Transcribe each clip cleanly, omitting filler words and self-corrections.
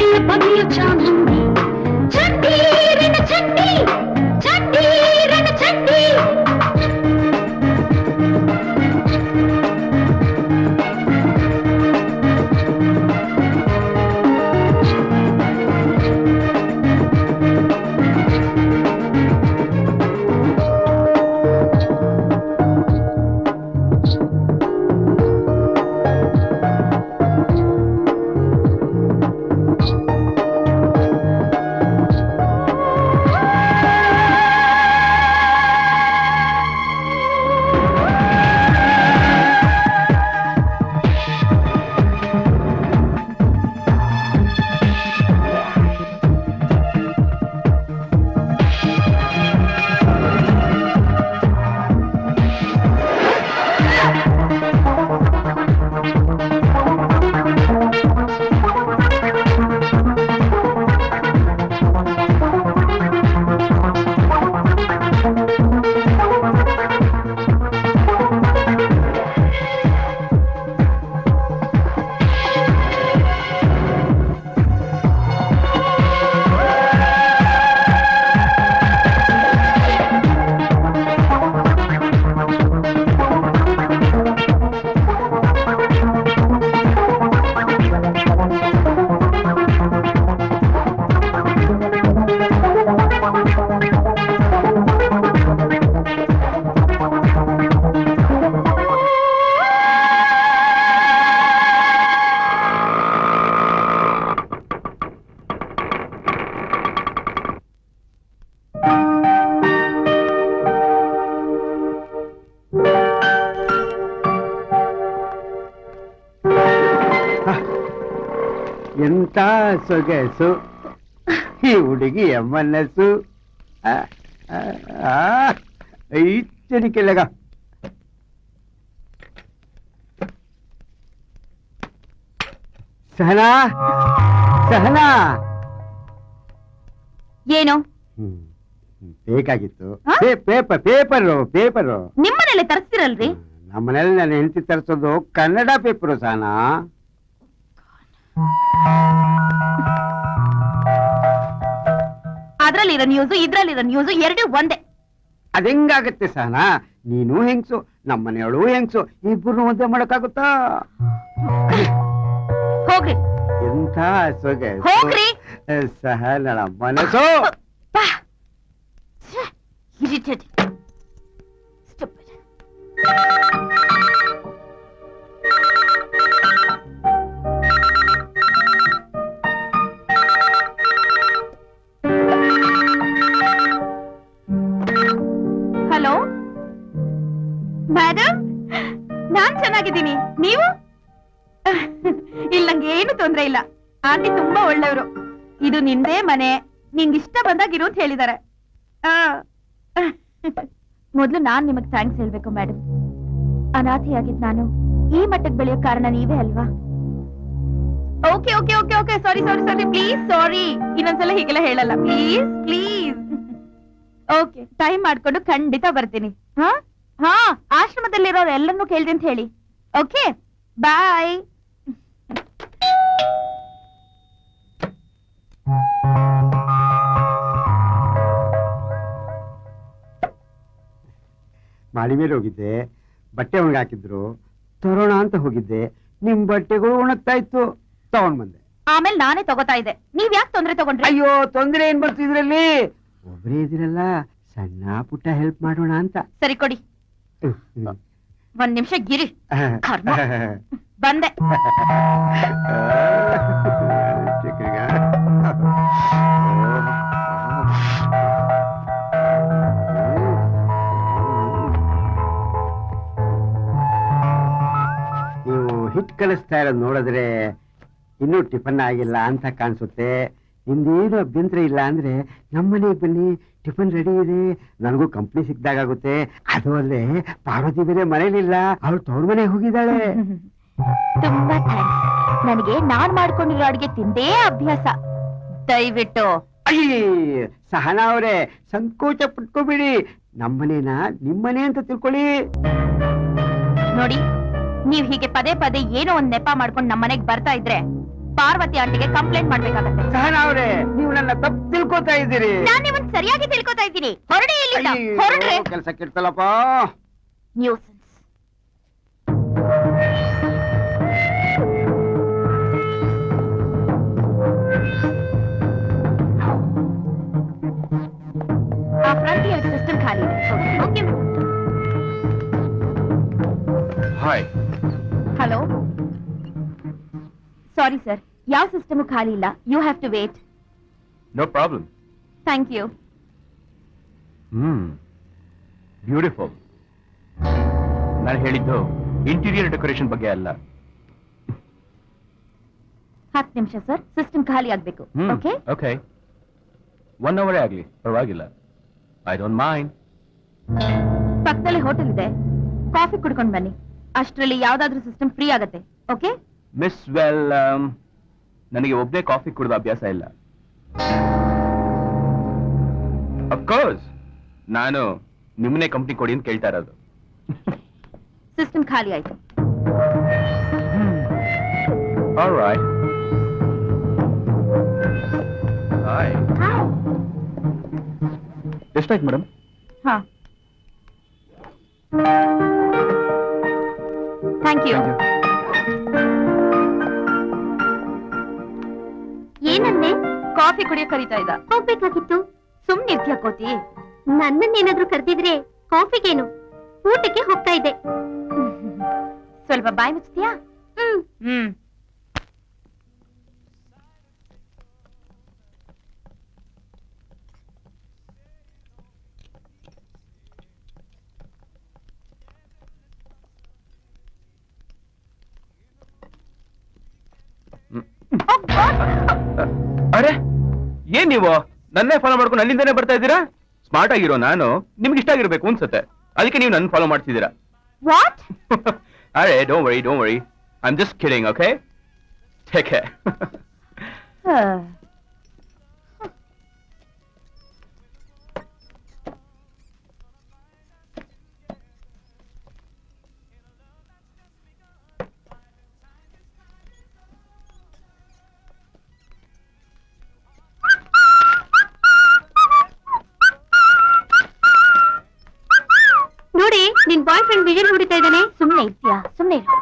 ಚಂಡಿಯ ಬಗೆಯ ಚಾಮುಂಡಿ ಚಂಡಿ ರಣ ಚಂಡಿ ಚಂಡಿ ರಣ ಚಂಡಿ ಎಂತ ಸೊಗಸು ಈ ಹುಡುಗಿಯ ಮನಸ್ಸು ಐಚರಿಕೆಲಗ ಸಹನಾ ಸಹನಾ ಏನು ಬೇಕಾಗಿತ್ತು ಪೇಪರು ಪೇಪರು ನಿಮ್ಮನೇಲೆ ತರಿಸ್ತಿರಲ್ರಿ ನಮ್ಮನೇಲಿ ನಾನು ಹೆಂಡತಿ ತರಿಸೋದು ಕನ್ನಡ ಪೇಪರು ಸಹನಾ ಅದ್ರಲ್ಲಿರೋ ನ್ಯೂಸು ಇದ್ರಲ್ಲಿರೋ ನ್ಯೂಸು ಎರಡು ಒಂದೇ ಅದೆಂಗಾಗತ್ತೆ ಸಹನಾ ನೀನು ಹೆಂಗ್ಸು ನಮ್ಮನೆಯವಳು ಹೆಂಗ್ಸು ಇಬ್ಬರು ಒಂದೇ ಮಾಡಕ್ಕಾಗುತ್ತಾ ಹೋಗ್ರಿ ಎಂಥ ಸೊಗೆ ಹೋಗ್ರಿ ಸಹನಳ ಮನಸ್ಸು ಇರಿಟೇಟಿಂಗ್ ಸ್ಟುಪಿಡ್ ಹಲೋ ಮೇಡಮ್ ನಾನ್ ಚೆನ್ನಾಗಿದ್ದೀನಿ ನೀವು ಇಲ್ಲ ನಂಗೆ ಏನು ತೊಂದ್ರೆ ಇಲ್ಲ ಆಂಟಿ ತುಂಬಾ ಒಳ್ಳೆಯವರು ಇದು ನಿಂದೇ ಮನೆ ನಿಂಗಿಷ್ಟ ಬಂದಾಗಿರು ಅಂತ ಹೇಳಿದ್ದಾರೆ ಮೊದ್ಲು ನಾನ್ ನಿಮಗ್ ಥ್ಯಾಂಕ್ಸ್ ಹೇಳ್ಬೇಕು ಮೇಡಮ್ ಅನಾಥೆಯಾಗಿದ್ ನಾನು ಈ ಮಟ್ಟಕ್ಕೆ ಬೆಳೆಯೋ ಕಾರಣ ನೀವೇ ಅಲ್ವಾ okay okay okay okay sorry sorry sorry please sorry ಇನ್ನೊಂದ್ಸಲ ಹೀಗೆಲ್ಲ ಹೇಳಲ್ಲ ಪ್ಲೀಸ್ ಪ್ಲೀಸ್ ಓಕೆ ಟೈಮ್ ಮಾಡ್ಕೊಂಡು ಖಂಡಿತ ಬರ್ತೀನಿ ಹಾ ಹಾ ಆಶ್ರಮದಲ್ಲಿರೋರು ಎಲ್ಲರನ್ನೂ ಕೇಳ್ದೆ ಅಂತ ಹೇಳಿ ಓಕೆ ಬಾಯ್ ಮಾಳಿ ಮೇಲೆ ಹೋಗಿದ್ದೆ ಬಟ್ಟೆ ಒಣಗಾಕಿದ್ರು ತರೋಣ ಅಂತ ಹೋಗಿದ್ದೆ ನಿಮ್ ಬಟ್ಟೆಗಳು ಒಣಗ್ತಾ ಇತ್ತು ತಗೊಂಡ್ ಬಂದೆ ಆಮೇಲೆ ನಾನೇ ತಗೋತಾ ಇದ್ದೆ ನೀವ್ ಯಾಕೆ ತೊಂದ್ರೆ ತಗೊಂಡ್ರಿ ಅಯ್ಯೋ ತೊಂದ್ರೆ ಏನ್ ಬರ್ತು ಇದ್ರಲ್ಲಿ ಒಬ್ರೇ ಇದಿರಲ್ಲ ಸಣ್ಣ ಪುಟ್ಟ ಹೆಲ್ಪ್ ಮಾಡೋಣ ಅಂತ ಸರಿ ಕೊಡಿ ಒಂದ್ ನಿಮಿಷ ಗಿರಿ ಕರ್ಮ. ಬಂದೆ ನೀವು ಹಿಟ್ ಕಲಿಸ್ತಾ ಇರೋದು ನೋಡಿದ್ರೆ ಇನ್ನೂ ಟಿಫನ್ ಆಗಿಲ್ಲ ಅಂತ ಕಾಣಿಸುತ್ತೆ ನಿಮ್ದೇನು ಅಭ್ಯಂತರ ಇಲ್ಲ ಅಂದ್ರೆ ನಮ್ಮನೆಗೆ ಬನ್ನಿ ಟಿಫನ್ ರೆಡಿ ಇದೆ ನನಗೂ ಕಂಪ್ನಿ ಸಿಕ್ದಾಗುತ್ತೆ ಅದು ಅಲ್ಲೇ ಪಾರ್ವತಿ ಬೇರೆ ಮನೇಲಿಲ್ಲ ಅವಳು ತವ್ರ ಮನೆಗೆ ಹೋಗಿದ್ದಾಳೆ ತುಂಬಾ ಥ್ಯಾಂಕ್ಸ್ ನನಗೆ ನಾನ್ ಮಾಡ್ಕೊಂಡಿರೋ ಅಡ್ಗೆ ತಿಂದೇ ಅಭ್ಯಾಸ ದಯವಿಟ್ಟು ಅಯ್ಯ ಸಹನಾ ಅವರೇ ಸಂಕೋಚ ಪಟ್ಕೋಬೇಡಿ ನಮ್ಮನೇನ ನಿಮ್ಮನೆ ಅಂತ ತಿಳ್ಕೊಳ್ಳಿ ನೋಡಿ ನೀವ್ ಹೀಗೆ ಪದೇ ಪದೇ ಏನೋ ಒಂದ್ ನೆಪ ಮಾಡ್ಕೊಂಡು ನಮ್ಮನೆಗ್ ಬರ್ತಾ ಇದ್ರೆ ಪಾರ್ವತಿ ಆಂಟಿಗೆ ಕಂಪ್ಲೇಂಟ್ ಮಾಡ್ಬೇಕಾಗತ್ತೆ. ಸಹನಾ ಅವರೇ, ನೀವು ನನ್ನ ತಪ್ಪು ತಿಳ್ಕೊತಾ ಇದ್ದೀರಿ. ನಾನ್ ನಿಮ್ಮನ್ನ ಸರಿಯಾಗಿ ತಿಳ್ಕೊತಾ ಇದ್ದೀನಿ. ಹೊರಡಿ ಇಲ್ಲಿಂದ, ಹೊರಡ್ರಿ. ಕೆಲಸ ಕೆಡ್ತಲ್ಲಪ್ಪ. ನ್ಯೂಸೆನ್ಸ್. ಆ ಫ್ರಂಟ್ ಎರಡು ಸಿಸ್ಟಮ್ ಖಾಲಿ ಇದೆ. Okay. Hi. Hello, sorry sir, ಯಾವ ಸಿಸ್ಟಮ್ ಖಾಲಿ ಇಲ್ಲ. You have to wait. No problem. Thank you. Beautiful. ನಾನು ಹೇಳಿದ್ದು ಇಂಟೀರಿಯರ್ ಡೆಕೋರೇಷನ್ ಬಗ್ಗೆ ಅಲ್ಲ. 10 ನಿಮಿಷ ಸರ್, ಸಿಸ್ಟಮ್ ಖಾಲಿ ಆಗ್ಬೇಕು. ಓಕೆ ಓಕೆ, 1 ಅವರೇ ಆಗ್ಲಿ, ಪರವಾಗಿಲ್ಲ. I don't mind. ಪಕ್ಕದಲ್ಲಿ ಹೋಟೆಲ್ ಇದೆ, ಕಾಫಿ ಕುಡ್ಕೊಂಡು ಬನ್ನಿ. ಅಷ್ಟರಲ್ಲಿ ಯಾವ್ದಾದ್ರೂ ಸಿಸ್ಟಮ್ ಫ್ರೀ ಆಗತ್ತೆ. ಓಕೆ. ಮಿಸ್ ವೆಲ್, ನನಗೆ ಒಬ್ಬನೇ ಕಾಫಿ ಕುಡಿದ ಅಭ್ಯಾಸ ಇಲ್ಲ. ಅಫ್ಕೋರ್ಸ್ ನಾನು ನಿಮ್ಮನ್ನೇ ಕಂಪ್ನಿ ಕೊಡಿ ಅಂತ ಕೇಳ್ತಾ ಇರೋದು. ಸಿಸ್ಟಮ್ ಖಾಲಿ ಆಯ್ತು. Alright. Hi. ಎಷ್ಟಾಯ್ತು ಮೇಡಮ್? ಹಾ, ಥ್ಯಾಂಕ್ ಯು. ಏನಂದೆ? ಕಾಫಿ ಕುಡಿಯೋ ಕರೀತಾ ಇದ್ದ. ಹೋಗ್ಬೇಕಾಗಿತ್ತು. ಸುಮ್ನಿರ್ತೀಯ ಕೋತಿ. ನನ್ನನ್ನೇನಾದ್ರೂ ಕರೆದಿದ್ರೆ ಕಾಫಿಗೇನು, ಊಟಕ್ಕೆ ಹೋಗ್ತಾ ಇದ್ದೆ. ಸ್ವಲ್ಪ ಬಾಯಿ ಮುಚ್ತೀಯಾ? ಹ್ಮ್. ಅರೆ, ಏನ್ ನೀವು ನನ್ನೇ ಫಾಲೋ ಮಾಡ್ಕೊಂಡು ಅಲ್ಲಿಂದನೇ ಬರ್ತಾ ಇದ್ದೀರಾ? ಸ್ಮಾರ್ಟ್ ಆಗಿರೋ ನಾನು ನಿಮ್ಗೆ ಇಷ್ಟ ಆಗಿರ್ಬೇಕು ಅನ್ಸುತ್ತೆ, ಅದಕ್ಕೆ ನೀವು ನನ್ನ ಫಾಲೋ ಮಾಡ್ತಿದ್ದೀರಾ. ವಾಟ್? ಅರೆ, don't worry, I am just kidding. Okay, take care. ನೋಡಿ, ನಿನ್ ಬಾಯ್ ಫ್ರೆಂಡ್ ವಿಜಯ್ ಹೊಡಿತಾ ಇದ್ದಾನೆ. ಸುಮ್ನೆ ಇರ್ತೀಯಾ? ಸುಮ್ನೆ ಇರು.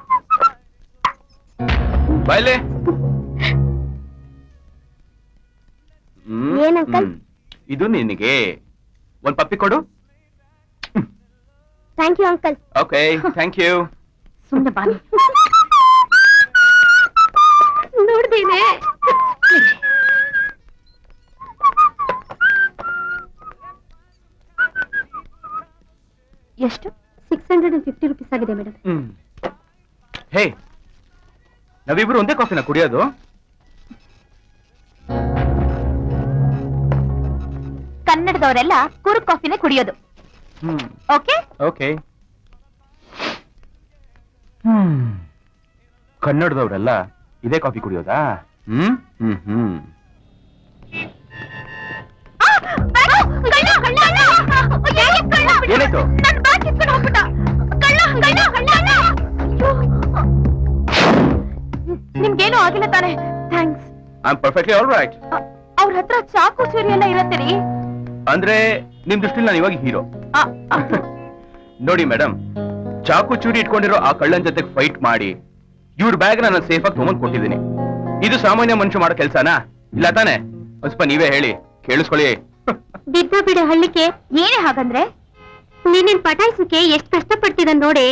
ಬಾಯ್ಲೆ. ಏನ್ ಅಂಕಲ್? ಇದು ನಿನಗೆ. ಒಂದ್ ಪಪ್ಪಿ ಕೊಡು. Thank you uncle. Okay, thank you. ಸುಮ್ನೆ ಬಾನಿ. ನೋಡ್ದೇನೆ. ಎಷ್ಟು? 650 rupees ಆಗಿದೆ ಮೇಡಮ್. ಹೇ, ನಾವಿಬ್ರು ಒಂದೇ ಕಾಫಿನ ಕುಡಿಯೋದು? ಕನ್ನಡದವರೆಲ್ಲ ಕುರುಕ್ ಕಾಫಿನೇ ಕುಡಿಯೋದು. Okay okay. ಕನ್ನಡದವರೆಲ್ಲ ಇದೇ ಕಾಫಿ ಕುಡಿಯೋದಾ? ಏನಾಯ್ತು? ನಿಮ್ಗೇನು ಆಗಿಲ್ಲ ತಾನೆ? Thanks. I am perfectly all right. ಅವ್ರ ಹತ್ರ ಚಾಕು ಚೂರಿ ಎಲ್ಲ ಇರತ್ತೆ ರೀ. ಅಂದ್ರೆ ನಿಮ್ ದೃಷ್ಟಿಲಿ ನಾನು ಇವಾಗ ಹೀರೋ. ನೋಡಿ ಮೇಡಮ್, ಚಾಕು ಚೂರಿ ಇಟ್ಕೊಂಡಿರೋ ಆ ಕಳ್ಳನ್ ಜೊತೆ ಫೈಟ್ ಮಾಡಿ ಇವ್ರ ಬ್ಯಾಗ್ ನಾನು ಸೇಫ್ ಆಗಿ ತಗೊಂಡ್ ಕೊಟ್ಟಿದ್ದೀನಿ. ಇದು ಸಾಮಾನ್ಯ ಮನುಷ್ಯ ಮಾಡೋ ಕೆಲ್ಸನಾ? ಇಲ್ಲ ತಾನೆ? ಒಂದ್ ಸ್ವಲ್ಪ ನೀವೇ ಹೇಳಿ, ಕೇಳಿಸ್ಕೊಳ್ಳಿ. ಬಿದ್ದ ಬಿಡ ಹಳ್ಳಿಕೆ. ಏನೇ ಹಾಗಂದ್ರೆ? ನೀನಿನ್ ಪಟಾಯಿಸಕ್ಕೆ ಎಷ್ಟ್ ಕಷ್ಟಪಡ್ತಿದ ನೋಡಿ.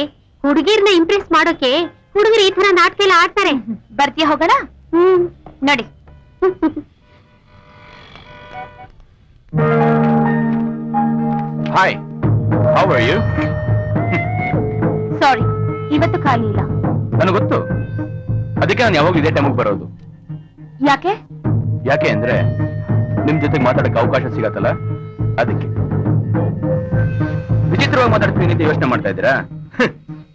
ಹುಡುಗಿರ್ನ ಇಂಪ್ರೆಸ್ ಮಾಡೋಕೆ ಹುಡುಗರು ಈ ತರ ನಾಟಕ ಎಲ್ಲ ಆಡ್ತಾರೆ. ಬರ್ತೀಯ, ಹೋಗೋಣ? ನೋಡಿ. Hi, how are you? Sorry, ಇವತ್ತು ಖಾಲಿ ಇಲ್ಲ. ನನಗೆ ಗೊತ್ತು, ಅದಕ್ಕೆ ನಾನು ಯಾವಾಗ ಇದೇ ಟೈಮಿಗೆ ಬರೋದು. ಯಾಕೆ? ಯಾಕೆ ಅಂದ್ರೆ ನಿಮ್ ಜೊತೆಗೆ ಮಾತಾಡಕ್ಕೆ ಅವಕಾಶ ಸಿಗತ್ತಲ್ಲ, ಅದಕ್ಕೆ. ವಿಚಿತ್ರವಾಗಿ ಮಾತಾಡ್ತೀನಿ ಅಂತ ಯೋಚನೆ ಮಾಡ್ತಾ ಇದ್ದೀರಾ?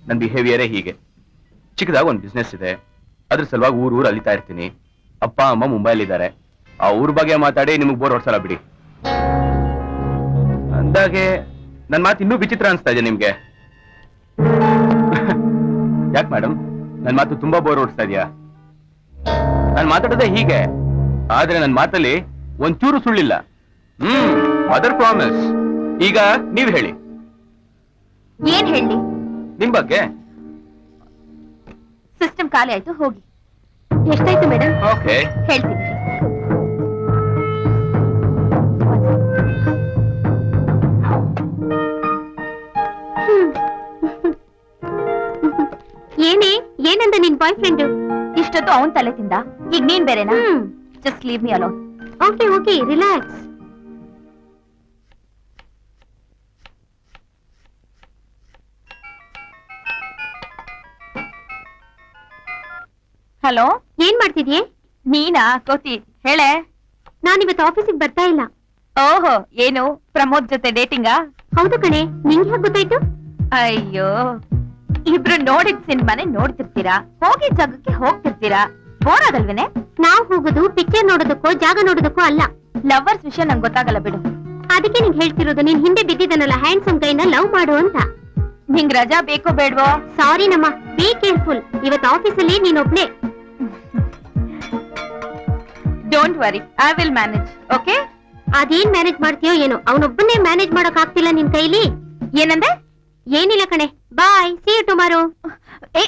ನನ್ನ ಬಿಹೇವಿಯರೇ ಹೀಗೆ. ಚಿಕ್ಕದಾಗ ಒಂದು ಬಿಸ್ನೆಸ್ ಇದೆ, ಅದ್ರ ಸಲುವಾಗಿ ಊರು ಅಲಿತಾ ಇರ್ತೀನಿ. ಅಪ್ಪ ಅಮ್ಮ ಮುಂಬೈಲಿದ್ದಾರೆ. ಆ ಊರ್ ಬಗ್ಗೆ ಮಾತಾಡಿ ನಿಮಗ್ ಬೋರ್ ಹೊಡ್ಸಲ್ಲ ಬಿಡಿ. ಅಂದಾಗೆ ನನ್ ಮಾತು ಇನ್ನೂ ವಿಚಿತ್ರ ಅನ್ಸ್ತಾ ಇದೆ ನಿಮ್ಗೆ. ಯಾಕೆ ಮೇಡಮ್, ನನ್ ಮಾತು ತುಂಬಾ ಬೋರ್ ಹೊಡ್ಸ್ತಾ ಇದೆಯಾ? ನಾನು ಮಾತಾಡೋದೇ ಹೀಗೆ, ಆದ್ರೆ ನನ್ನ ಮಾತಲ್ಲಿ ಒಂಚೂರು ಸುಳ್ಳಿಲ್ಲ. Other promise. ಈಗ ನೀವ್ ಹೇಳಿ, ಏನ್ ಹೇಳಿ? ನಿಮ್ ಬಗ್ಗೆ. ಸಿಸ್ಟಮ್ ಖಾಲಿ ಆಯ್ತು, ಹೋಗಿ. ಎಷ್ಟಾಯ್ತು ಮೇಡಮ್? ಓಕೆ. ಹೇಳ್ತೀನಿ. ಏನೇ ಏನಂದ ನಿನ್ ಬಾಯ್ ಫ್ರೆಂಡ್? ಇಷ್ಟೊತ್ತು ಅವನ್ ತಲೆ ತಿಂದ, ಈಗ ನೀನ್ ಬೇರೆನಾ? Just leave me alone. Okay okay, relax. Hello, ಏನ್ ಮಾಡ್ತಿದ್ಯೆ? ನೀನಾ? ಕೋತಿ, ಹೇಳೆ. ನಾನಿವತ್ತು ಆಫೀಸಿಗೆ ಬರ್ತಾ ಇಲ್ಲ. ಓಹೋ, ಏನು ಪ್ರಮೋದ್ ಜೊತೆ ಡೇಟಿಂಗಾ? ಹೌದು ಕಣೆ, ನಿಂಗೆ ಹೇಗ್ ಗೊತ್ತಾಯ್ತು? ಅಯ್ಯೋ, ಇಬ್ರು ನೋಡಿದ ಸಿನಿಮಾನೆ ನೋಡ್ತಿರ್ತೀರಾ, ಹೋಗಿ ಜಾಗಕ್ಕೆ ಹೋಗ್ತಿರ್ತೀರಾ, ಬೋರ್ ಆಗಲ್ವೇನೆ? ನಾವ್ ಹೋಗೋದು ಪಿಕ್ಚರ್ ನೋಡೋದಕ್ಕೋ ಜಾಗ ನೋಡೋದಕ್ಕೋ ಅಲ್ಲ. ಲವರ್ಸ್ ವಿಷಯ ನಂಗೆ ಗೊತ್ತಾಗಲ್ಲ ಬಿಡು. ಅದಕ್ಕೆ ನಿಂಗೆ ಹೇಳ್ತಿರೋದು, ನೀನ್ ಹಿಂದೆ ಬಿದ್ದಿದ್ದನಲ್ಲ ಹ್ಯಾಂಡ್ಸಮ್ ಗೈನ ಲವ್ ಮಾಡು ಅಂತ. ನಿಂಗ್ ರಜಾ ಬೇಕೋ ಬೇಡ್ವೋ? ಸಾರಿ ನಮ್ಮ, ಬಿ ಕೇರ್ಫುಲ್. ಇವತ್ತು ಆಫೀಸಲ್ಲಿ ನೀನೊಬ್ಳೆ. Don't worry, I will manage. Okay? ಅದೇನ್ ಮ್ಯಾನೇಜ್ ಮಾಡ್ತೀಯೋ ಏನೋ, ಅವನೊಬ್ಬನ್ನೇ ಮ್ಯಾನೇಜ್ ಮಾಡಕ್ ಆಗ್ತಿಲ್ಲ ನಿನ್ ಕೈಲಿ. ಏನಂದೆ? ಏನಿಲ್ಲ ಕಣೆ, ಬಾಯ್, ಸಿ ಯು ಟುಮಾರೋ. ಏ,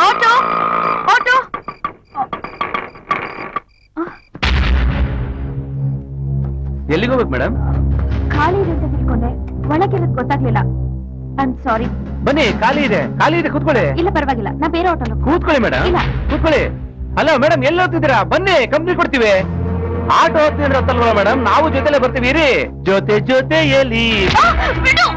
ಆಟೋ ಆಟೋ. ಎಲ್ಲಿಗೆ ಹೋಗ್ಬೇಕು ಮೇಡಮ್? ಖಾಲಿ ಇದೆ ಅಂತ ತಿಳ್ಕೊಂಡೆ, ಒಳಗಿರೋದ್ ಗೊತ್ತಾಗ್ಲಿಲ್ಲ. ಐ ಆಮ್ ಸಾರಿ. ಬನ್ನಿ, ಖಾಲಿ ಇದೆ, ಖಾಲಿ ಇದೆ, ಕೂತ್ಕೊಳ್ಳಿ. ಇಲ್ಲ ಪರವಾಗಿಲ್ಲ, ನಾ ಬೇರೆ ಆಟೋನ. ಕೂತ್ಕೊಳ್ಳಿ ಮೇಡಮ್. ಇಲ್ಲ. ಕೂತ್ಕೊಳ್ಳಿ. ಅಲ್ಲ ಮೇಡಮ್, ಎಲ್ಲಿ ಹೋಗ್ತಿದ್ದೀರಾ? ಬನ್ನಿ, ಕಂಪ್ನಿ ಕೊಡ್ತೀವಿ. ಆಟೋ ಹೋಗ್ತಿದ್ರೆ ಅಂತಲ್ವಾ ಮೇಡಮ್, ನಾವು ಜೊತೆಲೆ ಬರ್ತೀವಿ ಇರಿ. ಜೊತೆ ಜೊತೆಯಲ್ಲಿ. ಬಿಡು.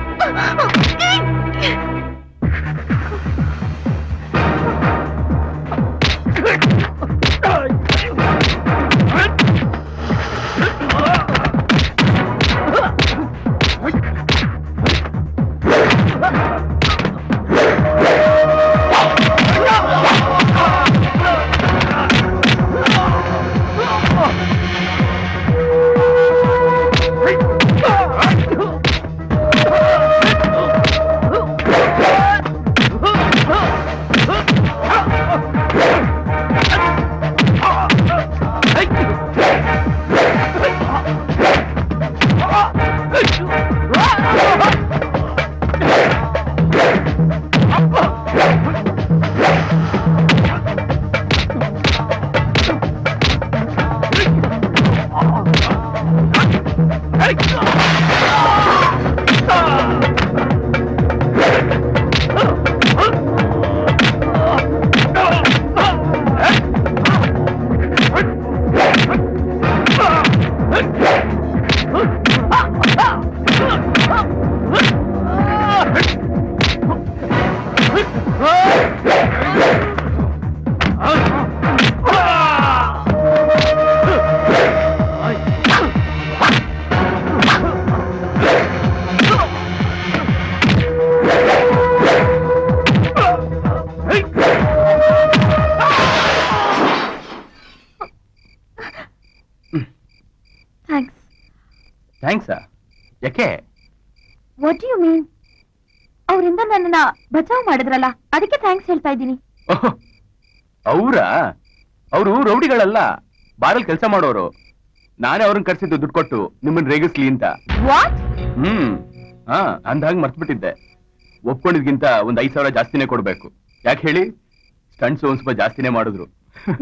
ಥ್ಯಾಂಕ್ಸಾ? ಯಾಕೆ? What you mean? ಅವರಿಂದ ನನ್ನನ್ನ ಬಚಾವ್ ಮಾಡಿದ್ರಲ್ಲ, ಅದಕ್ಕೆ ಥ್ಯಾಂಕ್ಸ್ ಹೇಳ್ತಾ ಇದ್ದೀನಿ. ಅವರಾ? ಅವರು ರೌಡಿಗಳಲ್ಲ, ಬಾರಲ್ಲಿ ಕೆಲಸ ಮಾಡೋರು. ನಾನೇ ಅವ್ರನ್ನ ಕರ್ಸಿದ್ದು ದುಡ್ಡು ಕೊಟ್ಟು ನಿಮ್ಮನ್ನ ರೇಗಿಸ್ಲಿ ಅಂತ. ವಾಟ್? ಹಾ, ಅಂದಾಗ ಮರ್ತ್ಬಿಟ್ಟಿದ್ದೆ. ಒಪ್ಕೊಂಡಿದ್ಗಿಂತ ಒಂದ್ 5,000 ಜಾಸ್ತಿನೇ ಕೊಡ್ಬೇಕು. ಯಾಕೆ ಹೇಳಿ? ಸ್ಟಂಟ್ಸ್ ಒಂದ್ ಸ್ವಲ್ಪ ಜಾಸ್ತಿನೇ ಮಾಡಿದ್ರು.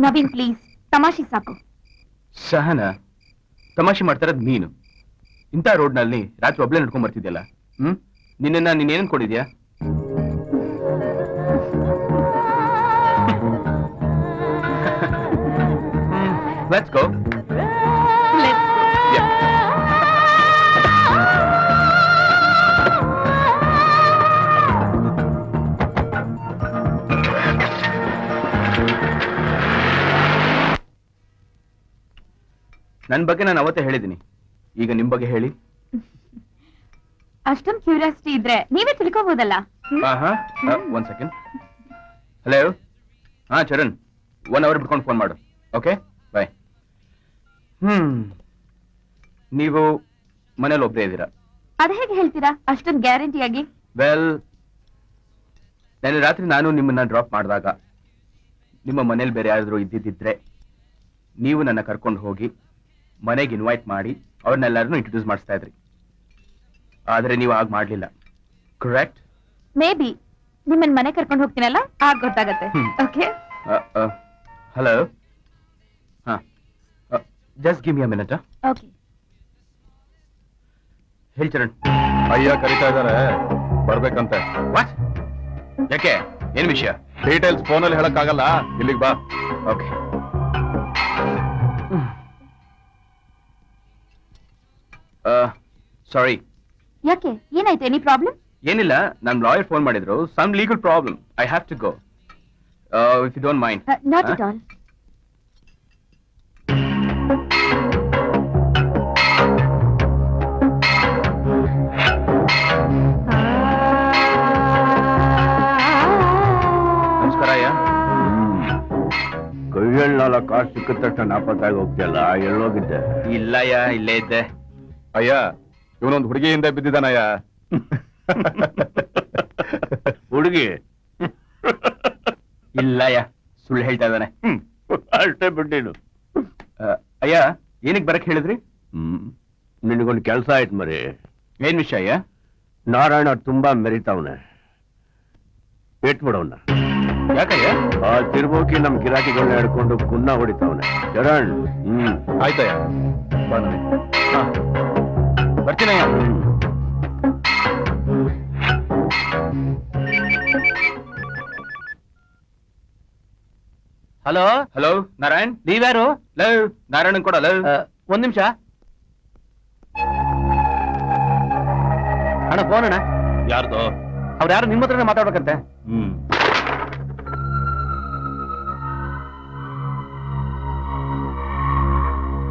ನವೀನ್ ಪ್ಲೀಸ್, ತಮಾಷೆ ಸಾಕು. ಸಹನ, ತಮಾಷೆ ಮಾಡ್ತಾರದ್ ನೀನು. ಇಂಥ ರೋಡ್ನಲ್ಲಿ ರಾತ್ರಿ ಒಬ್ಳೆ ನಡ್ಕೊಂಡ್ ಬರ್ತಿದ್ಯಲ್ಲ. ನಿನ್ನ ನೀನೇನ್ ಅನ್ಕೊಂಡಿದ್ಯಾ? Let's go. Yeah. ನನ್ ಬಗ್ಗೆ ನಾನು ಅವತ್ತೇ ಹೇಳಿದ್ದೀನಿ. ಈಗ ನಿಮ್ ಬಗ್ಗೆ ಹೇಳಿ. ಅಷ್ಟೊಂದು ಕ್ಯೂರಿಯಾಸಿಟಿ ಇದ್ರೆ ನೀವೇ ತಿಳ್ಕೋಬಹುದಲ್ಲ. ಒಂದ್ ಸೆಕೆಂಡ್. ಹಲೋ. ಹಾ ಚರಣ್, 1 hour ಬಿಟ್ಕೊಂಡು ಫೋನ್ ಮಾಡು. Okay bye. ನೀವು ಮನೇಲಿ ಒಬ್ಬರೇ ಇದ್ದೀರಾ? ಅದ್ ಹೇಗೆ ಹೇಳ್ತೀರಾ ಅಷ್ಟೊಂದು ಗ್ಯಾರಂಟಿಯಾಗಿ? ವೆಲ್, ನೆನ್ನೆ ರಾತ್ರಿ ನಾನು ನಿಮ್ಮನ್ನ ಡ್ರಾಪ್ ಮಾಡಿದಾಗ ನಿಮ್ಮ ಮನೇಲಿ ಬೇರೆ ಯಾರಾದ್ರೂ ಇದ್ದಿದ್ದಿದ್ರೆ ನೀವು ನನ್ನ ಕರ್ಕೊಂಡು ಹೋಗಿ ಮನೆಗೆ ಇನ್ವೈಟ್ ಮಾಡಿ ಅವ್ರನ್ನೆಲ್ಲರನ್ನೂ ಇಂಟ್ರೊಡ್ಯೂಸ್ ಮಾಡಿಸ್ತಾ ಇದ್ರಿ. ಆದ್ರೆ ನೀವು ಆಗ ಮಾಡ್ಲಿಲ್ಲ, ಕರೆಕ್ಟ್? ಮೇ ಬಿ ನಿಮ್ಮನ್ ಮನೆ ಕರ್ಕೊಂಡು ಹೋಗ್ತೀನಲ್ಲ ಆಗ ಗೊತ್ತಾಗತ್ತೆ. ಹ್ಮ್. ಓಕೆ ಹಲೋ, ಹಾ, just give me a minute. Okay. ಹೇಳಿ ಚರಣ್. ಅಯ್ಯ ಕರೀತಾ ಇದಾರೆ, ಬರ್ಬೇಕಂತೆ. ವಾಟ್? ಯಾಕೆ, ಏನ್ ವಿಷಯ? ಡೀಟೇಲ್ಸ್ ಫೋನಲ್ಲಿ ಹೇಳಕ್ಕಾಗಲ್ಲ, ಇಲ್ಲಿಗೆ ಬಾ. ಓಕೆ. ಸಾರಿ. ಯಾಕೆ, ಏನಾಯ್ತು? Any problem? ಏನಿಲ್ಲ, ನಮ್ ಲಾಯರ್ ಫೋನ್ ಮಾಡಿದ್ರು. Some legal problem, I have to go. If you don't mind. Not at all. ನಮಸ್ಕಾರ ಅಯ್ಯ. ಕೈಯಲ್ಲ ಕಾಸು ಸಿಕ್ಕಿದ ತಕ್ಷಣ ನಾಪತ್ತಾಗಿ ಹೋಗ್ತಿಯಲ್ಲ, ಎಲ್ಲೋಗಿದ್ದೆ? ಇಲ್ಲಯ್ಯ, ಇಲ್ಲೇ ಇದ್ದೆ. ಅಯ್ಯ, ಇವನೊಂದು ಹುಡುಗಿ ಹಿಂದೆ ಬಿದ್ದಿದ್ದಾನಯ್ಯ. ಹುಡುಗಿ? ಇಲ್ಲಯ್ಯ, ಸುಳ್ಳು ಹೇಳ್ತಾ ಇದ್ದಾನೆ. ಅಷ್ಟೇ ಬಿಟ್ಟಿನು. ಅಯ್ಯ, ಏನಕ್ಕೆ ಬರಕ್ ಹೇಳಿದ್ರಿ? ನಿನಗೊಂದು ಕೆಲಸ ಆಯ್ತು ಮರಿ. ಏನ್ ವಿಷಯ ಅಯ್ಯ? ನಾರಾಯಣ ತುಂಬಾ ಮೆರಿತಾವನೆ, ಬಿಟ್ಬಿಡವನ್ನ. ಯಾಕಯ್ಯ? ಆ ತಿರ್ಬೋಕಿ ನಮ್ ಗಿರಾಕಿಗಳನ್ನ ಹಿಡ್ಕೊಂಡು ಕುನ್ನ ಹೊಡಿತಾವನೆ. ಚರಣ್. ಆಯ್ತಯ್ಯ, ಬಾ ನನಗೆ. ಹಾ, ಬರ್ತೀನಯ್ಯ. Hello hello, Narayan. ನೀವ್ಯಾರು? ಲವ್, ನಾರಾಯಣನ್ ಕೊಡ. ಲವ್, ಒಂದ್ ನಿಮಿಷ ಅಣ್ಣ, ಫೋನ್ ಅಣ್ಣ. ಯಾರ್ದು? ಅವ್ರು ಯಾರು ನಿಮ್ಮ ಹತ್ರನೇ ಮಾತಾಡ್ಬೇಕಂತೆ.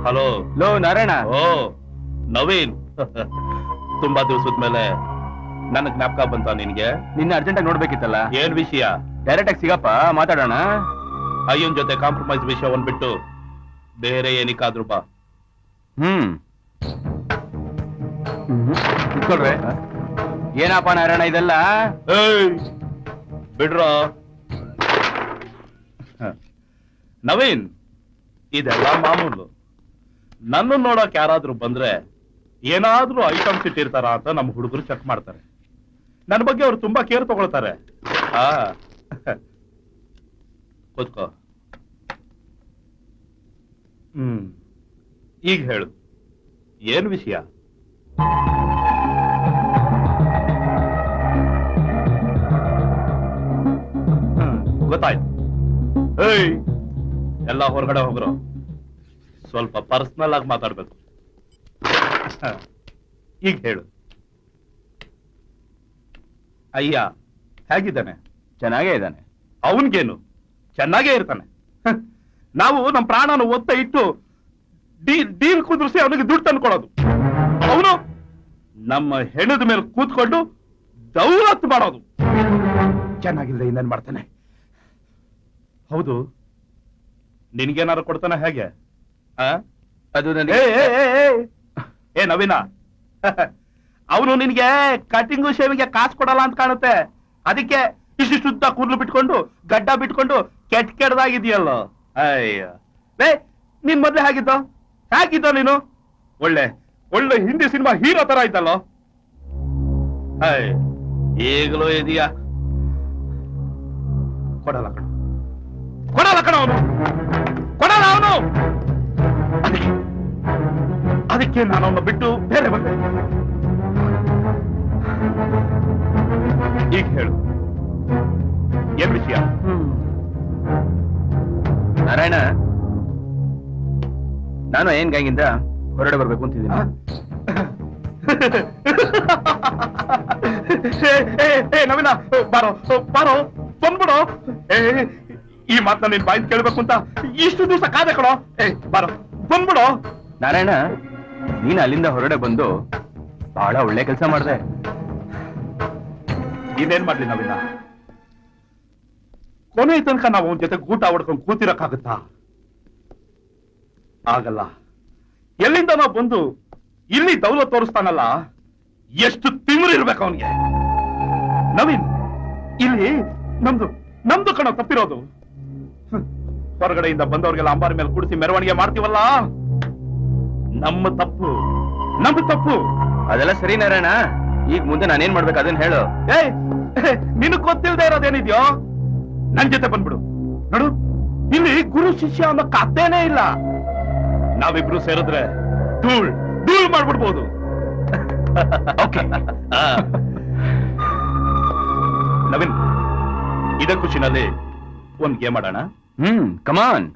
ಹಲೋ. ಲೋ ನಾರಾಯಣ. ಓ ನವೀನ್, ತುಂಬಾ ದಿವಸದ ಮೇಲೆ ನನ್ನ ಜ್ಞಾಪಕ ಬಂತ ನಿನ್ಗೆ? ನಿನ್ನ ಅರ್ಜೆಂಟ್ ಆಗಿ ನೋಡ್ಬೇಕಿತ್ತಲ್ಲ. ಏನ್ ವಿಷಯ? ಡೈರೆಕ್ಟ್ ಆಗಿ ಸಿಗಪ್ಪ, ಮಾತಾಡೋಣ. ಅಯ್ಯನ್ ಜೊತೆ ಕಾಂಪ್ರಮೈಸ್ ವಿಷಯವನ್ನ ಬಿಟ್ಟು ಬೇರೆ ಏನಕ್ಕಾದ್ರೂ ಬಾ. ಇಟ್ಕೊಳ್ರೆ. ಏನಪ್ಪ ನಾರಾಯಣ ಇದೆಲ್ಲ? ಏಯ್, ಬಿಡ್ರೋ. ನವೀನ್, ಇದೆಲ್ಲ ಮಾಮೂಲು. ನನ್ನ ನೋಡಕ್ ಯಾರಾದ್ರೂ ಬಂದ್ರೆ ಏನಾದ್ರೂ ಐಟಮ್ಸ್ ಇಟ್ಟಿರ್ತಾರ ಅಂತ ನಮ್ಮ ಹುಡುಗರು ಚೆಕ್ ಮಾಡ್ತಾರೆ. ನನ್ನ ಬಗ್ಗೆ ಅವ್ರು ತುಂಬಾ ಕೇರ್ ತಗೊಳ್ತಾರೆ. ಹಾ, ಕೂತ್ಕೋ. ಈಗ ಹೇಳು, ಏನ್ ವಿಷಯ? ಗೊತ್ತಾಯ್ತು. ಏಯ್, ಎಲ್ಲ ಹೊರಗಡೆ ಹೋಗ್ರು. ಸ್ವಲ್ಪ ಪರ್ಸನಲ್ ಆಗಿ ಮಾತಾಡ್ಬೇಕು. ಈಗ ಹೇಳು. ಅಯ್ಯ ಹೇಗಿದ್ದಾನೆ? ಚೆನ್ನಾಗೇ ಇದ್ದಾನೆ. ಅವನ್ಗೇನು, ಚೆನ್ನಾಗೇ ಇರ್ತಾನೆ. ನಾವು ನಮ್ಮ ಪ್ರಾಣನ ಒತ್ತ ಇಟ್ಟು ಡೀಲ್ ಕುದುರಿಸಿ ಅವನಿಗೆ ದುಡ್ಡು ತಂದ್ಕೊಡೋದು. ಅವನು ನಮ್ಮ ಹೆಣದ ಮೇಲೆ ಕೂತ್ಕೊಂಡು ದೌಲತ್ ಮಾಡೋದು. ಚೆನ್ನಾಗಿಲ್ಲದೆ ಇನ್ನೇನ್ ಮಾಡ್ತಾನೆ? ಹೌದು, ನಿನ್ಗೇನಾರು ಕೊಡ್ತಾನೆ ಹೇಗೆ? ಅದು ಏ ನನಗೆ ಏ, ಏ, ಏ. ಏ ನವೀನ, ಅವನು ನಿನ್ಗೆ ಕಟಿಂಗು ಶೇವಿಗೆ ಕಾಸು ಕೊಡಲ್ಲ ಅಂತ ಕಾಣುತ್ತೆ. ಅದಕ್ಕೆ ಇಷ್ಟುದ್ದ ಕೂದಲು ಬಿಟ್ಕೊಂಡು ಗಡ್ಡ ಬಿಟ್ಕೊಂಡು ಕೆಟ್ಟದಾಗಿದೆಯಲ್ಲೋ. ಅಯ್ಯ, ಏ, ನೀನ್ ಮೊದ್ಲೇ ಹೇಗಿದ್ದೋ ನೀನು? ಒಳ್ಳೆ ಒಳ್ಳೆ ಹಿಂದಿ ಸಿನಿಮಾ ಹೀರೋ ತರ ಇದ್ದಲ್ಲೋ. ಅಯ್ಯ, ಈಗಲೂ ಇದೆಯಾ? ಕೊಡಲ್ಲ ಕಣ, ಕೊಡಲ್ಲ ಕಣ ಅವನು, ಕೊಡಲ್ಲ ಅವನು. ಅದಕ್ಕೆ ನಾನು ಅವನ್ನ ಬಿಟ್ಟು ಬೇರೆ ಬಂದೆ. ಈಗ ಹೇಳು, ಏನ್ ವಿಷಯ? ನಾರಾಯಣ, ನಾನು ಏನ್ ಗಾಂಗಿಂದ ಹೊರಗಡೆ ಬರ್ಬೇಕು ಅಂತಿದ್ದೀನಿ. ನವೀನ, ಬಾರೋ ಬಾರೋ, ಬಂದ್ಬಿಡು. ಈ ಮಾತನ್ನ ನೀನ್ ಬಾಯಿ ಕೇಳ್ಬೇಕು ಅಂತ ಇಷ್ಟು ದಿವಸ ಕಾದೆ ಕಣೋ. ಬಾರೋ, ಬಂದ್ಬಿಡು. ನಾರಾಯಣ, ನೀನು ಅಲ್ಲಿಂದ ಹೊರಗಡೆ ಬಂದು ಬಹಳ ಒಳ್ಳೆ ಕೆಲಸ ಮಾಡಿದೆ. ಇನ್ನೇನ್ ಮಾಡ್ಲಿ ನವೀನ? ಕೊನೆ ತನಕ ನಾವು ಅವನ ಜೊತೆ ಊಟ ಹೊಡ್ಕೊಂಡು ಕೂತಿರಕ್ಕಾಗತ್ತಾ? ಆಗಲ್ಲ. ಎಲ್ಲಿಂದ ನಾವು ಬಂದು ಇಲ್ಲಿ ದೌಲತ್ ತೋರಿಸ್ತಾನಲ್ಲ, ಎಷ್ಟು ತಿಮಿರಿರ್ಬೇಕು ಅವನಿಗೆ. ನವೀನ್, ಇಲ್ಲಿ ನಮ್ದು ಕಣ ತಪ್ಪಿರೋದು. ಹೊರಗಡೆಯಿಂದ ಬಂದವ್ರಿಗೆಲ್ಲ ಅಂಬಾರಿ ಮೇಲೆ ಕುಡಿಸಿ ಮೆರವಣಿಗೆ ಮಾಡ್ತೀವಲ್ಲ, ನಮ್ಮ ತಪ್ಪು. ಅದೆಲ್ಲ ಸರಿ ನಾರಾಯಣ, ಈಗ ಮುಂದೆ ನಾನೇನ್ ಮಾಡ್ಬೇಕು ಅದನ್ನ ಹೇಳು. ಏಯ್, ನಿನಗ್ ಗೊತ್ತಿಲ್ದೇ ಇರೋದೇನಿದ್ಯೋ, ನನ್ ಜೊತೆ ಬಂದ್ಬಿಡು. ನೋಡು, ಇಲ್ಲಿ ಗುರು ಶಿಷ್ಯ ಅನ್ನೋ ಕಥೆನೇ ಇಲ್ಲ. ನಾವಿಬ್ರು ಸೇರಿದ್ರೆ ಧೂಳ್ ಮಾಡ್ಬಿಡ್ಬೋದು. ಓಕೆ. ನವೀನ್, ಇದೇ ಖುಷಿನಲ್ಲಿ ಒಂದ್ ಗೇಮ್ ಆಡೋಣ. ಕಮಾನ್.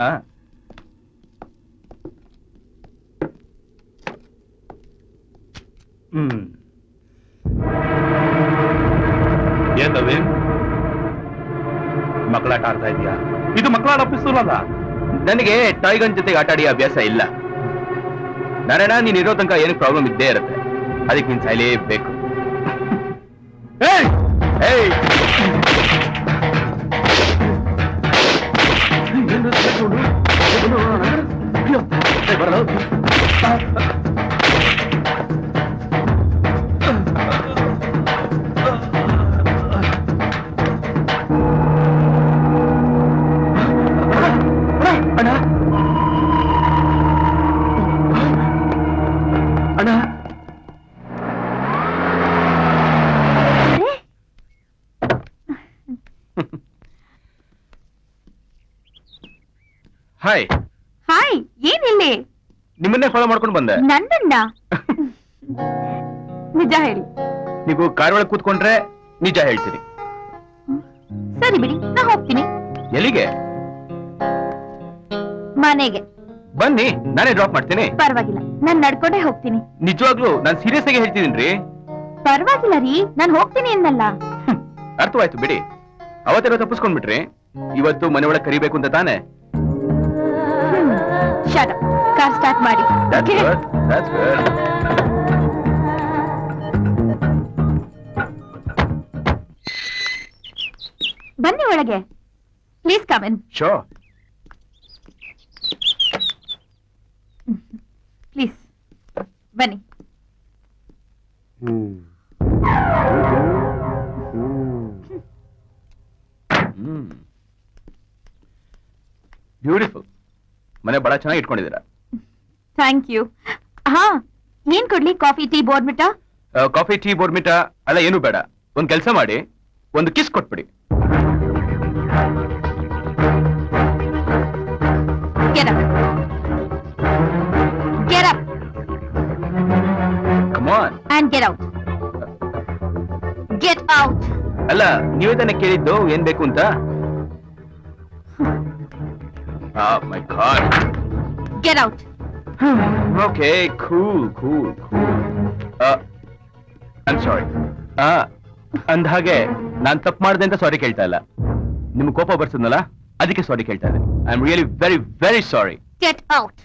ಏನ್ ನವೀನ್, ಮಕ್ಕಳಾಟ ಆಡ್ತಾ ಇದೀಯಾ? ಇದು ಮಕ್ಕಳಾಟ ಅಲ್ಲ. ನನಗೆ ಟಾಯ್ ಗನ್ ಜೊತೆಗೆ ಆಟ ಆಡಿ ಅಭ್ಯಾಸ ಇಲ್ಲ ನಾರಾಯಣ. ನೀನ್ ಇರೋ ತನಕ ಏನು ಪ್ರಾಬ್ಲಮ್ ಇದ್ದೇ ಇರುತ್ತೆ, ಅದಕ್ಕೆ ನೀನ್ ಸಾಯ್ಲೇಬೇಕು. ಏಯ್ ಏಯ್, ಅಣ್ಣ, ಹಾಯ್. ಹಾಯ್, ಏನಿಲ್ಲಿ? ನಿಮ್ಮನ್ನೇ ಫಾಲೋ ಮಾಡ್ಕೊಂಡು ಬಂದೆ. ನನ್ನನ್ನ? ನಿಜ ಹೇಳಿ. ನೀವು ಕಾರ್ ಒಳಗೆ ಕೂತ್ಕೊಂಡ್ರೆ ನಿಜ ಹೇಳ್ತೀನಿ. ಸರಿ ಬಿಡಿ, ನಾ ಹೋಗ್ತೀನಿ. ಎಲ್ಲಿಗೆ? ಮನೆಗೆ. ಬನ್ನಿ, ನಾನೇ ಡ್ರಾಪ್ ಮಾಡ್ತೀನಿ. ಪರವಾಗಿಲ್ಲ, ನಾನ್ ನಡ್ಕೊಂಡೇ ಹೋಗ್ತೀನಿ. ನಿಜವಾಗ್ಲೂ ನಾನು ಸೀರಿಯಸ್ ಆಗಿ ಹೇಳ್ತಿದ್ದೀನಿ. ಪರವಾಗಿಲ್ಲ ರೀ, ನಾನ್ ಹೋಗ್ತೀನಿ ಅನ್ನಲ್ಲ. ಅರ್ಥವಾಯ್ತು ಬಿಡಿ. ಅವತ್ತೆಲ್ಲ ತಪ್ಪಿಸ್ಕೊಂಡ್ಬಿಟ್ರಿ, ಇವತ್ತು ಮನೆ ಒಳಗೆ ಕರಿಬೇಕು ಅಂತ ತಾನೆ? Shut up. ಕಾರ್ ಸ್ಟಾರ್ಟ್ ಮಾಡಿ. That's Okay? good. That's good. ಬನ್ನಿ ಒಳಗೆ. Please come in. Sure. Please ಬನ್ನಿ. ಬ್ಯೂಟಿಫುಲ್. ಮನೆ ಬಹಳ ಚೆನ್ನಾಗಿ ಇಟ್ಕೊಂಡಿದ್ದೀರಾ. Thank you. ಹಾ, ಏನ್ ಕೊಡ್ಲಿ? Coffee, tea, Bournvita? Coffee, tea, Bournvita ಅಲ್ಲ ಏನು ಬೇಡ. ಒಂದ್ ಕೆಲಸ ಮಾಡಿ, ಒಂದು ಕಿಸ್ ಕೊಟ್ಬಿಡಿ. Get up. Get up Come on. and get out. Get out. ಅಲ್ಲ, ನೀವೇ ತಾನೇ ಕೇಳಿದ್ದು ಏನ್ ಬೇಕು ಅಂತ. My god. Get out. Okay, cool. I'm sorry. ಅಂದ ಹಾಗೆ ನಾನ್ ತಪ್ಪು ಮಾಡಿದೆ ಅಂತ ಸಾರಿ ಕೇಳ್ತಾ ಇಲ್ಲ. ನಿಮ್ಗೆ ಕೋಪ ಬರ್ಸದ್ನಲ್ಲ, ಅದಕ್ಕೆ ಸಾರಿ ಕೇಳ್ತಾ ಇದ್ದೀನಿ. I am really very very sorry. Get out.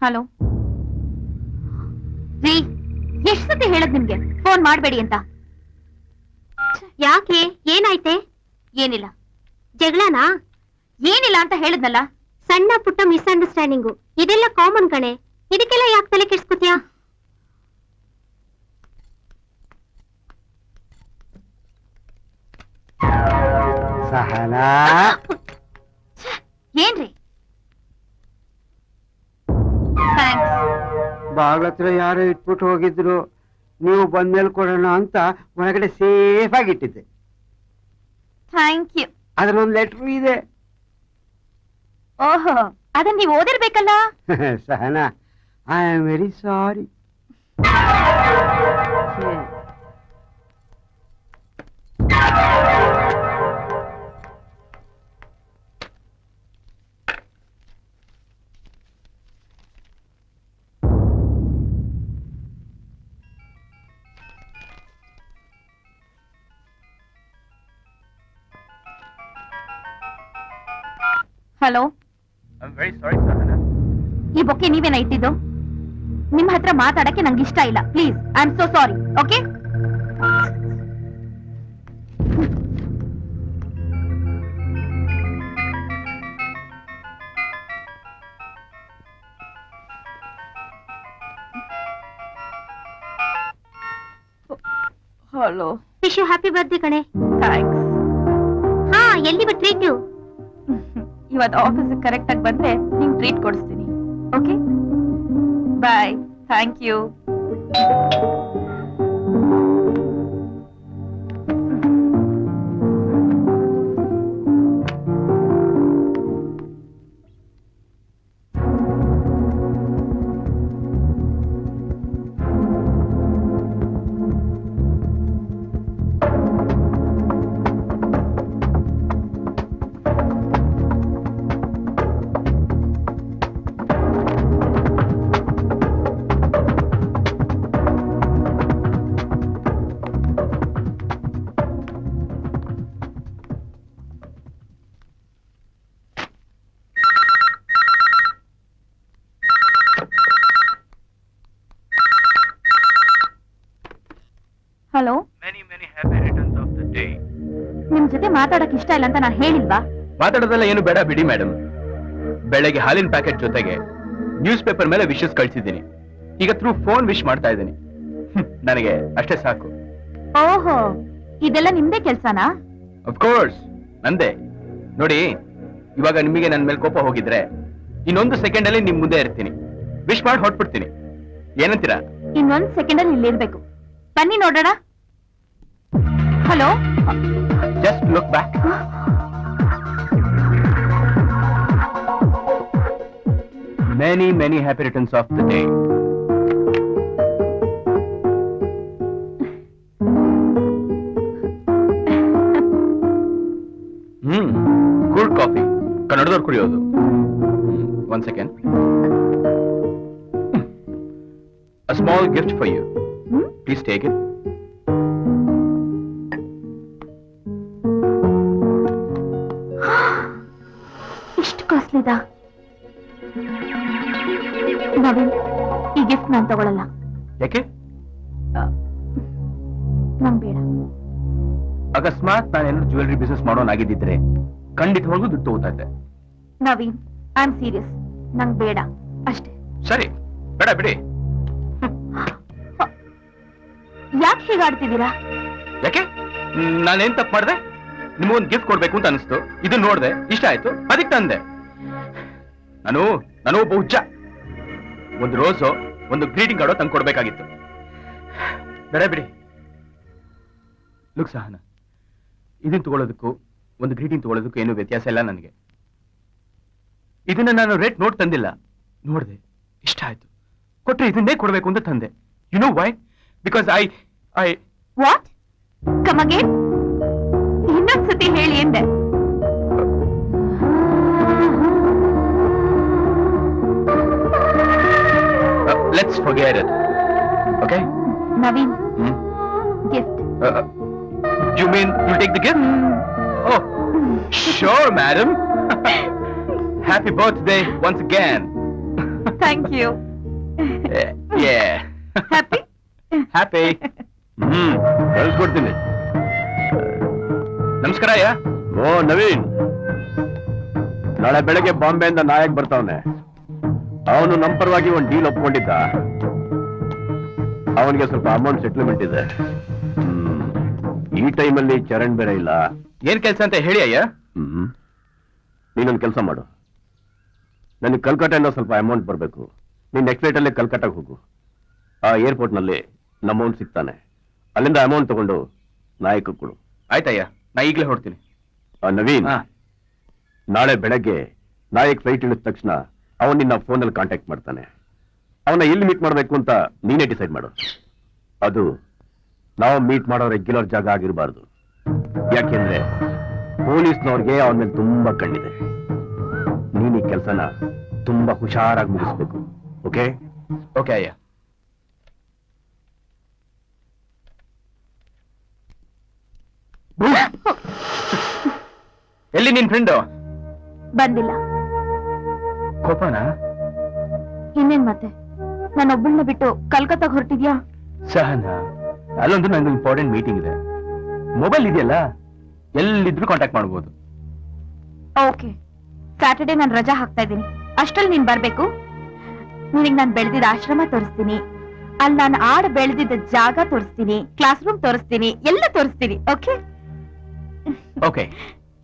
Hello ರೀ, ಎಷ್ಟ್ ಸತಿ ಹೇಳದ್ ನಿಮ್ಗೆ ಫೋನ್ ಮಾಡ್ಬೇಡಿ ಅಂತ? ಯಾಕೆ? ಏನಾಯ್ತೆ? ಏನಿಲ್ಲ. ಜಗಳನಾ? ಏನಿಲ್ಲ ಅಂತ ಹೇಳಿದ್ನಲ್ಲ. ಸಣ್ಣ ಪುಟ್ಟ ಮಿಸ್ಅಂಡರ್ಸ್ಟ್ಯಾಂಡಿಂಗು, ಇದೆಲ್ಲ ಕಾಮನ್ ಕಣೆ. ಇದಕ್ಕೆಲ್ಲ ಯಾಕೆ ತಲೆ ಕೆಡ್ಸ್ಕೊತೀಯಾ? ಸಹನಾ, ಏನ್ರಿ? ಥ್ಯಾಂಕ್ಸ್. ಬಾಗ್ಲತ್ರ ಯಾರೋ ಇಟ್ಬಿಟ್ಟು ಹೋಗಿದ್ರು, ನೀವು ಬಂದ್ಮೇಲೆ ಕೊಡೋಣ ಅಂತ ಒಳಗಡೆ ಸೇಫ್ ಆಗಿ ಇಟ್ಟಿದ್ದೆ. Thank you. ಅದ್ರಲ್ಲೊಂದು ಲೆಟ್ರು ಇದೆ. ಓಹೋ, ಅದನ್ನ ನೀವು ಓದಿರ್ಬೇಕಲ್ಲ. Sahana, I am very sorry. Hello. I am very sorry Sahana. ಈ ಬೊಕ್ಕೆ ನೀವೇನ ಇಟ್ಟಿದ್ದು? ನಿಮ್ ಹತ್ರ ಮಾತಾಡಕ್ಕೆ ನಂಗೆ ಇಷ್ಟ ಇಲ್ಲ. Please, I am so sorry. Okay? Hello, wish you happy birthday ಕಣೆ. ಥ್ಯಾಂಕ್ಸ್. ಹಾ, ಎಲ್ಲಿ ಟ್ರೀಟ್? ಇವತ್ತು ಆಫೀಸ್ ಕರೆಕ್ಟ್ ಆಗಿ ಬಂದ್ರೆ ನಿಂಗೆ ಟ್ರೀಟ್ ಕೊಡಿಸ್ತೀನಿ. Okay, bye. Thank you. Hello, many happy returns of the day. ನಿಮ್ ಜೊತೆ ಮಾತಾಡಕ್ ಇಷ್ಟ ಇಲ್ಲ ಅಂತ ನಾನು ಹೇಳಿಲ್ವಾ? ಮಾತಾಡೋದೆಲ್ಲ ಏನು ಬೇಡ ಬಿಡಿ ಮೇಡಮ್. ಬೆಳಗ್ಗೆ ಹಾಲಿನ ಪ್ಯಾಕೆಟ್ ಜೊತೆಗೆ ನ್ಯೂಸ್ ಪೇಪರ್ ಮೇಲೆ ವಿಶಸ್ ಕಳಿಸಿದ್ದೀನಿ. ಈಗ ಥ್ರೂ ಫೋನ್ ವಿಶ್ ಮಾಡ್ತಾ ಇದ್ದೀನಿ. ನನಗೆ ಅಷ್ಟೇ ಸಾಕು. ಓಹೋ, ಇದೆಲ್ಲ ನಿಮ್ದೇ ಕೆಲ್ಸನಾ? ಕೋರ್ಸ್ ನಂದೇ. ನೋಡಿ, ಇವಾಗ ನಿಮಗೆ ನನ್ನ ಮೇಲೆ ಕೋಪ ಹೋಗಿದ್ರೆ ಇನ್ನೊಂದು ಸೆಕೆಂಡ್ ಅಲ್ಲಿ ನಿಮ್ ಮುಂದೆ ಇರ್ತೀನಿ. ವಿಶ್ ಮಾಡಿ ಹೊಟ್ಬಿಡ್ತೀನಿ. ಏನಂತೀರಾ? ಇನ್ನೊಂದ್ ಸೆಕೆಂಡ್ ಅಲ್ಲಿ ಇಲ್ಲಿರ್ಬೇಕು. ಬನ್ನಿ ನೋಡೋಣ. Hello, just look back. Many happy returns of the day. Good coffee, ಕನ್ನಡದವ್ರು ಕುಡಿಯೋದು. One second. A small gift for you. Please take it. ಇಷ್ಟು ಕಾಸ್ಟ್ಲಿದಾ? ನವೀನ್, ಈ ಗಿಫ್ಟ್ ನಾನ್ ತಗೊಳಲ್ಲ. ಯಾಕೆ? ನಂಗ್ ಬೇಡ. ಅಕಸ್ಮಾತ್ ನಾನೇನಾದ್ರು ಜ್ಯುವೆಲರಿ ಬಿಸ್ನೆಸ್ ಮಾಡೋನಾಗಿದ್ದಿದ್ರೆ ಖಂಡಿತವಾಗ್ಲೂ ದುಡ್ಡು ತಗೋತಾ ಇದ್ದೆ. Naveen, I am serious. ನಂಗ್ ಬೇಡ ಅಷ್ಟೇ. ಸರಿ, ಬೇಡ ಬಿಡಿ. ಯಾಕೆ ಹೀಗಾಡ್ತಿದ್ದೀರಾ? ಯಾಕೆ? ನಾನೇನ್ ತಪ್ಪು ಮಾಡಿದೆ? ನಿಮಗೊಂದು ಗಿಫ್ಟ್ ಕೊಡ್ಬೇಕು ಅಂತ ಅನಿಸ್ತು. ಇದು ನೋಡ್ದೆ, ಇಷ್ಟ ಆಯ್ತು, ಅದಕ್ಕೆ ತಂದೆ. ನಾನು ಒಬ್ಬ ಹುಚ್ಚ. ಒಂದು ರೋಸು, ಒಂದು ಗ್ರೀಟಿಂಗ್ ಕಾರ್ಡೋ ತಂದು ಕೊಡ್ಬೇಕಾಗಿತ್ತು. ಬೇಡ ಬಿಡಿ. ಲುಕ್ ಸಹನ, ಇದನ್ನ ತಗೊಳ್ಳೋದಕ್ಕೂ ಒಂದು ಗ್ರೀಟಿಂಗ್ ತಗೊಳ್ಳೋದಕ್ಕೂ ಏನೂ ವ್ಯತ್ಯಾಸ ಇಲ್ಲ ನನಗೆ. ಇದನ್ನ ನಾನು ರೇಟ್ ನೋಟ್ ತಂದಿಲ್ಲ, ನೋಡ್ದೆ, ಇಷ್ಟ ಆಯ್ತು, ಕೊಟ್ರೆ ಇದನ್ನೇ ಕೊಡ್ಬೇಕು ಅಂತ ತಂದೆ. You know why? Because I what? Come again? ಇನ್ನೊಂದ್ಸತಿ ಹೇಳಿ ಎಂದೆ. let's forget it. Okay? Naveen, gift. You mean you'll take the gift? Oh, sure, madam. Happy birthday once again. Thank you. Yeah. Happy? Happy. ಕಳಿಸ್ಕೊಡ್ತೀನಿ. ನಮಸ್ಕಾರ ಅಯ್ಯ. ಓ ನವೀನ್, ನಾಳೆ ಬೆಳಗ್ಗೆ ಬಾಂಬೆಯಿಂದ ನಾಯಕ್ ಬರ್ತಾವನೆ. ಅವನು ನಮ್ಮ ಪರವಾಗಿ ಒಂದು ಡೀಲ್ ಒಪ್ಕೊಂಡಿದ್ದ. ಅವನಿಗೆ ಸ್ವಲ್ಪ ಅಮೌಂಟ್ ಸೆಟ್ಲ್ಮೆಂಟ್ ಇದೆ. ಈ ಟೈಮಲ್ಲಿ ಚರಣ್ ಬೇರೆ ಇಲ್ಲ. ಏನ್ ಕೆಲಸ ಅಂತ ಹೇಳಿ ಅಯ್ಯ. ನೀನೊಂದು ಕೆಲಸ ಮಾಡು. ನನಗೆ ಕಲ್ಕಟ್ಟಾಯಿಂದ ಸ್ವಲ್ಪ ಅಮೌಂಟ್ ಬರಬೇಕು. ನೀನ್ ನೆಕ್ಸ್ಟ್ ಫ್ಲೈಟ್ ಅಲ್ಲೇ ಕಲ್ಕಟ್ಟಾಗ ಹೋಗು. ಆ ಏರ್ಪೋರ್ಟ್ ನಲ್ಲಿ ನಮ್ಮವನ್ ಸಿಗ್ತಾನೆ. ಅಲ್ಲಿಂದ ಅಮೌಂಟ್ ತಗೊಂಡು ನಾಯಕ ಕೊಡು. ಆಯ್ತಯ್ಯ, ನಾ ಈಗಲೇ ಹೊಡ್ತೀನಿ. ನವೀನ್, ನಾಳೆ ಬೆಳಗ್ಗೆ ನಾಯಕ್ ಫ್ಲೈಟ್ ಇಳಿದ ತಕ್ಷಣ ಅವನ್ ನಿನ್ನ ಫೋನಲ್ಲಿ ಕಾಂಟ್ಯಾಕ್ಟ್ ಮಾಡ್ತಾನೆ. ಅವನ್ನ ಎಲ್ಲಿ ಮೀಟ್ ಮಾಡ್ಬೇಕು ಅಂತ ನೀನೇ ಡಿಸೈಡ್ ಮಾಡು. ಅದು ನಾವು ಮೀಟ್ ಮಾಡೋ ರೆಗ್ಯುಲರ್ ಜಾಗ ಆಗಿರಬಾರ್ದು. ಯಾಕೆಂದ್ರೆ ಪೊಲೀಸ್ನವ್ರಿಗೆ ಅವನ ಮೇಲೆ ತುಂಬಾ ಕಣ್ಣಿದೆ. ನೀನ್ ಈ ಕೆಲಸನ ತುಂಬಾ ಹುಷಾರಾಗಿ ಮುಗಿಸ್ಬೇಕು. ಓಕೆ? ಓಕೆ ಅಯ್ಯ. ಎಲ್ಲಿ ನಿನ್ ಫ್ರೆಂಡು? ಬಂದಿಲ್ಲ. ಕೋಪನ? ಇನ್ನೇನ್ ಮತ್ತೆ ನಾನೊಬ್ಬಳನ್ನ ಬಿಟ್ಟು ಕಲ್ಕತ್ತಾಗ ಹೊರಟಿದ್ಯಾ? ಸಹನಾ, ಅಲ್ಲೊಂದು ನಂಗೆ ಇಂಪಾರ್ಟೆಂಟ್ ಮೀಟಿಂಗ್ ಇದೆ. ಮೊಬೈಲ್ ಇದೆಯಲ್ಲ, ಎಲ್ಲಿದ್ರು ಕಾಂಟ್ಯಾಕ್ಟ್ ಮಾಡ್ಬೋದು. ಓಕೆ, ಸ್ಯಾಟರ್ಡೆ ನಾನು ರಜಾ ಹಾಕ್ತಾ ಇದ್ದೀನಿ. ಅಷ್ಟ್ರಲ್ಲಿ ನೀನ್ ಬರ್ಬೇಕು. ನಿನಗ್ ನಾನು ಬೆಳೆದಿದ್ದ ಆಶ್ರಮ ತೋರಿಸ್ತೀನಿ, ಅಲ್ಲಿ ನಾನು ಆಡ ಬೆಳೆದಿದ್ದ ಜಾಗ ತೋರಿಸ್ತೀನಿ, ಕ್ಲಾಸ್ ರೂಮ್ ತೋರಿಸ್ತೀನಿ, ಎಲ್ಲ ತೋರಿಸ್ತೀನಿ. Okay okay.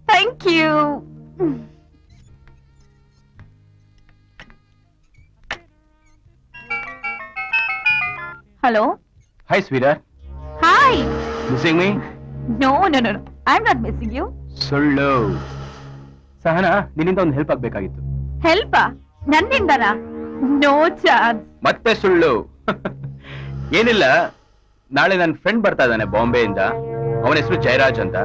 Thank you. Hello. Hi sweeter. Hi. Missing me? No no no, I am not missing you. ಸುಳ್ಳು. ಸಹನಾ, ನಿನ್ನಿಂದ ಒಂದು ಹೆಲ್ಪ್ ಆಗ್ಬೇಕಾಗಿತ್ತು. ಹೆಲ್ಪಾ? ನನ್ನಿಂದನಾ? No chance. ಮತ್ತೆ ಸುಳ್ಳು. ಏನಿಲ್ಲ, ನಾಳೆ ನನ್ನ ಫ್ರೆಂಡ್ ಬರ್ತಾ ಇದ್ದಾನೆ ಬಾಂಬೆಯಿಂದ. ಅವನ ಹೆಸರು ಜಯರಾಜ್ ಅಂತ.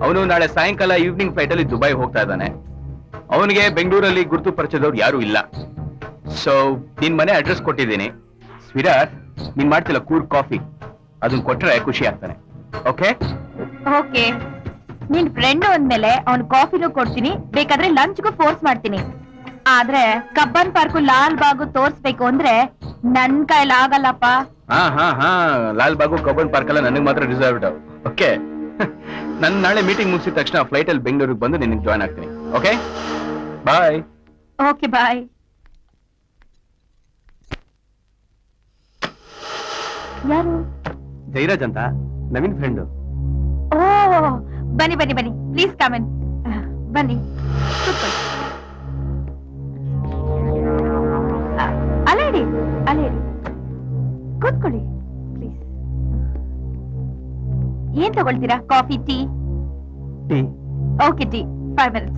ಅವನು ನಾಳೆ ಸಾಯಂಕಾಲ ಈವ್ನಿಂಗ್ ಫ್ಲೈಟ್ ಅಲ್ಲಿ ದುಬೈ ಹೋಗ್ತಾ ಇದ್ದಾನೆ. ಅವನಿಗೆ ಬೆಂಗಳೂರಲ್ಲಿ ಗುರುತು ಪರಿಚಯದವ್ರು ಯಾರು ಇಲ್ಲ. ಸೊ ನಿನ್ ಮನೆ ಅಡ್ರೆಸ್ ಕೊಟ್ಟಿದ್ದೀನಿ. ಸ್ವೀಟರ್, ನೀನ್ ಮಾಡ್ತಿಲ್ಲ ಕೂರ್ ಕಾಫಿ, ಅದನ್ನ ಕೊಟ್ರೆ ಖುಷಿ ಆಗ್ತಾನೆ. ಓಕೆ ಓಕೆ, ನಿನ್ ಫ್ರೆಂಡ್ ಅಂದ್ಮೇಲೆ ಅವ್ನ್ ಕಾಫಿನೂ ಕೊಡ್ತೀನಿ, ಬೇಕಾದ್ರೆ ಲಂಚ್ಗೂ ಫೋರ್ಸ್ ಮಾಡ್ತೀನಿ. ಆದ್ರೆ ಕಬ್ಬನ್ ಪಾರ್ಕು ಲಾಲ್ ಬಾಗು ತೋರ್ಸ್ಬೇಕು ಅಂದ್ರೆ ನನ್ ಕೈಲಿ ಆಗಲ್ಲಪ್ಪ. ಹಾ, ಲಾಲ್ ಬಾಗು ಕಬ್ಬನ್ ಪಾರ್ಕ್ ಎಲ್ಲ ನನಗೆ ಮಾತ್ರ ರಿಸರ್ವ್ಡ್. ಓಕೆ, ನನ್ ನಾಳೆ ಮೀಟಿಂಗ್ ಮುಗಿಸಿದ ತಕ್ಷಣ ಫ್ಲೈಟ್ ಅಲ್ಲಿ ಬೆಂಗಳೂರಿಗೆ ಬಂದು ನಿನಗೆ ಜಾಯ್ನ್ ಆಗ್ತೀನಿ. Okay, bye. Okay bye. ಯಾರು? ಜೈರಾಜ್ ಅಂತ, ನವೀನ್ ಫ್ರೆಂಡು. ಓ, ಬನ್ನಿ ಬನ್ನಿ ಬನ್ನಿ, ಪ್ಲೀಸ್ ಕಮ್ ಇನ್. ಬನ್ನಿ, ಕೂತ್ಕೊಳ್ಳಿ. ಅಲ್ಲೇಡಿ ಅಲ್ಲೇಡಿ, ಕೂತ್ಕೊಳ್ಳಿ ಪ್ಲೀಸ್. ಏನ್ ತಗೊಳ್ತೀರಾ? Coffee, tea? Tea. Okay, tea 5 minutes.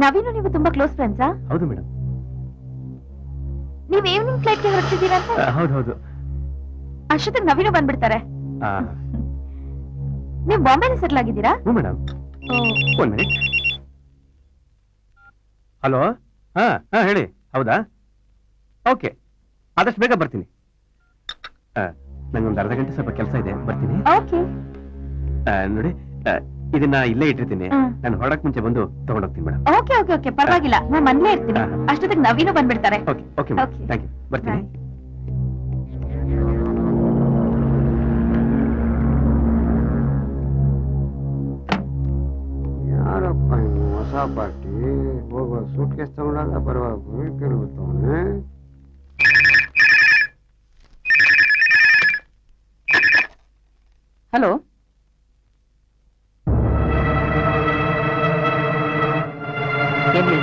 Naveen ನೀವು ತುಂಬಾ ಕ್ಲೋಸ್ ಫ್ರೆಂಡ್ಸಾ? ಹೌದು ಮೇಡಮ್. ನೀವ್ ಈವ್ನಿಂಗ್ ಫ್ಲೈಟ್ಗೆ ಹೊರಡ್ತಿದ್ದೀರಾ ಅಂತ? ಹೌದು. ಅಷ್ಟೊತ್ತಿಗೆ ನವೀನು ಬಂದ್ಬಿಡ್ತಾರೆ. ನೀವು ಬಾಂಬೆಲಿ ಸೆಟ್ಲ್ ಆಗಿದ್ದೀರಾ? ಹ್ಞೂ ಮೇಡಮ್. ಒಂದ್ ಮಿನಿಟ್. ಹಲೋ. ಹಾ ಹೇಳಿ. ಹೌದಾ? ಓಕೆ, ಆದಷ್ಟು ಬೇಗ ಬರ್ತೀನಿ. ನಂಗೊಂದು ಅರ್ಧ ಗಂಟೆ ಸ್ವಲ್ಪ ಕೆಲಸ ಇದೆ, ಬರ್ತೀನಿ. ಓಕೆ. ನೋಡಿ, ಇದನ್ನ ಇಲ್ಲೇ ಇಟ್ಟಿರ್ತೀನಿ. ಹ್ಮ್. ನಾನು ಹೊರಡಕ್ ಮುಂಚೆ ಬಂದು ತಗೊಂಡೋಗ್ತೀನಿ ಮೇಡಮ್. ಓಕೆ ಓಕೆ ಓಕೆ, ಪರವಾಗಿಲ್ಲ, ನಾನು ಮನೇಲೇ ಇರ್ತೀನಿ. ಹಾ. ಅಷ್ಟೊತ್ತಿಗೆ ನವೀನು ಬಂದ್ಬಿಡ್ತಾರೆ. Okay okay madam, Okay. Thank you. ಬರ್ತೀನಿ. Bye. ಯಾರಪ್ಪ ಇವ್ನು ಹೊಸ ಪಾರ್ಟಿ? ಹೋಗುವ ಸೂಟ್ ಕೇಸ್ ತಗೊಂಡಾಗ ಬರುವಾಗ ಕೇಳ್ಬಿಡ್ತವನೆ. ಹಲೋ. ಎಲ್ಲಿ?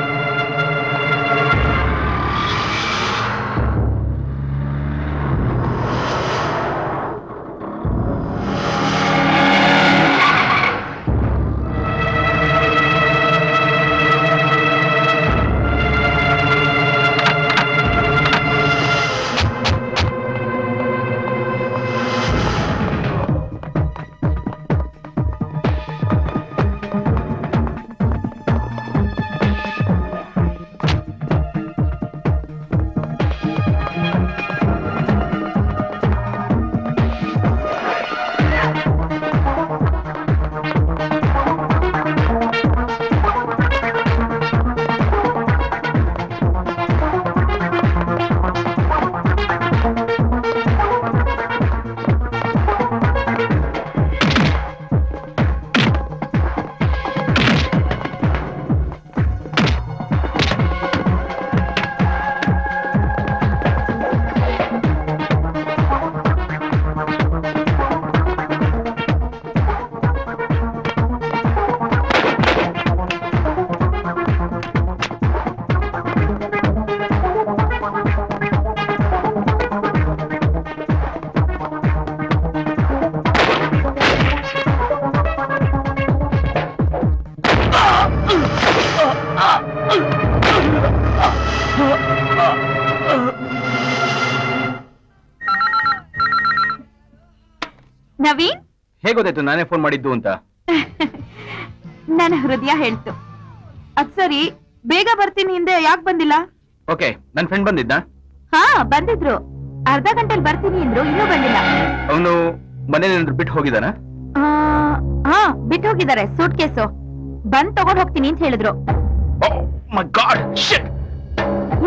ನವೀನ್, ಹೇಗೆ ಗೊತ್ತಾಯ್ತು ನಾನೇ ಫೋನ್ ಮಾಡಿದ್ದು ಅಂತ? ನನ್ನ ಹೃದಯ ಹೇಳ್ತು. ಅದ್ ಸರಿ, ಬೇಗ ಬರ್ತೀನಿ ಹಿಂದೆ ಯಾಕೆ ಬಂದಿಲ್ಲ? ಓಕೆ, ನನ್ ಫ್ರೆಂಡ್ ಬಂದಿದ್ದ. ಹಾ, ಬಂದಿದ್ರು. ಅರ್ಧ ಗಂಟೆಲಿ ಬರ್ತೀನಿ ಅಂದ್ರು, ಇನ್ನೂ ಬಂದಿಲ್ಲ. ಅವನು ಮನೇಲಿ ಬಿಟ್ಟು ಹೋಗಿದಾನ? ಹಾ, ಬಿಟ್ಟು ಹೋಗಿದ್ದಾರೆ. ಸೂಟ್ ಕೇಸು ಬಂದ್ ತಗೊಂಡ್ ಹೋಗ್ತೀನಿ ಅಂತ ಹೇಳಿದ್ರು. ಮೈ ಗಾಡ್, ಶಿಟ್!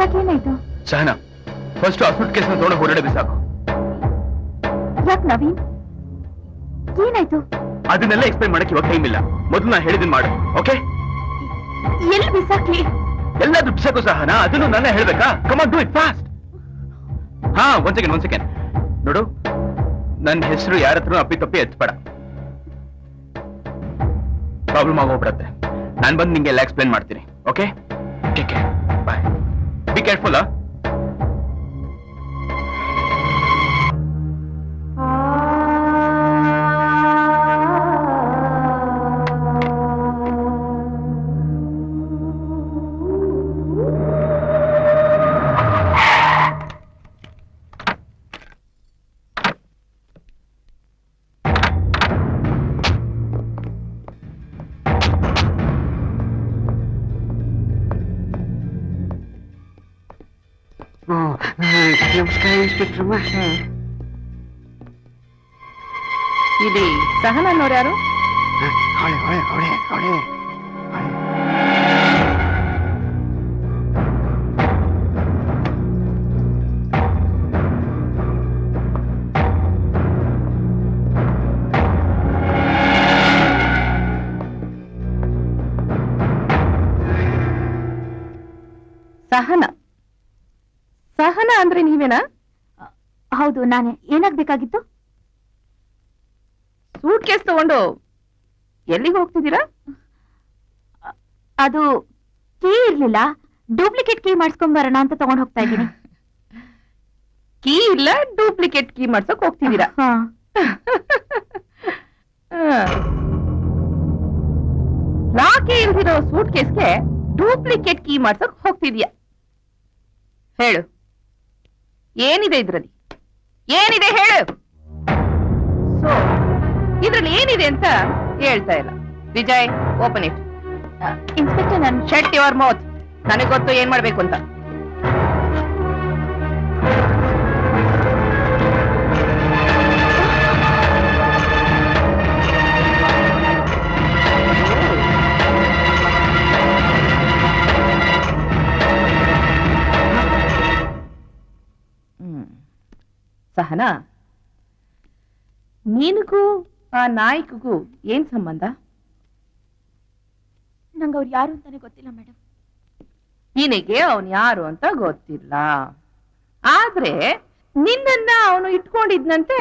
ಯಾಕೇನಾಯ್ತು? ಸಹನಾ, ಫಸ್ಟ್ ಆ ಸೂಟ್ ಕೇಸ್ ತಗೊಂಡು ಹೊರಗಡೆ ಬಿಸಾಕು. ಯಾಕೆ ನವೀನ್, ಏನಾಯ್ತು? ಅದನ್ನೆಲ್ಲ ಎಕ್ಸ್ಪ್ಲೈನ್ ಮಾಡಕ್ಕೆ ಇವಾಗ ಟೈಮ್ ಇಲ್ಲ. ಮೊದಲು ನಾ ಹೇಳಿದನ್ ಮಾಡು, ಓಕೆ? ಎಲ್ಲಿ ಬಿಸಾಕ್ಲಿ? ಎಲ್ಲಾದ್ರೂ ಬಿಸಾಕು ಸಹನಾ, ಅದನ್ನು ನಾನೇ ಹೇಳ್ಬೇಕಾ? Come on, do it fast. ಹಾ, ಒಂದ್ ಸೆಕೆಂಡ್ ನೋಡು, ನನ್ನ ಹೆಸರು ಯಾರ ಹತ್ರ ಅಪ್ಪಿ ತಪ್ಪಿ ಎತ್ಬೇಡ. ಪ್ರಾಬ್ಲಮ್ ಆಗೋಗ್ಬಿಡತ್ತೆ. ನಾನು ಬಂದು ನಿಂಗೆ ಎಲ್ಲ ಎಕ್ಸ್ಪ್ಲೈನ್ ಮಾಡ್ತೀನಿ, okay? Take care, bye. Be careful. ನಮಸ್ಕಾರ ಇನ್ಸ್ಪೆಕ್ಟ್ರಮ್ಮ. ಇಲ್ಲಿ ಸಹನ ಅನ್ನೋರು ಯಾರು? ಅವಳೆ ಅವಳೆ ಅವಳೆ ಅವಳೆ ಸಹನ. ಸಹನ ಅಂದ್ರೆ ನೀವೇನಾ? ಹೌದು, ನಾನೇ. ಏನಾಗ್ಬೇಕಾಗಿತ್ತು? ಸೂಟ್ ಕೇಸ್ ತಗೊಂಡು ಎಲ್ಲಿಗೆ ಹೋಗ್ತಿದ್ದೀರಾ? ಅದು ಕೀ ಇರ್ಲಿಲ್ಲ, ಡೂಪ್ಲಿಕೇಟ್ ಕೀ ಮಾಡಿಸ್ಕೊಂಡ್ ಬರೋಣ ಅಂತ ತಗೊಂಡ್ ಹೋಗ್ತಾ ಇದ್ದೀನಿ. ಕೀ ಇಲ್ಲ, ಡೂಪ್ಲಿಕೇಟ್ ಕೀ ಮಾಡ್ಸಕ್ ಹೋಗ್ತಿದ್ದೀರಾ? ಲಾಕಿ ಇಲ್ದಿರೋ ಸೂಟ್ ಕೇಸ್ಗೆ ಡೂಪ್ಲಿಕೇಟ್ ಕೀ ಮಾಡ್ಸಕ್ ಹೋಗ್ತಿದ್ಯಾ? ಹೇಳು, ಏನಿದೆ ಇದ್ರಲ್ಲಿ? ಏನಿದೆ ಹೇಳು. ಸೊ ಇದ್ರಲ್ಲಿ ಏನಿದೆ ಅಂತ ಹೇಳ್ತಾ ಇಲ್ಲ. Vijay, open it. ಇನ್ಸ್ಪೆಕ್ಟರ್, ನಾನು ಶಟ್ ಯುವರ್ ಮೌತ್. ನನಗೆ ಗೊತ್ತು ಏನ್ ಮಾಡ್ಬೇಕು ಅಂತ. ಸಹನಾ, ನೀನಿಗೂ ಆ ನಾಯಕಗೂ ಏನ್ ಸಂಬಂಧ? ನಂಗೆ ಅವ್ರು ಯಾರು ಅಂತಾನೆ ಗೊತ್ತಿಲ್ಲ ಮೇಡಮ್. ನಿನಗೆ ಅವನು ಯಾರು ಅಂತ ಗೊತ್ತಿಲ್ಲ, ಆದ್ರೆ ನಿನ್ನನ್ನ ಅವನು ಇಟ್ಕೊಂಡಿದ್ನಂತೆ.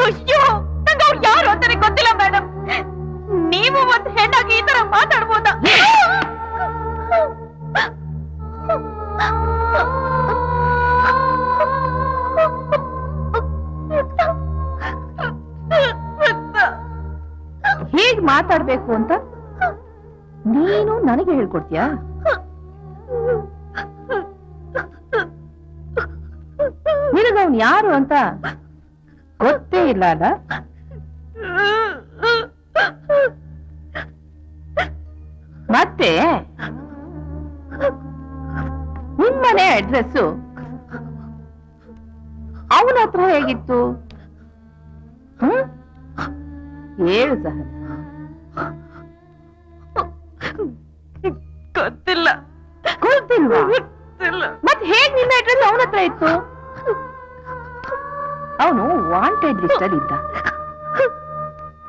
ಅಯ್ಯೋ, ನಂಗೆ ಅವ್ರು ಯಾರು ಅಂತಾನೆ ಗೊತ್ತಿಲ್ಲ ಮೇಡಮ್. ನೀವು ಒಂದು ಹೆಣ್ಣಾಗಿ ಈ ತರ ಮಾತಾಡ್ಬೋದಾ? ಹೇಗ್ ಮಾತಾಡ್ಬೇಕು ಅಂತ ನೀನು ನನಗೆ ಹೇಳ್ಕೊಡ್ತೀಯಾ? ನಿನಗವನ್ ಯಾರು ಅಂತ ಗೊತ್ತೇ ಇಲ್ಲ ಅಲ್ಲ? ಮತ್ತೆ ನಿಮ್ಮನೆ ಅಡ್ರೆಸ್ಸು ಅವನ ಹತ್ರ ಹೇಗಿತ್ತು? ಹೇಳು ಸಹನ. ಗೊತ್ತಿಲ್ಲ. ಗೊತ್ತಿಲ್ವಾ? ಮತ್ತೆ ಹೇಗ್ ನಿನ್ನ ಅಡ್ರೆಸ್ ಅವನ ಹತ್ರ ಇತ್ತು? ಅವನು ವಾಂಟೆಡ್ ಲಿಸ್ಟ್ ಅಲ್ಲಿ ಇದ್ದ.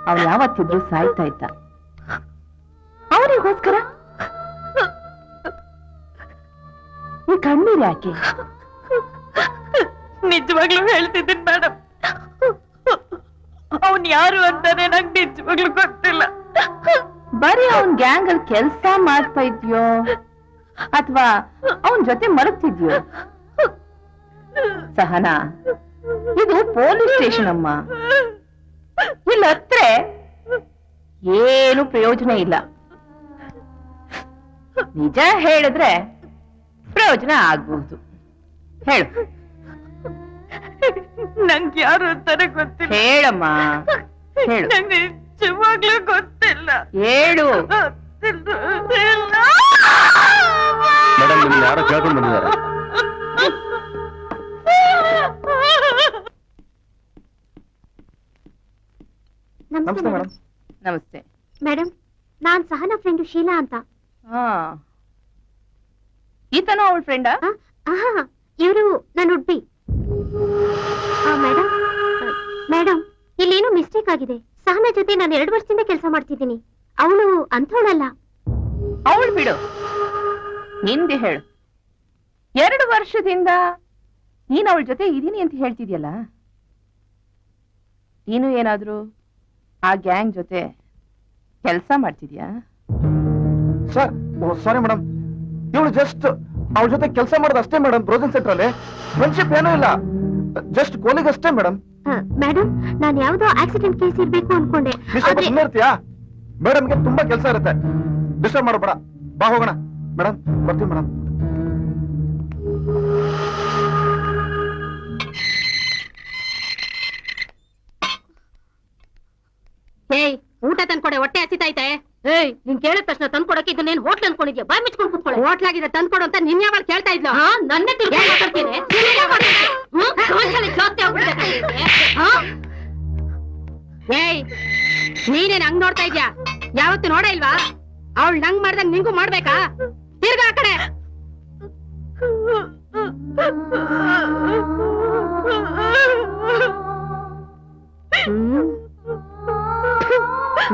ಅವನು ಯಾವತ್ತಿದ್ರು ಸಾಯ್ತಾ ಇದ್ದ. ಅವನಿಗೋಸ್ಕರ ಈ ಕಣ್ಣೀರ್ ಯಾಕೆ? ನಿಜವಾಗ್ಲೂ ಹೇಳ್ತಿದ್ದೀನಿ ಮೇಡಮ್, ಅವನ್ ಯಾರು ಅಂತಾನೆ ನಂಗೆ ನಿಜವಾಗ್ಲೂ ಗೊತ್ತಿಲ್ಲ. ಬರೀ ಅವನ್ ಗ್ಯಾಂಗ್ ಅಲ್ಲಿ ಕೆಲ್ಸ ಮಾಡ್ತಾ ಇದ್ಯೋ ಅಥವಾ ಅವನ್ ಜೊತೆ ಮಲಗ್ತಿದ್ಯೋ? ಸಹನಾ, ಇದು ಪೊಲೀಸ್ ಸ್ಟೇಷನ್ ಅಮ್ಮ. ಇಲ್ಲ ಹತ್ರ ಏನು ಪ್ರಯೋಜನ ಇಲ್ಲ. ನಿಜ ಹೇಳಿದ್ರೆ ಪ್ರಯೋಜನ ಆಗ್ಬಹುದು. ಹೇಳು. ನಂಗೆ ಯಾರು ಅಂತಾನೆ ಗೊತ್ತಿಲ್ಲ. ಹೇಳಮ್ಮ, ಹೇಳು. ನಿಜವಾಗ್ಲೂ ಗೊತ್ತಿಲ್ಲ. ಹೇಳು. ಮೇಡಮ್ ನಿಮ್ಗೆ ಯಾರೋ ಕೇಳ್ಕೊಂಡು ಬಂದಿದ್ದಾರೆ. ನಮಸ್ತೆ ಮೇಡಮ್. ನಮಸ್ತೆ. ಮೇಡಮ್, ನಾನ್ ಸಹನಾ ಫ್ರೆಂಡ್ ಶೀಲಾ ಅಂತ. ಹಾ, ಈತನೋ ಅವಳ ಫ್ರೆಂಡಾ? ಇವರು ನನ್ನ ಉಡ್ಬಿ. ಮೇಡಮ್, ಮೇಡಮ್, ಇಲ್ಲೇನೋ ಮಿಸ್ಟೇಕ್ ಆಗಿದೆ. ಸಹನಾ ಜೊತೆ ನಾನು 2 ವರ್ಷದಿಂದ ಕೆಲಸ ಮಾಡ್ತಿದ್ದೀನಿ. ಅವಳು ಅಂಥವಳಲ್ಲ. ಅವಳು ಬಿಡು, ನಿಂದೆ ಹೇಳು. 2 ವರ್ಷದಿಂದ ನೀನ್ ಅವಳ ಜೊತೆ ಇದೀನಿ ಅಂತ ಹೇಳ್ತಿದ್ಯಲ್ಲ, ನೀನು ಏನಾದ್ರೂ ಆ ಗ್ಯಾಂಗ್ ಜೊತೆ ಕೆಲಸ ಮಾಡ್ತಿದ್ಯಾ? ಸರ್, ಸಾರಿ ಮೇಡಮ್, ಇವಳು ಜಸ್ಟ್ ಅವ್ರ ಜೊತೆ ಕೆಲಸ ಮಾಡೋದು ಅಷ್ಟೇ ಮೇಡಮ್. ಬ್ರೌಸಿಂಗ್ ಸೆಂಟರ್ ಅಲ್ಲಿ ಫ್ರೆಂಡ್ಶಿಪ್ ಏನೂ ಇಲ್ಲ, ಜಸ್ಟ್ ಕೋಲಿಗ್ ಅಷ್ಟೇ ಮೇಡಮ್. ಮೇಡಮ್, ನಾನು ಯಾವ್ದೋ ಆಕ್ಸಿಡೆಂಟ್ ಕೇಸ್ ಇರ್ಬೇಕು ಅನ್ಕೊಂಡೆ. ಆದ್ರೆ- ಸುಮ್ಮನೆ ಇರ್ತೀಯಾ? ಮೇಡಮ್ಗೆ ತುಂಬಾ ಕೆಲಸ ಇರುತ್ತೆ, ಡಿಸ್ಟರ್ಬ್ ಮಾಡಬೇಡ. ಬಾ ಹೋಗೋಣ. ಮೇಡಮ್ ಬರ್ತೀವಿ ಮೇಡಮ್. ಏಯ್, ಊಟ ತಂದ್ಕೊಡೆ, ಹೊಟ್ಟೆ ಹಸಿತೈತೆ. ಏಯ್, ನೀನ್ ಕೇಳಿದ ತಕ್ಷಣ ತಂದ್ಕೊಡಕ್ಕೆ ಇದನ್ನೇನ್ ಹೋಟ್ಲ್ ಅನ್ಕೊಂಡಿದ್ಯಾ? ಬಾಯ್ ಮುಚ್ಕೊಂಡು ಕೂತ್ಕೊಳ್ಳಿ. ಹೋಟ್ಲಾಗಿದೆ ತಂದ್ಕೊಡು ಅಂತ ನಿನ್ ಯಾವಾಗ ಕೇಳ್ತಾ ಇದ್ಲು? ನನ್ನೇ ತಿಳ್ಕೊಂಡು ಮಾತಾಡ್ತೀನಿ. ಏಯ್, ನೀನೇನ್ ಹಂಗ್ ನೋಡ್ತಾ ಇದ್ಯಾ? ಯಾವತ್ತು ನೋಡ ಇಲ್ವಾ? ಅವಳು ನಂಗ್ ಮಾಡ್ದಂಗ್ ನಿಂಗೂ ಮಾಡ್ಬೇಕಾ? ತಿರ್ಗಾ ಆ ಕಡೆ.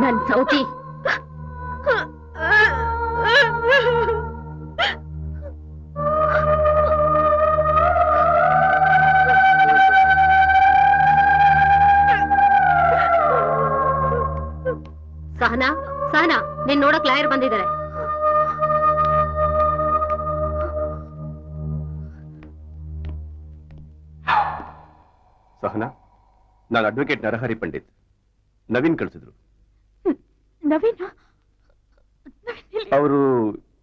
ನನ್ ಸೌತಿ. ಸಹನಾ, ಸಹನಾ, ನೀನ್ ನೋಡಕ್ ಲಾಯರ್ ಬಂದಿದ್ದಾರೆ. ಸಹನಾ, ನಾನು ಅಡ್ವೊಕೇಟ್ ನರಹರಿ ಪಂಡಿತ್. ನವೀನ್ ಕಳಿಸಿದ್ರು. ನವೀನ? ಅವರು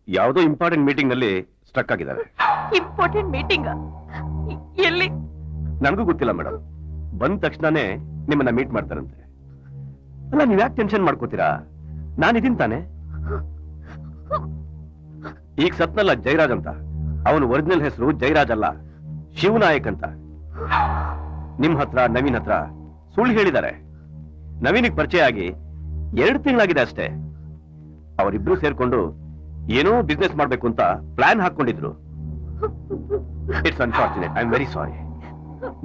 ಯಾವುದೋ ಇಂಪಾರ್ಟೆಂಟ್ ಮೀಟಿಂಗ್ ನಲ್ಲಿ ಸ್ಟ್ರಕ್ ಆಗಿದ್ದಾರೆ. ಇಂಪಾರ್ಟೆಂಟ್ ಮೀಟಿಂಗ್ ಎಲ್ಲಿ? ನನಗೂ ಗೊತ್ತಿಲ್ಲ ಮೇಡಮ್. ಬಂದ ತಕ್ಷಣನೇ ನಿಮ್ಮನ್ನ ಮೀಟ್ ಮಾಡ್ತಾರಂತೆ. ಅಲ್ಲ, ನೀವ್ ಯಾಕೆ ಟೆನ್ಷನ್ ಮಾಡ್ಕೋತೀರಾ? ನಾನಿದ್ದೀನಿ ತಾನೆ. ಈಗ ಸತ್ನಲ್ಲ ಜಯರಾಜ್ ಅಂತ. ಅವನ ಒರಿಜಿನಲ್ ಹೆಸರು ಜಯರಾಜ್ ಅಲ್ಲ, ಶಿವನಾಯಕ್ ಅಂತ. ನಿಮ್ ಹತ್ರ ನವೀನ್ ಹತ್ರ ಸುಳ್ಳು ಹೇಳಿದ್ದಾರೆ. ನವೀನಿಗೆ ಪರಿಚಯ ಆಗಿ 2 ತಿಂಗಳಾಗಿದೆ ಅಷ್ಟೇ. ಅವರಿಬ್ರು ಸೇರ್ಕೊಂಡು ಏನೋ ಬಿಸ್ನೆಸ್ ಮಾಡ್ಬೇಕು ಅಂತ ಪ್ಲಾನ್ ಹಾಕೊಂಡಿದ್ರು. It's unfortunate. I am very sorry.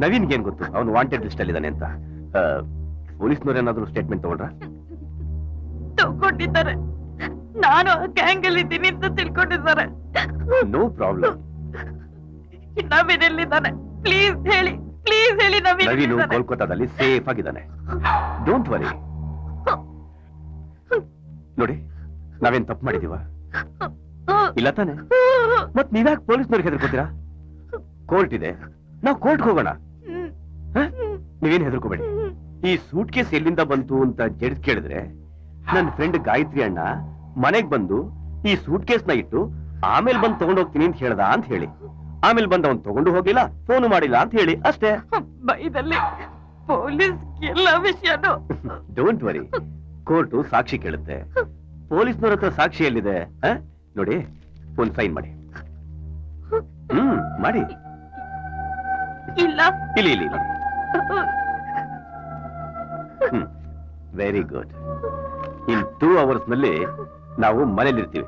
ನವೀನ್ಗೆ ಏನ್ ಗೊತ್ತು ಅವನು ವಾಂಟೆಡ್ ಲಿಸ್ಟ್ ಅಲ್ಲಿ ಇದ್ದಾನೆ ಅಂತ? ಪೊಲೀಸ್ನವ್ರು ಏನಾದ್ರು ಸ್ಟೇಟ್ಮೆಂಟ್ ತಗೊಂಡ್ರ? ತಗೊಂಡಿದ್ದಾರೆ. ನಾನು ಗ್ಯಾಂಗ್ ಅಲ್ಲಿ ಇದ್ದೀನಿ ಅಂತ ತಿಳ್ಕೊಂಡಿದ್ದಾರೆ. No problem. ನವೀನ್ ಎಲ್ಲಿದ್ದಾನೆ? ಪ್ಲೀಸ್ ಹೇಳಿ, ಪ್ಲೀಸ್ ಹೇಳಿ. ನವೀನ್ ನವೀನು ಎಲ್ಲಿದ್ದಾನೆ? ಕೋಲ್ಕತ್ತಾದಲ್ಲಿ ಸೇಫ್ ಆಗಿದ್ದಾನೆ. Don't worry. ನೋಡಿ, ನಾವೇನ್ ತಪ್ಪು ಮಾಡಿದೀವ? ಇಲ್ಲ ತಾನೆ? ಮತ್ ನೀವ್ಯಾಕೆ ಪೊಲೀಸ್ನವ್ರಿಗೆ ಹೆದರ್ಕೋತೀರಾ? ಕೋರ್ಟ್ ಇದೆ, ನಾವು ಕೋರ್ಟ್ ಹೋಗೋಣ. ನೀವೇನ್ ಹೆದರ್ಕೋಬೇಡಿ. ಈ ಸೂಟ್ ಕೇಸ್ ಎಲ್ಲಿಂದ ಬಂತು ಅಂತ ಜಡ್ಜ್ ಕೇಳಿದ್ರೆ ನನ್ನ ಫ್ರೆಂಡ್ ಗಾಯತ್ರಿ ಅಣ್ಣ ಮನೆಗ್ ಬಂದು ಈ ಸೂಟ್ ಕೇಸ್ ನ ಇಟ್ಟು ಆಮೇಲೆ ಬಂದು ತಗೊಂಡೋಗ್ತೀನಿ ಅಂತ ಹೇಳ್ದ ಅಂತ ಹೇಳಿ. ಆಮೇಲೆ ಬಂದು ಅವ್ನು ತಗೊಂಡು ಹೋಗಿಲ್ಲ, ಫೋನ್ ಮಾಡಿಲ್ಲ ಅಂತ ಹೇಳಿ ಅಷ್ಟೇ. ಬೈದಲ್ಲಿ ಪೊಲೀಸ್ ಎಲ್ಲ ವಿಷಯನೂ. Don't worry. ಕೋರ್ಟು ಸಾಕ್ಷಿ ಕೇಳುತ್ತೆ. ಪೊಲೀಸ್ನವ್ರ ಹತ್ರ ಸಾಕ್ಷಿ ಎಲ್ಲಿದೆ? ನೋಡಿ, ಒಂದು ಸೈನ್ ಮಾಡಿ. ಮಾಡಿ. ಇಲ್ಲ ಇಲ್ಲಿ ಇಲ್ಲಿ ಇಲ್ಲಿ. Very good. ಇನ್ 2 ಅವರ್ಸ್ ನಲ್ಲಿ ನಾವು ಮನೇಲಿರ್ತೀವಿ.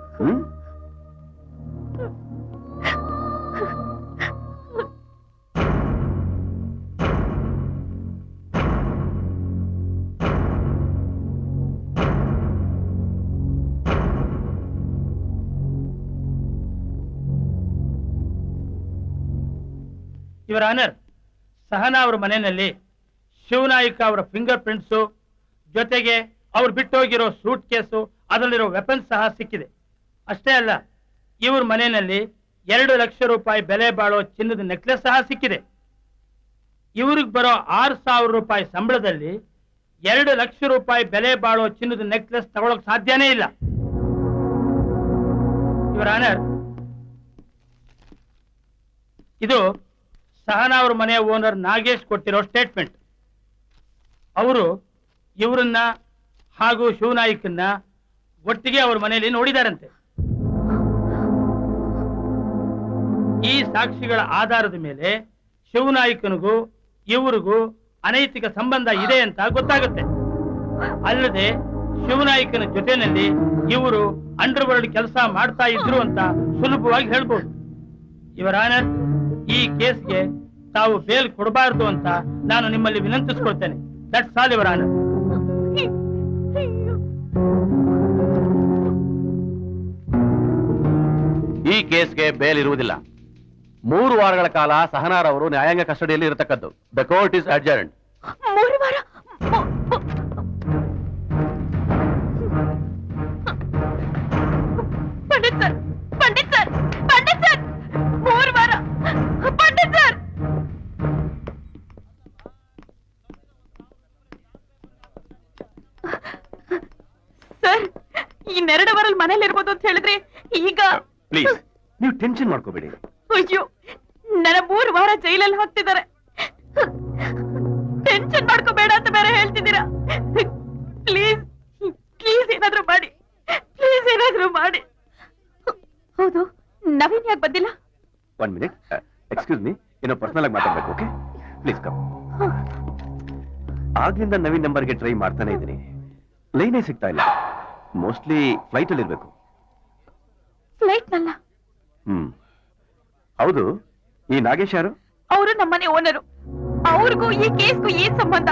ಇವರ ಆನರ್, ಸಹನಾ ಅವರ ಮನೆಯಲ್ಲಿ ಶಿವನಾಯಕ್ ಅವರ ಫಿಂಗರ್ ಪ್ರಿಂಟ್ಸು ಜೊತೆಗೆ ಅವ್ರು ಬಿಟ್ಟೋಗಿರೋ ಸೂಟ್ ಕೇಸು, ಅದರಲ್ಲಿರೋ ವೆಪನ್ಸ್ ಸಹ ಸಿಕ್ಕಿದೆ. ಅಷ್ಟೇ ಅಲ್ಲ, ಇವ್ರ ಮನೆಯಲ್ಲಿ 2 ಲಕ್ಷ ರೂಪಾಯಿ ಬೆಲೆ ಬಾಳೋ ಚಿನ್ನದ ನೆಕ್ಲೆಸ್ ಸಹ ಸಿಕ್ಕಿದೆ. ಇವ್ರಿಗೆ ಬರೋ 6,000 ರೂಪಾಯಿ ಸಂಬಳದಲ್ಲಿ 2 ಲಕ್ಷ ರೂಪಾಯಿ ಬೆಲೆ ಬಾಳೋ ಚಿನ್ನದ ನೆಕ್ಲೆಸ್ ತಗೊಳಕ್ ಸಾಧ್ಯನೇ ಇಲ್ಲ. ಇವರ ಆನರ್, ಇದು ಸಹನಾ ಅವ್ರ ಮನೆಯ ಓನರ್ ನಾಗೇಶ್ ಕೊಟ್ಟಿರೋ ಸ್ಟೇಟ್ಮೆಂಟ್. ಅವರು ಇವರನ್ನ ಹಾಗೂ ಶಿವನಾಯ್ಕನ್ನ ಒಟ್ಟಿಗೆ ಅವ್ರ ಮನೆಯಲ್ಲಿ ನೋಡಿದಾರಂತೆ. ಈ ಸಾಕ್ಷಿಗಳ ಆಧಾರದ ಮೇಲೆ ಶಿವನಾಯ್ಕನಿಗೂ ಇವರಿಗೂ ಅನೈತಿಕ ಸಂಬಂಧ ಇದೆ ಅಂತ ಗೊತ್ತಾಗುತ್ತೆ. ಅಲ್ಲದೆ ಶಿವನಾಯ್ಕನ ಜೊತೆನಲ್ಲಿ ಇವರು ಅಂಡರ್ವರ್ಲ್ಡ್ ಕೆಲಸ ಮಾಡ್ತಾ ಇದ್ರು ಅಂತ ಸುಲಭವಾಗಿ ಹೇಳ್ಬೋದು. ಇವರ ಆನರ್, ಈ ಕೇಸ್ಗೆ ತಾವು ಬೇಲ್ ಕೊಡಬಾರದು ಅಂತ ನಾನು ನಿಮ್ಮಲ್ಲಿ ವಿನಂತಿಸ್ಕೊಳ್ತೇನೆ. That's all your honour. ಈ ಕೇಸ್ಗೆ ಬೇಲ್ ಇರುವುದಿಲ್ಲ. 3 ವಾರಗಳ ಕಾಲ ಸಹನಾರವರು ನ್ಯಾಯಾಂಗ ಕಸ್ಟಡಿಯಲ್ಲಿ ಇರತಕ್ಕದ್ದು. The court is adjourned. 3 ವಾರ? Pandit sir, Pandit sir, Pandit sir, 3 ವಾರ. ಪಂಡಿತ್ ಸರ್, ಸರ್, ಇನ್ನೆರಡು ವಾರಲ್ಲಿ ಮನೇಲಿ ಇರ್ಬೋದು ಅಂತ ಹೇಳಿದ್ರೆ ಈಗ ಪ್ಲೀಸ್, ನೀವು ಟೆನ್ಷನ್ ಮಾಡ್ಕೋಬೇಡಿ. ಅಯ್ಯೋ, ನನ್ನ 3 ವಾರ ಜೈಲಲ್ಲಿ ಹಾಕ್ತಿದ್ದಾರೆ. ಟೆನ್ಷನ್ ಮಾಡ್ಕೋಬೇಡ ಅಂತ ಬೇರೆ ಹೇಳ್ತಿದ್ದೀರಾ. ಪ್ಲೀಸ್ ಪ್ಲೀಸ್ ಏನಾದ್ರೂ ಮಾಡಿ, ಪ್ಲೀಸ್ ಏನಾದ್ರೂ ಮಾಡಿ. ಹೌದು, ನವೀನ್ ಯಾಕೆ ಬಂದಿಲ್ಲ? 1 ಮಿನಿಟ್, ಎಕ್ಸ್ಕ್ಯೂಸ್ ಮೀ, ಏನೋ ಪರ್ಸನಲ್ ಆಗಿ ಮಾತಾಡ್ಬೇಕು. Okay, please come. ಆಗ್ಲಿಂದ ನವೀನ್ ನಂಬರ್ಗೆ ಟ್ರೈ ಮಾಡ್ತಾನೆ ಇದ್ದೀನಿ, ಲೈನೇ ಸಿಗ್ತಾ ಇಲ್ಲ. ಮೋಸ್ಟ್ಲಿ ಫ್ಲೈಟ್ ಅಲ್ಲಿ ಇರ್ಬೇಕು. ಫ್ಲೈಟ್ ನಲ್ಲ. ಹೌದು, ಈ ನಾಗೇಶ್ ಯಾರು? ಅವರು ನಮ್ಮನೆ ಓನರು. ಅವ್ರಿಗೂ ಈ ಕೇಸ್ಗೂ ಏನ್ ಸಂಬಂಧ?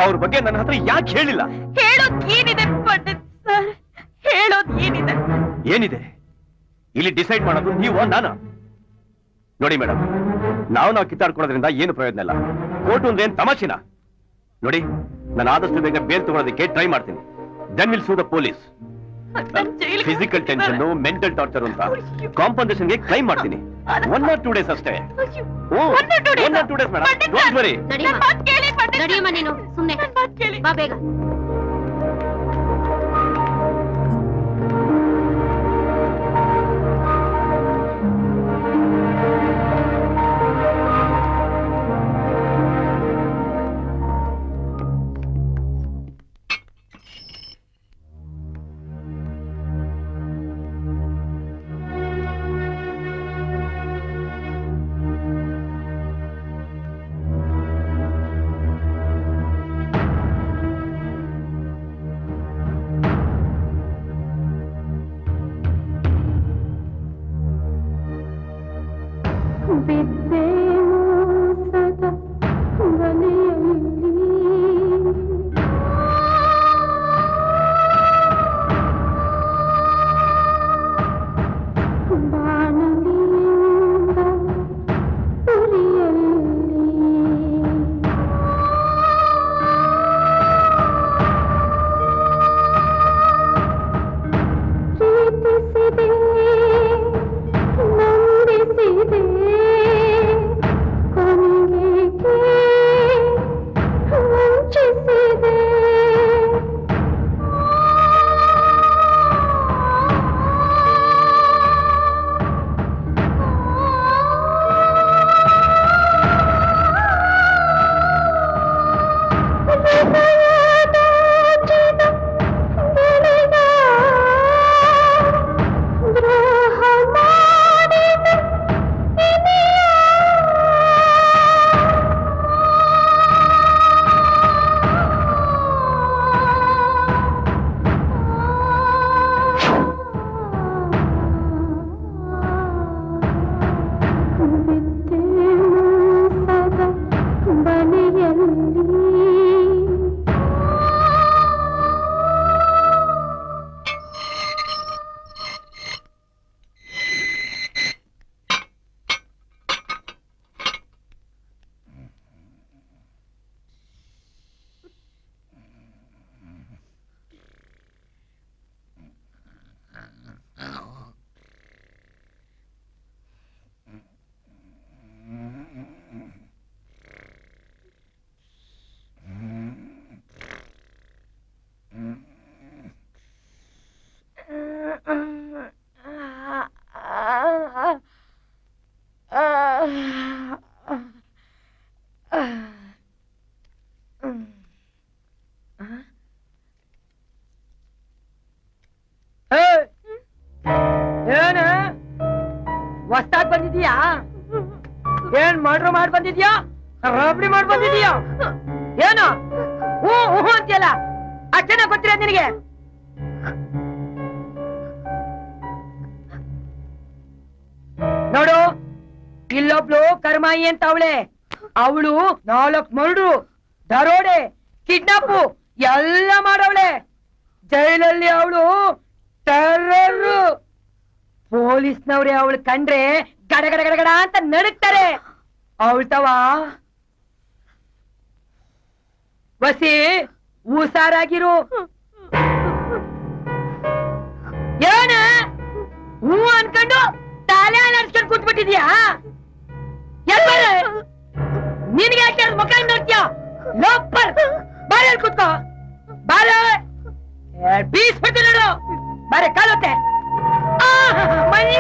ಅವ್ರ ಬಗ್ಗೆ ನನ್ನ ಹತ್ರ ಯಾಕೆ ಹೇಳಿಲ್ಲ? ಹೇಳೋದ್ ಏನಿದೆ ಪಂಡಿತ್ ಸರ್, ಹೇಳೋದ್ ಏನಿದೆ? ಏನಿದೆ? ಇಲ್ಲಿ ಡಿಸೈಡ್ ಮಾಡೋದು ನೀವು, ನಾನು. ನೋಡಿ ಮೇಡಮ್, ನಾವು ಕಿತ್ತಾಡ್ಕೊಳ್ಳೋದ್ರಿಂದ ಏನು ಪ್ರಯೋಜನ ಇಲ್ಲ. ಕೋರ್ಟ್ ಅಂದ್ರೆ ಏನ್ ತಮಾಷೆನಾ? ನೋಡಿ, ನಾನು ಆದಷ್ಟು ಬೇಗ ಬೇಲ್ ತಗೊಳ್ಳೋದಕ್ಕೆ ಟ್ರೈ ಮಾಡ್ತೀನಿ. Then will sue the police. Physical tension, mental torture ಅಂತ ಕಾಂಪನ್ಸೇಷನ್ಗೆ ಕ್ಲೈಮ್ ಮಾಡ್ತೀನಿ. 1 or 2 days ಅಷ್ಟೇ. Oh, 1 or 2 days madam, don't worry. ನಡಿಯಮ್ಮ ನೀನು, ಸುಮ್ನೆ ಬಾ ಬೇಗ. ಪ್ರೀತಿಸಿದೆ, ನಂಬಿಸಿದೆ, ಹೊಸ್ದಾಗ್ ಬಂದಿದ್ಯಾ? ಏನ್ ಮರ್ಡ್ರ್ ಮಾಡ್ ಬಂದಿದ್ಯಾ? ರಾಬರಿ ಮಾಡ್ ಬಂದಿದ್ಯಾ? ಏನು ಹೂ ಹೂ ಅಂತೀಯಲ್ಲ, ಅಷ್ಟೇನ ಗೊತ್ತಿರ ನಿನಗೆ? ನೋಡು, ಇಲ್ಲೊಬ್ಳು ಕರ್ಮಾಯಿ ಅಂತ ಅವಳು 4 ಮರ್ಡ್ರು, ದರೋಡೆ, ಕಿಡ್ನಾಪು ಎಲ್ಲ ಮಾಡವಳೆ. ಜೈಲಲ್ಲಿ ಅವಳು ಟೆರ್ರರು. ಪೊಲೀಸ್ನವ್ರೆ ಅವಳು ಕಂಡ್ರೆ ಗಡ ಗಡ ಗಡ ಗಡ ಅಂತ ನಡುಕ್ತಾರೆ. ಅವಳ್ತವ ವಸಿ ಹುಷಾರಾಗಿರು. ಏನ ಹೂ ಅನ್ಕೊಂಡು ತಲೆ ಅಲ್ಲಾಡ್ಸ್ಕೊಂಡು ಕೂತ್ಬಿಟ್ಟಿದ್ಯಾ? ನಿನ್ಗೆ ಯಾಕೆ ಮುಖ ನೋಡ್ತೀಯ? ಲೋಪರ್ ಬಾರೆ ಕೂತ್ಕೋ, ಬಾರೆ ಬೀಸ್ಬಿಟ್ಟು ನೋಡು, ಬಾರೆ ಕಾಲುತ್ತೆ. ಮನಿ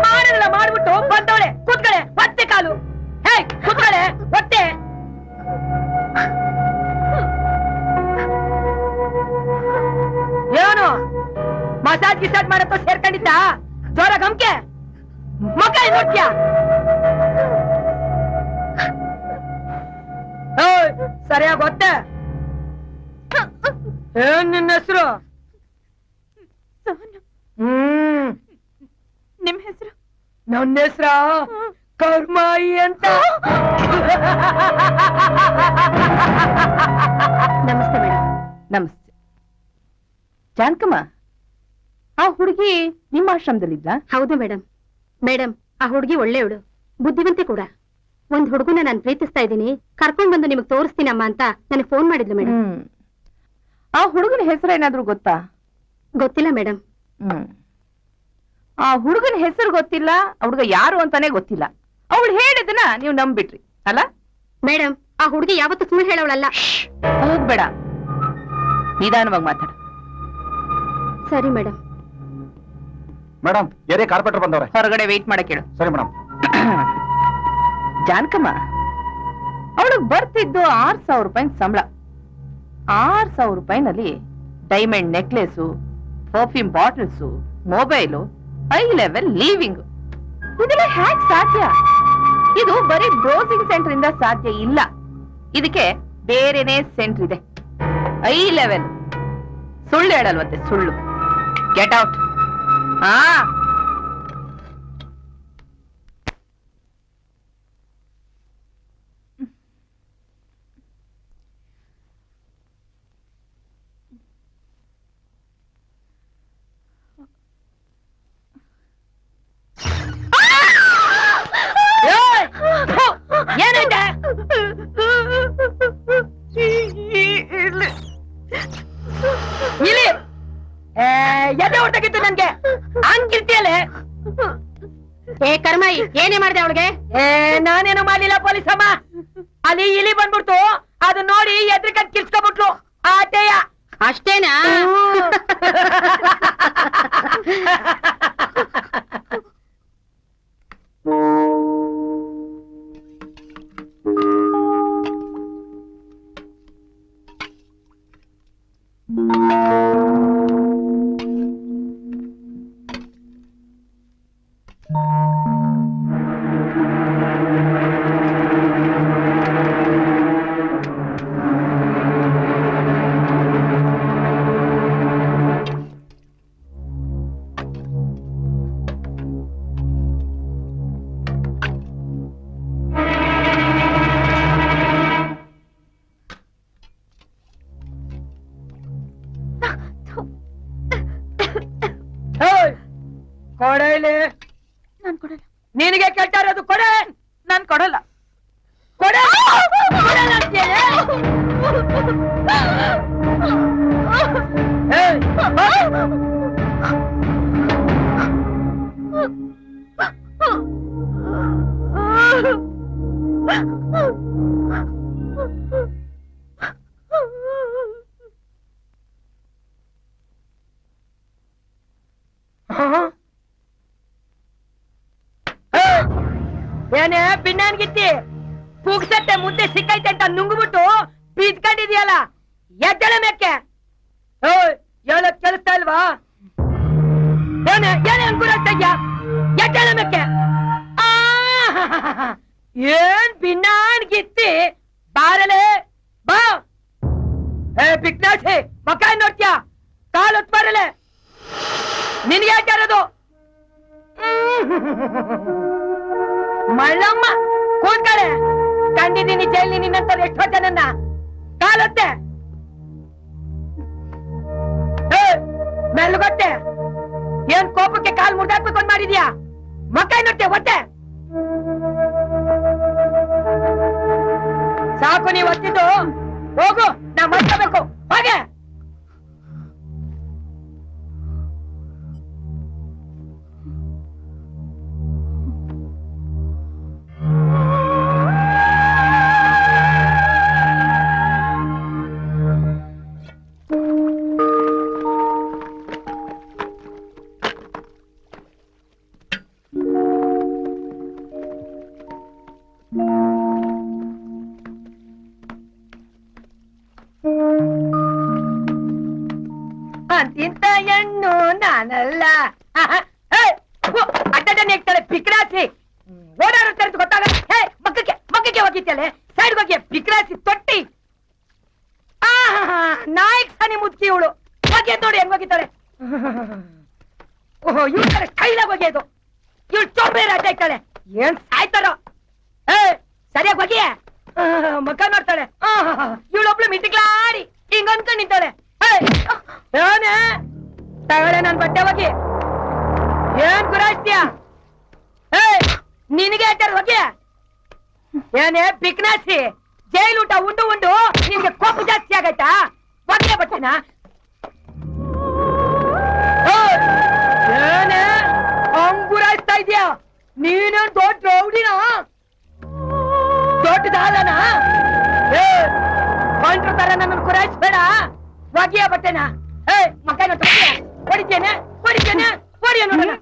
ಮಾಡಲ್ಲ ಮಾಡ್ಬಿಟ್ಟು ಬಂದವಳೆ ಕೂತ್ಕಳೆ, ಮತ್ತೆ ಕಾಲು. ಹೇ ಕೂತ್ಕಳೆ, ಹೊಟ್ಟೆ. ಏನು ಮಸಾಜ್ ಗಿಸಾಜ್ ಮಾಡತ್ತೋ ಸೇರ್ಕೊಂಡಿದ್ದ? ಜೋರ ಗಮ್ಕೆ ಮುಖ ನೋಡ್ತೀಯ? ಸರಿಯಾಗಿ ಗೊತ್ತೆ. ಏನ್ ನಿನ್ನ ಹೆಸರು? ನಿಮ್ ಹೆಸರು? ನನ್ನ ಹೆಸರ ಕರ್ಮಾಯಿ ಅಂತ. ನಮಸ್ತೆ ಮೇಡಮ್. ನಮಸ್ತೆ. ಜಾನಕಮ್ಮ, ಆ ಹುಡುಗಿ ನಿಮ್ಮ ಆಶ್ರಮದಲ್ಲಿದ್ದ? ಹೌದು ಮೇಡಮ್. ಮೇಡಮ್, ಆ ಹುಡುಗಿ ಒಳ್ಳೆಯವಳು, ಬುದ್ಧಿವಂತೆ ಕೂಡ. ಒಂದ್ ಹುಡುಗನ ನಾನು ಪ್ರೀತಿಸ್ತಾ ಇದ್ದೀನಿ, ಕರ್ಕೊಂಡ್ ಬಂದು ನಿಮಗ್ ತೋರಿಸ್ತೀನಮ್ಮ ಅಂತ ನನಗೆ ಫೋನ್ ಮಾಡಿದ್ಲು ಮೇಡಮ್. ಆ ಹುಡುಗನ ಹೆಸರು ಏನಾದ್ರೂ ಗೊತ್ತಾ? ಗೊತ್ತಿಲ್ಲ ಮೇಡಮ್. ಆ ಹುಡುಗನ ಹೆಸರು ಗೊತ್ತಿಲ್ಲ, ಆ ಹುಡುಗ ಯಾರು ಅಂತಾನೆ ಗೊತ್ತಿಲ್ಲ. ಅವಳು ಹೇಳಿದನ ನೀವು ನಂಬಿಟ್ರಿ ಅಲ್ಲ? ಮೇಡಮ್, ಆ ಹುಡುಗಿ ಯಾವತ್ತೂ ಸುಳ್ಳು ಹೇಳವಳಲ್ಲ. ಹೋಗ್ಬೇಡ, ನಿಧಾನವಾಗಿ ಮಾತಾಡ. ಸರಿ ಮೇಡಮ್. ಮೇಡಮ್, ಏರೇ ಕಾರ್ಪೆಂಟರ್ ಬಂದವ್ರೆ. ಹೊರಗಡೆ ವೆಯ್ಟ್ ಮಾಡಕ್ ಹೇಳು. ಸರಿ ಮೇಡಮ್. ಜಾನಕಮ್ಮ, ಅವಳಿಗೆ ಬರ್ತಿದ್ದು 6,000 ರೂಪಾಯಿ ಸಂಬಳ. 6,000 ರೂಪಾಯಿನಲ್ಲಿ diamond necklace, perfume bottles, mobile, high level living, ಇದೆಲ್ಲ ಹ್ಯಾಕ್ ಸಾಧ್ಯ? ಇದು ಬರೀ ಬ್ರೌಸಿಂಗ್ ಸೆಂಟರ್ ಇಂದ ಸಾಧ್ಯ ಇಲ್ಲ. ಇದಕ್ಕೆ ಬೇರೆನೇ ಸೆಂಟರ್ ಇದೆ, ಹೈ ಲೆವೆಲ್. ಸುಳ್ಳು ಹೇಳಲ್ವಂತೆ, ಸುಳ್ಳು. Get out. ಹಾ, ಏನೈತೆ? ಇಲ್ಲಿ ಎದೆ ಹೊಟ್ಟಗಿತ್ತು ನನ್ಗೆ. ಹಂಗಿರ್ತಿಯಲ್ಲೇ? ಏ ಕರ್ಮಾಯಿ, ಏನೇ ಮಾಡಿದೆ ಅವಳಿಗೆ? ನಾನೇನು ಮಾಡ್ಲಿಲ್ಲ ಪೊಲೀಸಮ್ಮ. ಅಲ್ಲಿ ಇಲಿ ಬಂದ್ಬಿಡ್ತು, ಅದು ನೋಡಿ ಎದ್ರಿಕಂಡ್ ಕಿರ್ಸ್ಕೊಬಿಟ್ಲು. ಆಟೆಯ ಅಷ್ಟೇನಾ? ಕೊಡಲಿ. ನಾನ್ ಕೊಡಲ್ಲ. ನಿನಗೆ ಕೇಳ್ತಾ ಇರೋದು ಕೊಡೆ. ನಾನ್ ಕೊಡಲ್ಲ. ಕೊಡೆ ಕೊಡಲ್ಲ ಅಂತೀಯಲ್ಲ? ಏಯ್, ಬಾ. ಏನೇ ಪಿನ್ನಾನ್ಗಿತ್ತಿ ಕೂಗ್ಸತ್ತೆ ಮುದ್ದೆ ಸಿಕ್ಕೈತೆ ಅಂತ ನುಂಗ್ಬಿಟ್ಟು ಬಿದ್ಕೊಂಡಿದ್ಯಲ್ಲ, ಎದ್ದಳ ಮೇಕ್ಕೆ. ಹೇಳಕ್ ಕೆಲಸ ಇಲ್ವಾ? ಏನೇ ಏನೇ ಅನ್ಕೂಲ ಆಗ್ತಾ ಇದ್ಯಾ? ಎದ್ದಳ ಮೇಕ್ಕೆ. ಏನ್ ಭಿನ್ನಾಣ್ಗಿತ್ತಿ ಬಾರಲೆ ಬಾ ಏ ಪಿಕ್ನಾಸಿ ಮಕ್ಕ ನೋಡ್ತೀಯ ಕಾಲ್ ಹೊತ್ ಬರಲೆ ನಿನ್ಗೆ ಯಾಕೆ ಇರೋದು ಮಳ್ಳಮ್ಮ ಕೂತ್ಕಳೆ ಕಂಡಿದ್ದೀನಿ ಜೈಲಿ ನಿನ್ನಂತ ಎಷ್ಟೋ ಜನನ್ನ ಕಾಲೊತ್ತೆ ಮೆಲ್ಗೊಟ್ಟೆ ಏನ್ ಕೋಪಕ್ಕೆ ಕಾಲ್ ಮುರ್ದಾಕ್ಬೇಕು ಅಂತ ಮಾಡಿದ್ಯಾ ಮಕ್ಕ ನೋಡ್ತೆ ಒಟ್ಟೆ ಸಾಕು ನೀವು ಒತ್ತಿದ್ದು ಹೋಗು ನಾ ಮಾಡ್ಕೋಬೇಕು ಹಾಗೆ ಅಂತಿಂತ ಹೆಣ್ಣು ನಾನಲ್ಲ ಅಡ್ಡ ನೆಗ್ತಾಳೆ ಪಿಕ್ರಾಸಿ ಓಡಾಡೋ ತೆರೆದು ಗೊತ್ತಾಗಲ್ಲ ಹೇ ಮಕ್ಕಕ್ಕೆ ಹೋಗಿತ್ತಲೆ ಸೈಡ್ ಹೋಗಿ ಪಿಕ್ರಾಸಿ ತೊಟ್ಟಿ ನಾಯಕ್ ಸನಿ ಮುದ್ಕಿ ಇವಳು ಹೋಗಿ ನೋಡಿ ಹೆಂಗ್ ಹೋಗಿದ್ದಾಳೆ ಓಹೋ ಇವ್ಳ ಕಡೆ ಕೈಲಾಗ ಹೋಗಿದ್ದು ಇವಳು ಚೋಬೆ ರಾಜ ಇರ್ತಾಳೆ ಏನ್ ಸಾಯ್ತಾರೋ ಏ ಸರಿಯಾಗಿ ಹೋಗಿಯೇ ಮಕ್ಕ ನೋಡ್ತಾಳೆ ಇವಳೊಬ್ಳು ಮಿಟಿಕ್ಲಾಡಿ ಹಿಂಗ ಅನ್ಕೊಂಡ್ ನಿಂತಾಳೆ ಏನೇ ತಗೊಳ್ಳೆ ನನ್ ಬಟ್ಟೆ ಹೋಗಿ ಏನ್ ಗುರಾಯಿಸ್ತೀಯ ಏ ನಿನಗೆ ಹೇಳ್ತಾರೆ ಹೋಗಿ ಏನೇ ಪಿಕ್ನಾಸಿ ಜೈಲ್ ಊಟ ಉಂಡು ಉಂಡು ನಿನ್ಗೆ ಕೋಪ ಜಾಸ್ತಿ ಆಗೈತಾ ಹೋಗಿಯ ಬಟ್ಟೆನಾ ಏನೇ ಹಂಗ್ ಗುರಾಯಿಸ್ತಾ ಇದೀಯ ನೀನೇನ್ ದೊಡ್ಡ ರೌಡಿನ ದೊಡ್ಡದಾದನ ಬಂಟ್ರ ತರ ನನ್ನ ಗುರಾಯಿಸ್ಬೇಡ ಹೋಗಿಯ ಬಟ್ಟೆನಾ ಹೇ ಮಕ್ಕ ಹೊಡಿತೇನೆ ಹೊಡಿಯ ನೋಡೋಣ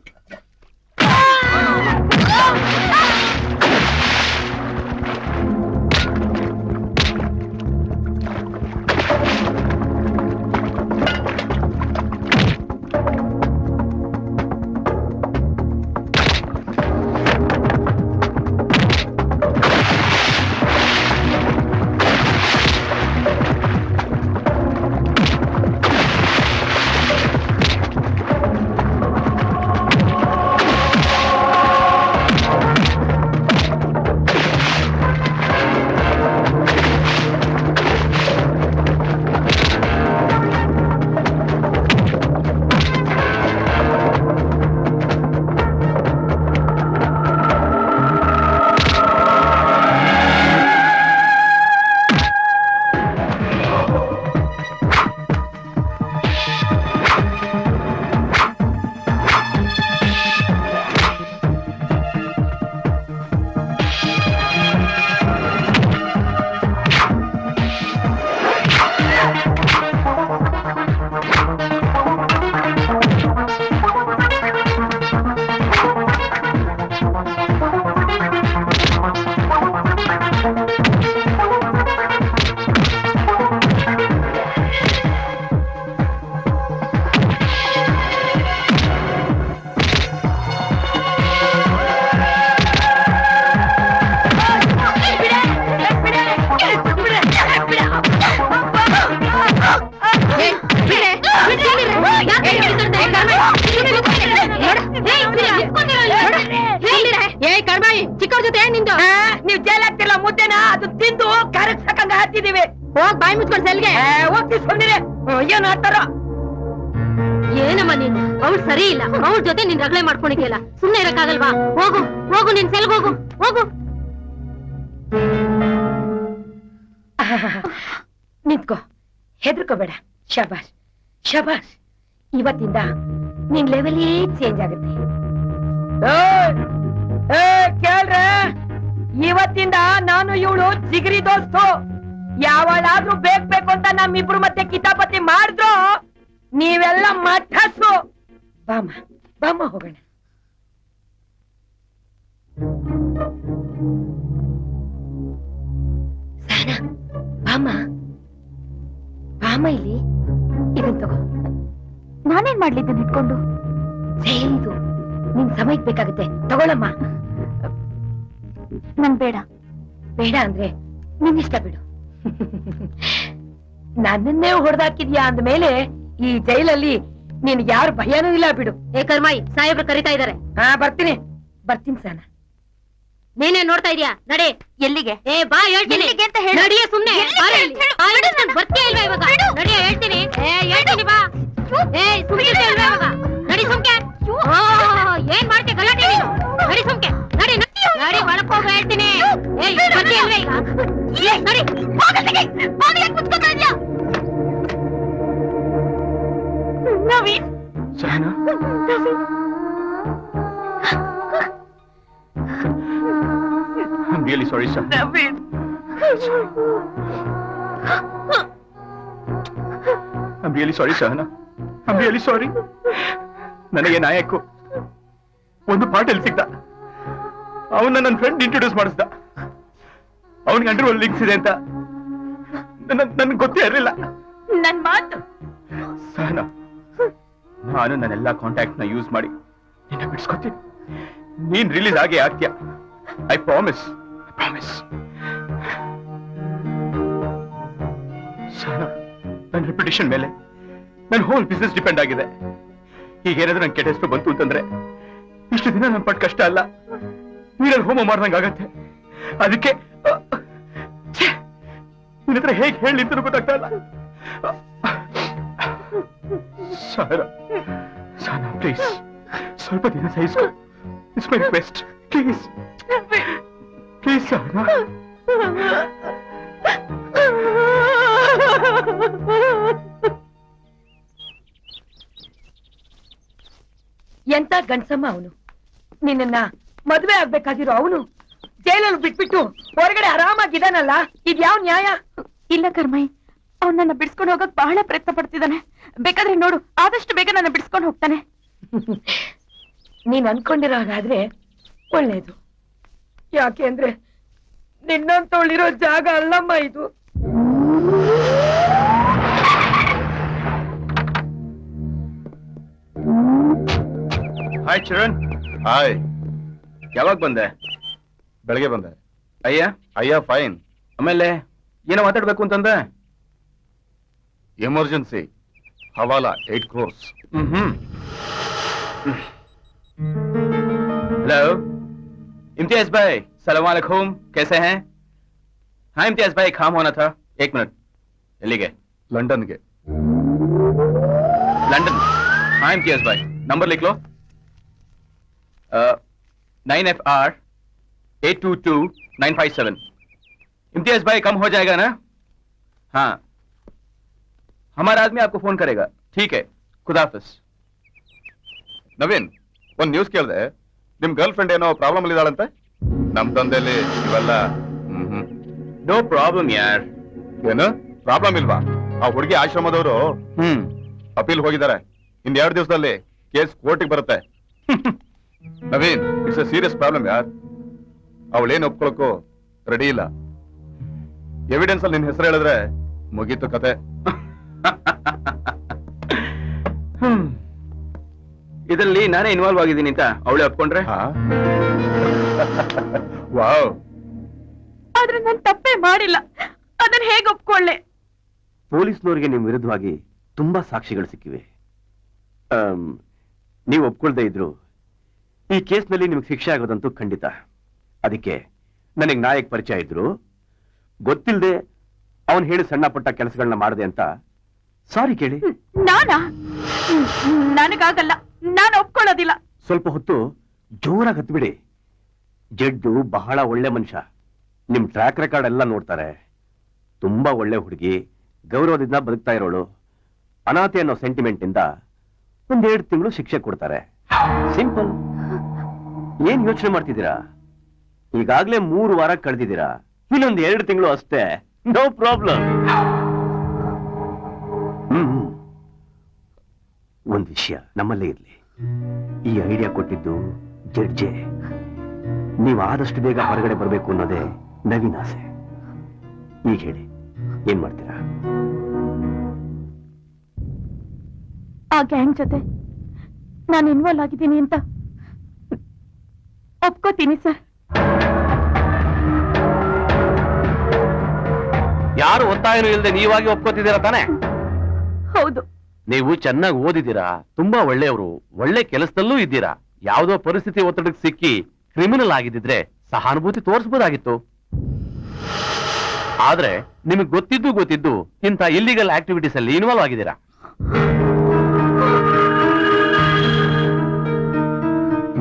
ಚಿಕ್ಕವ್ರ ಜೊತೆ ನಿಂದು ನೀವ್ ಜೈಲ್ ಆಗ್ತಿಲ್ಲ ಮುದ್ದೆನ ಅದು ತಿಂದು ಕರೆಕ್ಟ್ ಸಾಕಂಗ ಹಾಕ್ತಿದೀವಿ ಹೋಗ್ ಬಾಯಿ ಮುಚ್ಕೊಂಡ್ ಸೆಲ್ಗೆ ಹೋಗ್ತಿ ಸುಮ್ನಿರೆ ಏನ್ ಆಡ್ತಾರ ಏನಮ್ಮ ನೀನು ಅವ್ಳು ಸರಿ ಇಲ್ಲ ಅವ್ಳ ಜೊತೆ ನೀನ್ ರಗಳೆ ಮಾಡ್ಕೊಂಡಿದ್ಯಲ್ಲ ಸುಮ್ನೆ ಇರಕ್ಕಾಗಲ್ವಾ ಹೋಗು ಹೋಗು ನಿನ್ ಸೆಲ್ಗ್ ಹೋಗು ಹೋಗು ನಿಂತ್ಕೋ ಹೆದರ್ಕೋಬೇಡ ಶಬಾಷ್ ಶಬಾಷ್ ಇವತ್ತಿಂದ ನಿನ್ ಲೆವೆಲೇ ಚೇಂಜ್ ಆಗುತ್ತೆ ಕೇಳ್ರೆ ಇವತ್ತಿಂದ ನಾನು ಇವಳು ಜಿಗರಿ ದೋಸ್ತು ಯಾವಳಾದ್ರೂ ಬೇಕು ಅಂತ ನಮ್ಮಿಬ್ರು ಮತ್ತೆ ಕಿತಾಪತಿ ಮಾಡಿದ್ರು ನೀವೆಲ್ಲ ಮಠಸು ಬಾಮ ಬಾಮ ಹೋಗೋಣ ಸಹನಾ ಬಾಮ ಬಾಮ ಇಲ್ಲಿ ಇದನ್ ತಗೋ ನಾನೇನ್ ಮಾಡ್ಲಿದ್ದನ್ ಇಟ್ಕೊಂಡು ಜೈಲಿದು ನಿನ್ ಸಮಯಕ್ ಬೇಕಾಗುತ್ತೆ ತಗೊಳಮ್ಮ ನಂಗ್ ಬೇಡ. ಬೇಡ ಅಂದ್ರೆ ನಿನ್ನಿಷ್ಟ ಬಿಡು. ನನ್ನನ್ನೇ ಹೊಡೆದಾಕಿದ್ಯಾ ಅಂದ್ಮೇಲೆ ಈ ಜೈಲಲ್ಲಿ ನಿನ್ಗೆ ಯಾರು ಭಯನೂ ಇಲ್ಲ ಬಿಡು. ಏ ಕರ್ಮಾಯಿ, ಸಾಹೇಬ್ರು ಕರಿತಾ ಇದಾರೆ. ಹಾ ಬರ್ತೀನಿ ಸಹನ. ನೀನೇ ನೋಡ್ತಾ ಇದೀಯಾ? ನಡೆ. ಎಲ್ಲಿಗೆ? ಏ ಬಾ, ಹೇಳ್ತೀನಿ. ಎಲ್ಲಿಗೆ ಅಂತ ಹೇಳು. ನಡಿಯ ಸುಮ್ನೆ. ಎಲ್ಲಿಗೆ ಬಾರೆ ಅಂತ ಹೇಳು. ಇಲ್ಲಿ. ಬಿಡು ನಾನ್ ಬರ್ತೀಯ ಇಲ್ವಾ ಇವಾಗ? ಬಿಡು. ನಡಿಯ, ಹೇಳ್ತೀನಿ. ಹೇಳ್ತೀನಿ ಬಾ. ಸುಮ್ಕೆ ಇಲ್ವಾ ಇವಾಗ? ನಡಿ ಸುಮ್ಕೆ. ಏನ್ ಮಾಡ್ತೀಯ ಗಲಾಟೆ ನೀನು? ನಡಿ ಸುಮ್ಕೆ. ನಡಿ ನಡಿ, ಒಳಕ್ ಹೋಗು, ಹೇಳ್ತೀನಿ. ಬರ್ತೀಯ ಇಲ್ವಾ ಈಗ? ನಡಿ. Naveen, Sahana, I'm really sorry, sir. Naveen. I'm really sorry, Sahana. I'm really sorry. ನನಗೆ ನಾಯಕು ಒಂದು ಪಾಟಲ್ ಸಿಗ್ದ. ಅವನ್ನ ನನ್ನ ಫ್ರೆಂಡ್ ಇಂಟ್ರೊಡ್ಯೂಸ್ ಮಾಡಿಸ್ದ. ಅವನಿಗೆ ಅಂಡರ್ ವರ್ಲ್ಡ್ ಲಿಂಕ್ಸ್ ಇದೆ ಅಂತ ನನ್ಗೆ ಗೊತ್ತೇ ಇರಲಿಲ್ಲ. ನನ್ ಮಾತು. ಸಹನಾ, ನಾನು ನನ್ನೆಲ್ಲ ಕಾಂಟ್ಯಾಕ್ಟ್ ನ ಯೂಸ್ ಮಾಡಿ ನಿನ್ನ ಬಿಡಿಸ್ಕೊತೀನಿ. ನೀನ್ ರಿಲೀಸ್ ಆಗೇ ಆಗ್ತೀಯ. I promise. ಸಹನಾ, ನನ್ನ ರೆಪ್ಯುಟೇಷನ್ ಮೇಲೆ ನನ್ನ ಹೋಲ್ ಬಿಸ್ನೆಸ್ ಡಿಪೆಂಡ್ ಆಗಿದೆ. ಈಗೇನಾದ್ರೂ ನನ್ ಕೆಟ್ಟ ಹೆಸರು ಬಂತು ಅಂತಂದ್ರೆ ಇಷ್ಟು ದಿನ ನನ್ ಪಟ್ಟ ಕಷ್ಟ ಅಲ್ಲ, ನೀರಲ್ಲಿ ಹೋಮ ಮಾಡ್ದಂಗ ಆಗತ್ತೆ. ಅದಕ್ಕೆ ನಿನ್ನ ಹತ್ರ ಹೇಗೆ ಹೇಳಿ ಅಂತ ಗೊತ್ತಾಗ್ತಾ ಇಲ್ಲ. ಸಹನಾ, ಪ್ಲೀಸ್ ಸ್ವಲ್ಪ ದಿನ ಸಹಿಸ್ಕೊ. It's my request. Please Sahana. ಎಂತ ಗಂಡ್ಸಮ್ಮ ಅವನು. ನಿನ್ನ ಮದ್ವೆ ಆಗ್ಬೇಕಾಗಿರೋ ಅವನು ಜೈಲಲ್ಲಿ ಬಿಟ್ಬಿಟ್ಟು ಹೊರಗಡೆ ಆರಾಮಾಗಿದ್ದಾನಲ್ಲ, ಇದ್ಯಾವ್ ನ್ಯಾಯ? ಇಲ್ಲ ಕರ್ಮಯ್, ಅವ್ನ್ ನನ್ನ ಬಿಡಿಸ್ಕೊಂಡು ಹೋಗಕ್ ಬಹಳ ಪ್ರಯತ್ನ ಪಡ್ತಿದ್ದಾನೆ. ಬೇಕಾದ್ರೆ ನೋಡು, ಆದಷ್ಟು ಬೇಗ ನನ್ನ ಬಿಡಿಸ್ಕೊಂಡು ಹೋಗ್ತಾನೆ. ನೀನ್ ಅನ್ಕೊಂಡಿರೋ ಹಾಗಾದ್ರೆ ಒಳ್ಳೇದು. ಯಾಕೆ ಅಂದ್ರೆ ನಿನ್ನಂತವಳಿರೋ ಜಾಗ ಅಲ್ಲಮ್ಮ ಇದು. ಹಾಯ್ ಚಿರಣ್. ಹಾಯ್, ಯಾವಾಗ ಬಂದೆ? ಬೆಳಗ್ಗೆ ಬಂದೆ. ಅಯ್ಯ ಫೈನ್. ಆಮೇಲೆ ಏನೋ ಮಾತಾಡ್ಬೇಕು ಅಂತಂದೆ. ಎಮರ್ಜೆನ್ಸಿ ಹವಾಲಾ 8 crores. हेलो इम्तियाज भाई, सलाम वालेकुम, कैसे हैं? हाँ इम्तियाज भाई, काम होना था. 1 मिनट. ಎಲ್ಲಿಗೆ? ಲಂಡನ್ಗೆ. लंदन. हाँ इम्तियाज भाई, नंबर लिख लो. 9FR 822957. इम्तियाज भाई, कम हो जाएगा ना? हाँ, हमारा आदमी आपको फोन करेगा. ठीक है, खुदाफिज. ನವೀನ್, ಒಂದ್ ನ್ಯೂಸ್ ಕೇಳಿದೆ. ನಿಮ್ ಗರ್ಲ್ ಫ್ರೆಂಡ್ ಏನೋ ಪ್ರಾಬ್ಲಮ್ ಅಲ್ಲಿ ಇದ್ದಾಳಂತೆ. ನಮ್ ತಂದೆಯಲ್ಲಿ ಇವೆಲ್ಲ नो प्रॉब्लम यार. ಏನು ಪ್ರಾಬ್ಲಮ್ ಇಲ್ವಾ? ಆ ಹುಡುಗಿ ಆಶ್ರಮದವರು ಅಪೀಲ್ ಹೋಗಿದ್ದಾರೆ. ಇನ್ 2 ದಿವಸದಲ್ಲಿ ಕೇಸ್ ಕೋರ್ಟಿಗೆ ಬರುತ್ತೆ. Naveen, it's a serious problem ಯಾರ್. ಅವಳೇನು ಒಪ್ಕೊಳಕ್ಕೂ ರೆಡಿ ಇಲ್ಲ. ಎವಿಡೆನ್ಸ್ ಅಲ್ಲಿ ನಿನ್ ಹೆಸರು ಹೇಳಿದ್ರೆ ಮುಗೀತು ಕತೆ. ಇದರಲ್ಲಿ ನಾನೇ ಇನ್ವಾಲ್ವ್ ಆಗಿದ್ದೀನಿ ಅಂತ ಅವಳೇ ಒಪ್ಕೊಂಡ್ರೆ? ವಾವ್. ಆದ್ರೆ ನಾನ್ ತಪ್ಪೇ ಮಾಡಿಲ್ಲ, ಅದನ್ನ ಹೇಗೆ ಒಪ್ಕೊಳ್ಳೆ? ಪೊಲೀಸ್ನವರಿಗೆ ನಿಮ್ ವಿರುದ್ಧವಾಗಿ ತುಂಬಾ ಸಾಕ್ಷಿಗಳು ಸಿಕ್ಕಿವೆ. ನೀವು ಒಪ್ಕೊಳ್ದೇ ಇದ್ರು ಈ ಕೇಸ್ನಲ್ಲಿ ನಿಮ್ಗೆ ಶಿಕ್ಷೆ ಆಗೋದಂತೂ ಖಂಡಿತ. ಅದಕ್ಕೆ ನನಗೆ ನಾಯಕ್ ಪರಿಚಯ ಇದ್ರು. ಗೊತ್ತಿಲ್ಲದೆ ಅವನ್ ಹೇಳಿ ಸಣ್ಣ ಪುಟ್ಟ ಕೆಲಸಗಳನ್ನ ಮಾಡಿದೆ ಅಂತ ಸಾರಿ ಕೇಳಿ. ನಾನಾ? ನನಗಾಗಲ್ಲ, ನಾನು ಒಪ್ಕೊಳ್ಳೋದಿಲ್ಲ. ಸ್ವಲ್ಪ ಹೊತ್ತು ಜೋರಾಗಿ ಹತ್ಬಿಡಿ. ಜಡ್ಜು ಬಹಳ ಒಳ್ಳೆ ಮನುಷ್ಯ. ನಿಮ್ ಟ್ರ್ಯಾಕ್ ರೆಕಾರ್ಡ್ ಎಲ್ಲ ನೋಡ್ತಾರೆ. ತುಂಬಾ ಒಳ್ಳೆ ಹುಡುಗಿ, ಗೌರವದಿಂದ ಬದುಕ್ತಾ ಇರೋಳು. ಅನಾಥೆ ಅನ್ನೋ ಸೆಂಟಿಮೆಂಟ್ ಇಂದ 1-2 ತಿಂಗಳು ಶಿಕ್ಷೆ ಕೊಡ್ತಾರೆ. ಸಿಂಪಲ್. ಏನ್ ಯೋಚನೆ ಮಾಡ್ತಿದ್ದೀರಾ? ಈಗಾಗ್ಲೇ 3 ವಾರ ಕಳೆದಿದ್ದೀರಾ. ಇನ್ನೊಂದು 2 ತಿಂಗಳು ಅಷ್ಟೇ. No problem. ಒಂದ್ ವಿಷಯ ನಮ್ಮಲ್ಲೇ ಇರ್ಲಿ. ಈ ಐಡಿಯಾ ಕೊಟ್ಟಿದ್ದು ಜಡ್ಜೆ. ನೀವು ಆದಷ್ಟು ಬೇಗ ಹೊರಗಡೆ ಬರಬೇಕು ಅನ್ನೋದೇ ನವೀನ್ ಆಸೆ. ಈಗ ಹೇಳಿ, ಏನ್ ಮಾಡ್ತೀರಾ? ಆ ಗ್ಯಾಂಗ್ ಜೊತೆ ನಾನು ಇನ್ವಾಲ್ವ್ ಆಗಿದ್ದೀನಿ ಅಂತ ಒಪ್ಕೋತೀನಿ ಸರ್. ಯಾರು ಒತ್ತಾಯನೂ ಇಲ್ಲದೆ ನೀವಾಗಿ ಒಪ್ಕೋತಿದ್ದೀರಾ ತಾನೆ? ಹೌದು. ನೀವು ಚೆನ್ನಾಗಿ ಓದಿದ್ದೀರಾ, ತುಂಬಾ ಒಳ್ಳೆಯವರು, ಒಳ್ಳೆ ಕೆಲಸದಲ್ಲೂ ಇದ್ದೀರಾ. ಯಾವುದೋ ಪರಿಸ್ಥಿತಿ ಒತ್ತಡಕ್ಕೆ ಸಿಕ್ಕಿ ಕ್ರಿಮಿನಲ್ ಆಗಿದ್ದಿದ್ರೆ ಸಹಾನುಭೂತಿ ತೋರಿಸಬಹುದಾಗಿತ್ತು. ಆದ್ರೆ ನಿಮಗೆ ಗೊತ್ತಿದ್ದು ಇಂಥ ಇಲ್ಲಿಗಲ್ ಆಕ್ಟಿವಿಟೀಸ್ ಅಲ್ಲಿ ಇನ್ವಾಲ್ವ್ ಆಗಿದ್ದೀರಾ.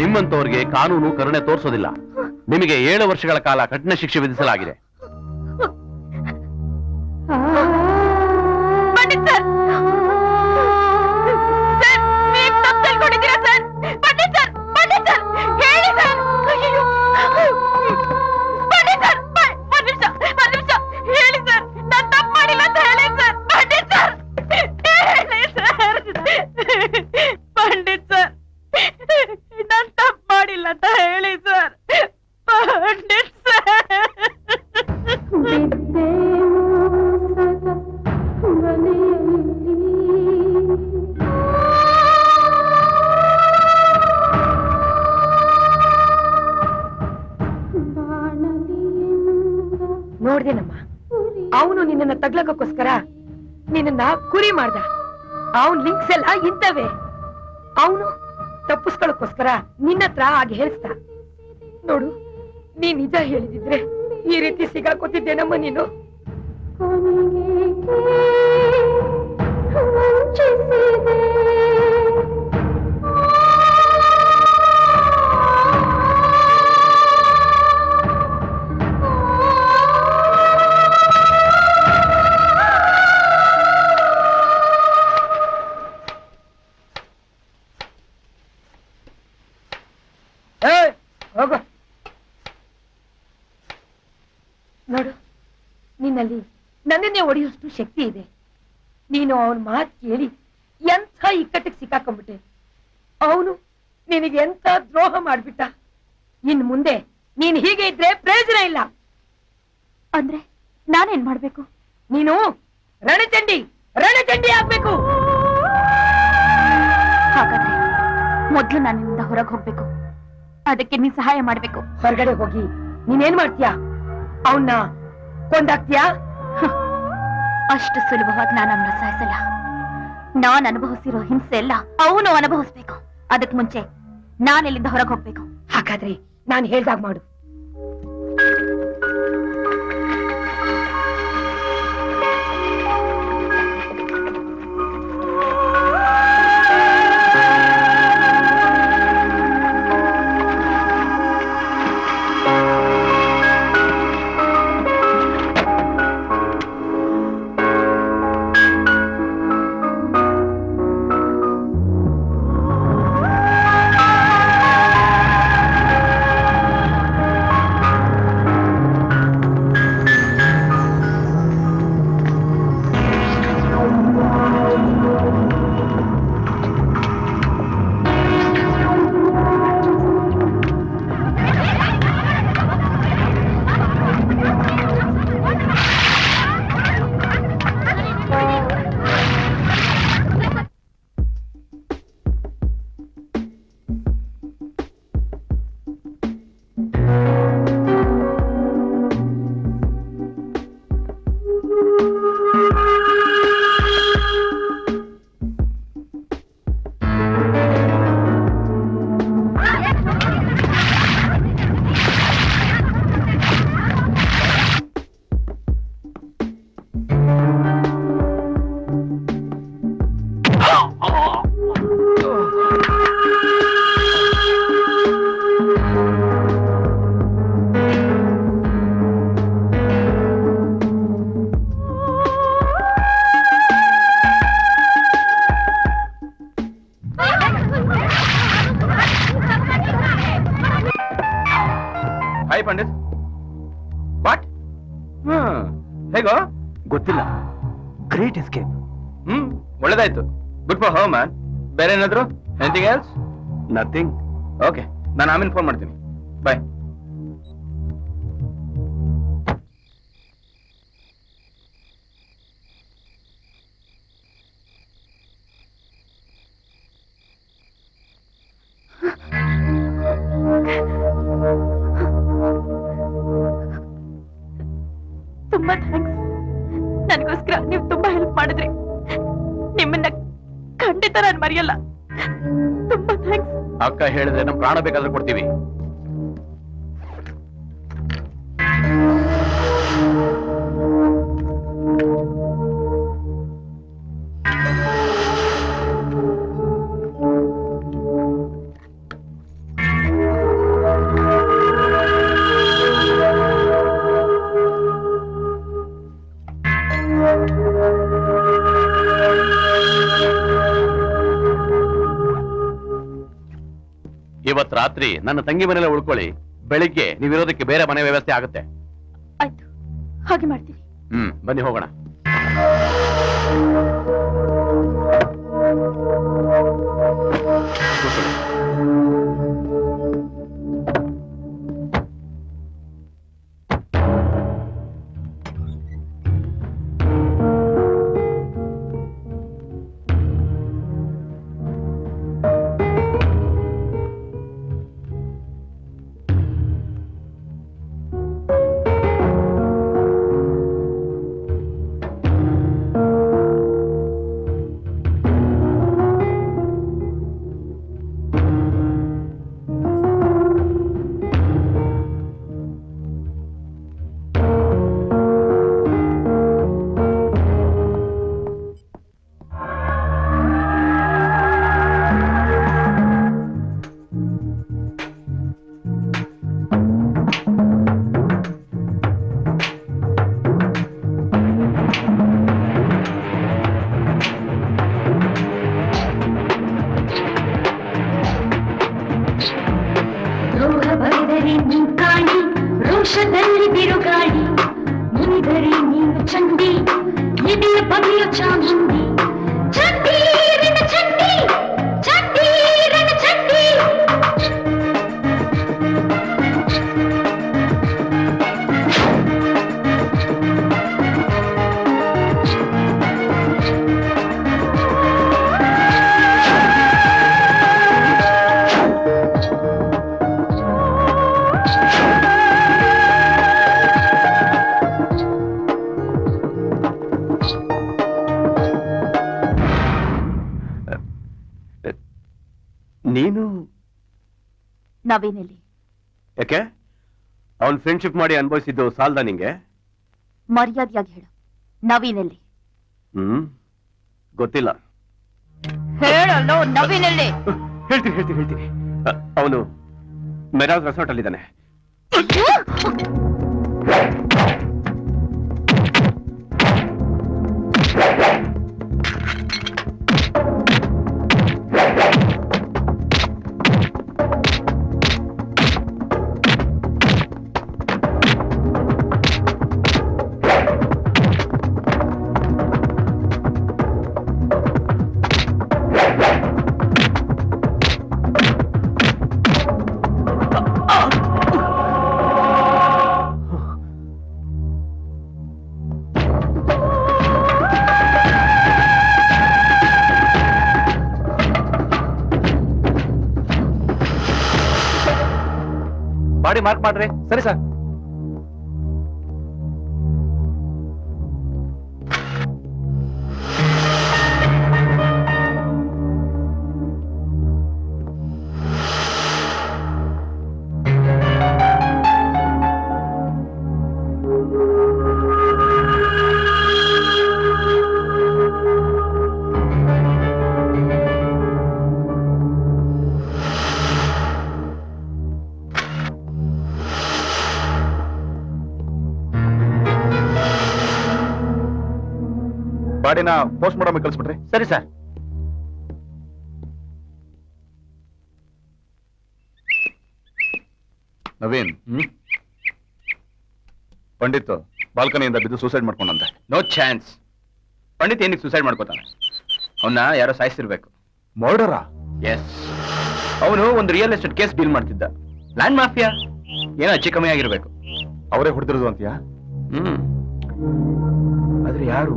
ನಿಮ್ಮಂತವ್ರಿಗೆ ಕಾನೂನು ಕರುಣೆ ತೋರಿಸೋದಿಲ್ಲ. ನಿಮಗೆ 7 ವರ್ಷಗಳ ಕಾಲ ಕಠಿಣ ಶಿಕ್ಷೆ ವಿಧಿಸಲಾಗಿದೆ. ಪಂಡಿತ್ ಸರ್, ಸರ್, ನೀವ್ ತಪ್ಪು ತಿಳ್ಕೊಂಡಿದ್ದೀರಾ sir. Pandit sir, Pandit sir, ಹೇಳಿ ಸರ್. ಅಯ್ಯಯ್ಯೋ. ಪಂಡಿತ್ ಸರ್, ಒಂದ್ ನಿಮಿಷ ಹೇಳಿ ಸರ್. ನಾನ್ ತಪ್ಪು ಮಾಡಿಲ್ಲ ಅಂತ ಹೇಳಿ ಸರ್. ಪಂಡಿತ್ ಸರ್, ಹೇಳಿ ಸರ್. ಪಂಡಿತ್ ಸರ್, ನಾನ್ ತಪ್ಪು ಮಾಡಿಲ್ಲ ಅಂತ ಹೇಳಿ ಸರ್. ಪಂಡಿತ್ ಸರ್. ನೋಡ್ದೇನಮ್ಮ, ಅವನು ನಿನ್ನನ್ನ ತಗ್ಲಕ್ಕೋಸ್ಕರ ನಿನ್ನನ್ನ ಕುರಿ ಮಾಡ್ದ. ಅವನ್ ಲಿಂಕ್ಸ್ ಎಲ್ಲ ಇಂತವೆ. ಅವನು ತಪ್ಪಿಸ್ಕೊಳ್ಳೋಕೋಸ್ಕರ ನಿನ್ನತ್ರ ಹಾಗೆ ಹೇಳ್ಸ್ತ. ನೋಡು, ನೀ ನಿಜ ಹೇಳಿದಿದ್ರೆ ಈ ರೀತಿ ಸಿಗಾಕೋತಿದ್ದೇನಮ್ಮ ನೀನು. ಹೋಗು. ನೋಡು, ನಿನ್ನಲ್ಲಿ ನನ್ನನ್ನೇ ಒಡೆಯುವಷ್ಟು ಶಕ್ತಿ ಇದೆ. ನೀನು ಅವನ ಮಾತು ಕೇಳಿ ಎಂಥ ಇಕ್ಕಟ್ಟಿಗೆ ಸಿಕ್ಕಾಕೊಂಡ್ಬಿಟ್ಟೆ. ಅವನು ನಿನಗೆ ಎಂತ ದ್ರೋಹ ಮಾಡ್ಬಿಟ್ಟ. ಇನ್ ಮುಂದೆ ನೀನ್ ಹೀಗೆ ಇದ್ರೆ ಪ್ರಯೋಜನ ಇಲ್ಲ. ಅಂದ್ರೆ ನಾನೇನ್ ಮಾಡ್ಬೇಕು? ನೀನು ರಣಚಂಡಿ ಆಗ್ಬೇಕು. ಹಾಗಾದ್ರೆ ಮೊದ್ಲು ನಾನು ನಿಮ್ಮಿಂದ ಹೊರಗೆ ಹೋಗ್ಬೇಕು. ಅದಕ್ಕೆ ನೀನ್ ಸಹಾಯ ಮಾಡ್ಬೇಕು. ಹೊರಗಡೆ ಹೋಗಿ ನೀನೇನ್ ಮಾಡ್ತೀಯಾ? ಅವನ್ನ ಕೊಂದಾಕ್ತೀಯಾ? ಅಷ್ಟು ಸುಲಭವಾಗಿ ನಾನು ಅವನ್ನ ಸಾಯಿಸಲ್ಲ. ನಾನ್ ಅನುಭವಿಸಿರೋ ಹಿಂಸೆ ಎಲ್ಲ ಅವನು ಅನುಭವಿಸ್ಬೇಕು. ಅದಕ್ ಮುಂಚೆ ನಾನು ಇಲ್ಲಿಂದ ಹೊರಗೆ ಹೋಗ್ಬೇಕು. ಹಾಗಾದ್ರೆ ನಾನು ಹೇಳ್ದಾಗ ಮಾಡು. ಹಾಯ್ ಪಂಡಿತ್. ವಾಟ್? ಹೇಗೋ ಗೊತ್ತಿಲ್ಲ. Great escape. ಒಳ್ಳೇದಾಯ್ತು. Good for her man. ಬೇರೆ ಏನಾದ್ರು? Anything else? ನಥಿಂಗ್. ಓಕೆ, ನಾನು ಆಮೇಲೆ ಫೋನ್ ಮಾಡ್ತೀನಿ. ಬಾಯ್. ತುಂಬಾ ಥ್ಯಾಂಕ್ಸ್. ಖಂಡಿತ ನಾನು ಮರೆಯಲ್ಲ. ತುಂಬಾ ಥ್ಯಾಂಕ್ಸ್. ಅಕ್ಕ ಹೇಳಿದ್ರೆ ನಮ್ ಪ್ರಾಣ ಬೇಕಾದ್ರೆ ಕೊಡ್ತೀವಿ. ಇವತ್ ರಾತ್ರಿ ನನ್ನ ತಂಗಿ ಮನೆಯಲ್ಲ ಉಳ್ಕೊಳ್ಳಿ. ಬೆಳಿಗ್ಗೆ ನೀವಿರೋದಕ್ಕೆ ಬೇರೆ ಮನೆ ವ್ಯವಸ್ಥೆ ಆಗುತ್ತೆ. ಆಯ್ತು, ಹಾಗೆ ಮಾಡ್ತೀನಿ. ಬನ್ನಿ ಹೋಗೋಣ. ಕೂತ್ಕೊಳ್ಳಿ. ರೋಗ ಬರೆದರೆ ನೀ ಕಾಣಿ, ರೋಷದಲ್ಲಿ ಬಿರುಗಾಳಿ, ಮುನಿದರೆ ನೀನು ಚಂಡಿ, ಎದೆಯ ಬಗೆಯ ಚಾಮುಂಡಿ, ಚಂಡಿ ರಣ ಚಂಡಿ, ಚಂಡಿ ರಣ ಚಂಡಿ. ನೀನು ನವೀನಲ್ಲಿ ಯಾಕೆ ಅವನ್ ಫ್ರೆಂಡ್ಶಿಪ್ ಮಾಡಿ ಅನುಭವಿಸಿದ್ದು ಸಾಲ್ದ ನಿಂಗೆ? ಮರ್ಯಾದೆಯಾಗಿ ಹೇಳು, ನವೀನಲ್ಲಿ. ಗೊತ್ತಿಲ್ಲ. ಹೇಳಲ್ಲೋ, ನವೀನಲ್ಲಿ. ಹೇಳ್ತೀನಿ. ಅವನು ಮೆರಾಜ್ ರೆಸಾರ್ಟ್ ಅಲ್ಲಿದ್ದಾನೆ. ಬಾಡಿ ಮಾರ್ಕ್ ಮಾಡ್ರಿ. ಸರಿ ಸರ್. ಬಾಡಿನ ಪೋಸ್ಟ್ ಮಾಡೋ ಕಳಿಸ್ಬಿಟ್ರಿ. ಸರಿ ಸರ್. ನವೀನ್, ಪಂಡಿತ್ ಬಾಲ್ಕನಿಯಿಂದ ಬಿದ್ದು ಸೂಸೈಡ್ ಮಾಡ್ಕೊಂಡಂತೆ. No chance. ಪಂಡಿತ್ ಏನಕ್ಕೆ ಸೂಸೈಡ್ ಮಾಡ್ಕೋತಾನೆ? ಅವನ್ನ ಯಾರೋ ಸಾಯಿಸಿರ್ಬೇಕು. ಮರ್ಡರಾ? ಎಸ್. ಅವನು ಒಂದು ರಿಯಲ್ ಎಸ್ಟೇಟ್ ಕೇಸ್ ಡೀಲ್ ಮಾಡ್ತಿದ್ದ. ಲ್ಯಾಂಡ್ ಮಾಫಿಯಾ ಏನೋ ಹೆಚ್ಚು ಕಮ್ಮಿ ಆಗಿರ್ಬೇಕು. ಅವರೇ ಹೊಡೆದಿರೋದು ಅಂತೀಯಾ? ಆದ್ರೆ ಯಾರು?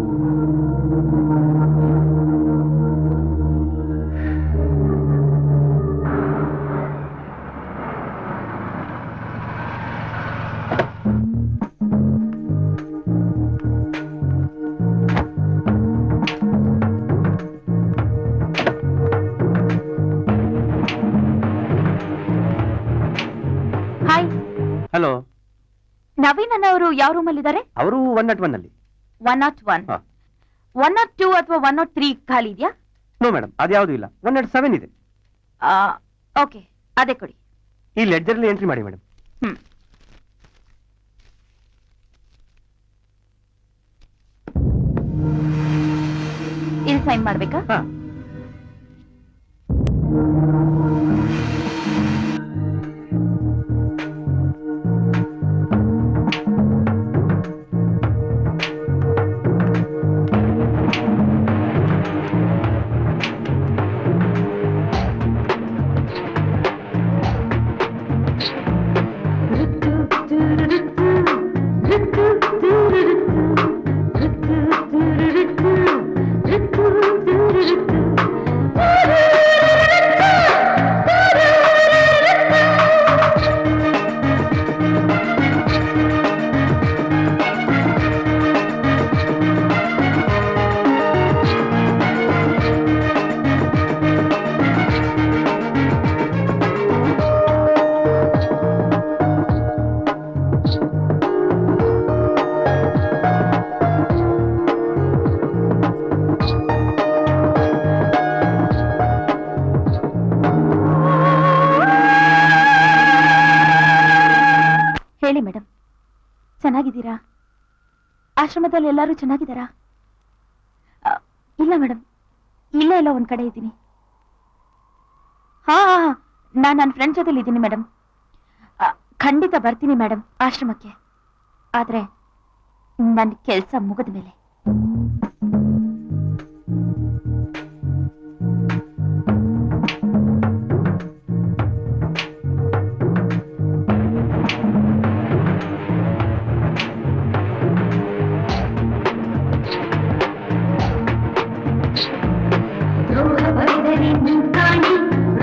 ಹಲೋ, ನವೀನ್ ಅನ್ನೋರು ಯಾವ ರೂಮಲ್ಲಿ ಇದ್ದಾರೆ? ಅವರು 101 ಅಲ್ಲಿ. 101, ಹಾ. 102 ಅಥವಾ 103 ಖಾಲಿ ಇದೆಯಾ? ನೋ ಮೇಡಮ್, ಅದ್ಯಾವುದೂ ಇಲ್ಲ. 107 ಇದೆ. ಓಕೆ, ಅದೇ ಕೊಡಿ. ಈ ಲೆಡ್ಜರ್ ಅಲ್ಲಿ ಎಂಟ್ರಿ ಮಾಡಿ ಮೇಡಮ್. ಹ್ಮ್. ಇಲ್ಲಿ ಸೈನ್ ಮಾಡ್ಬೇಕಾ? ಹಾ. ಹೇಳಿ ಮೇಡಮ್, ಚೆನ್ನಾಗಿದ್ದೀರಾ? ಆಶ್ರಮದಲ್ಲಿ ಎಲ್ಲರೂ ಚೆನ್ನಾಗಿದ್ದಾರಾ? ಇಲ್ಲ ಮೇಡಮ್, ಇಲ್ಲೇ ಎಲ್ಲ ಒಂದ್ ಕಡೆ ಇದ್ದೀನಿ. ಹಾ, ನಾನು ನನ್ನ ಫ್ರೆಂಡ್ ಜೊತೆಲಿ ಇದ್ದೀನಿ ಮೇಡಮ್. ಖಂಡಿತ ಬರ್ತೀನಿ ಮೇಡಮ್ ಆಶ್ರಮಕ್ಕೆ, ಆದ್ರೆ ನನ್ನ ಕೆಲಸ ಮುಗಿದ ಮೇಲೆ.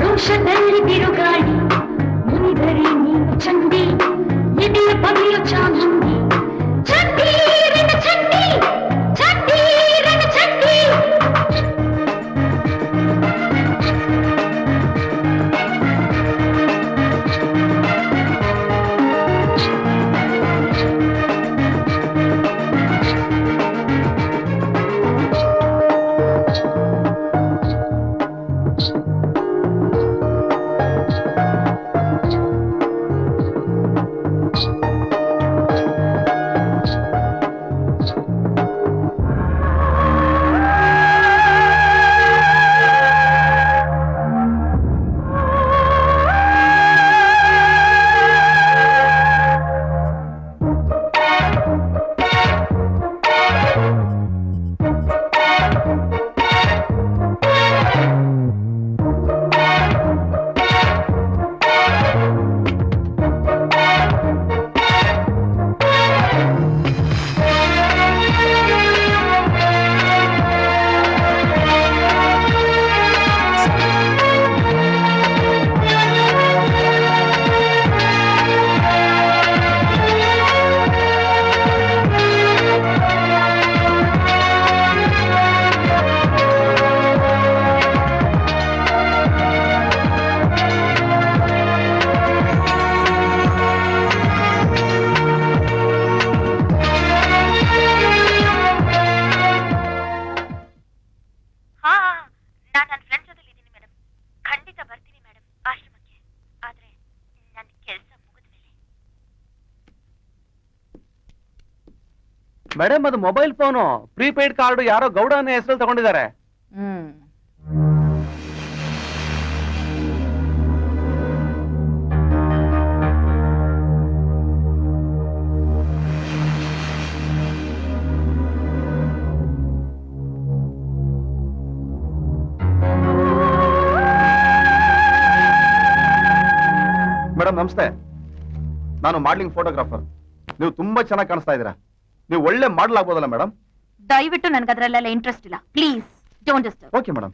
ರೋಷದಲ್ಲಿ ಬಿರುಗಾಳಿ ಮುನಿದರೆ ನೀನು ಚಂಡಿ ಎದೆಯ ಬಗೆಯ ಚಾಮುಂಡಿ ಚಂಡಿ ರಣ ಚಂಡಿ ಚಂಡಿ ರಣ ಚಂಡಿ ಮೇಡಮ್, ಅದು ಮೊಬೈಲ್ ಫೋನು. ಪ್ರೀಪೇಯ್ಡ್ ಕಾರ್ಡ್ ಯಾರೋ ಗೌಡ ಅನ್ನೋ ಹೆಸರಲ್ಲಿ ತಗೊಂಡಿದ್ದಾರೆ. ಹ್ಮ್. ಮೇಡಮ್ ನಮಸ್ತೆ, ನಾನು ಮಾಡ್ಲಿಂಗ್ ಫೋಟೋಗ್ರಾಫರ್. ನೀವು ತುಂಬಾ ಚೆನ್ನಾಗಿ ಕಾಣಿಸ್ತಾ ಇದ್ದೀರಾ. ನೀವು ಒಳ್ಳೆ ಮಾಡಲ್ ಆಗ್ಬೋದಲ್ಲ ಮೇಡಮ್? ದಯವಿಟ್ಟು ನನಗೆ ಅದರಲ್ಲೆಲ್ಲ ಇಂಟ್ರೆಸ್ಟ್ ಇಲ್ಲ, please don't disturb. Okay madam.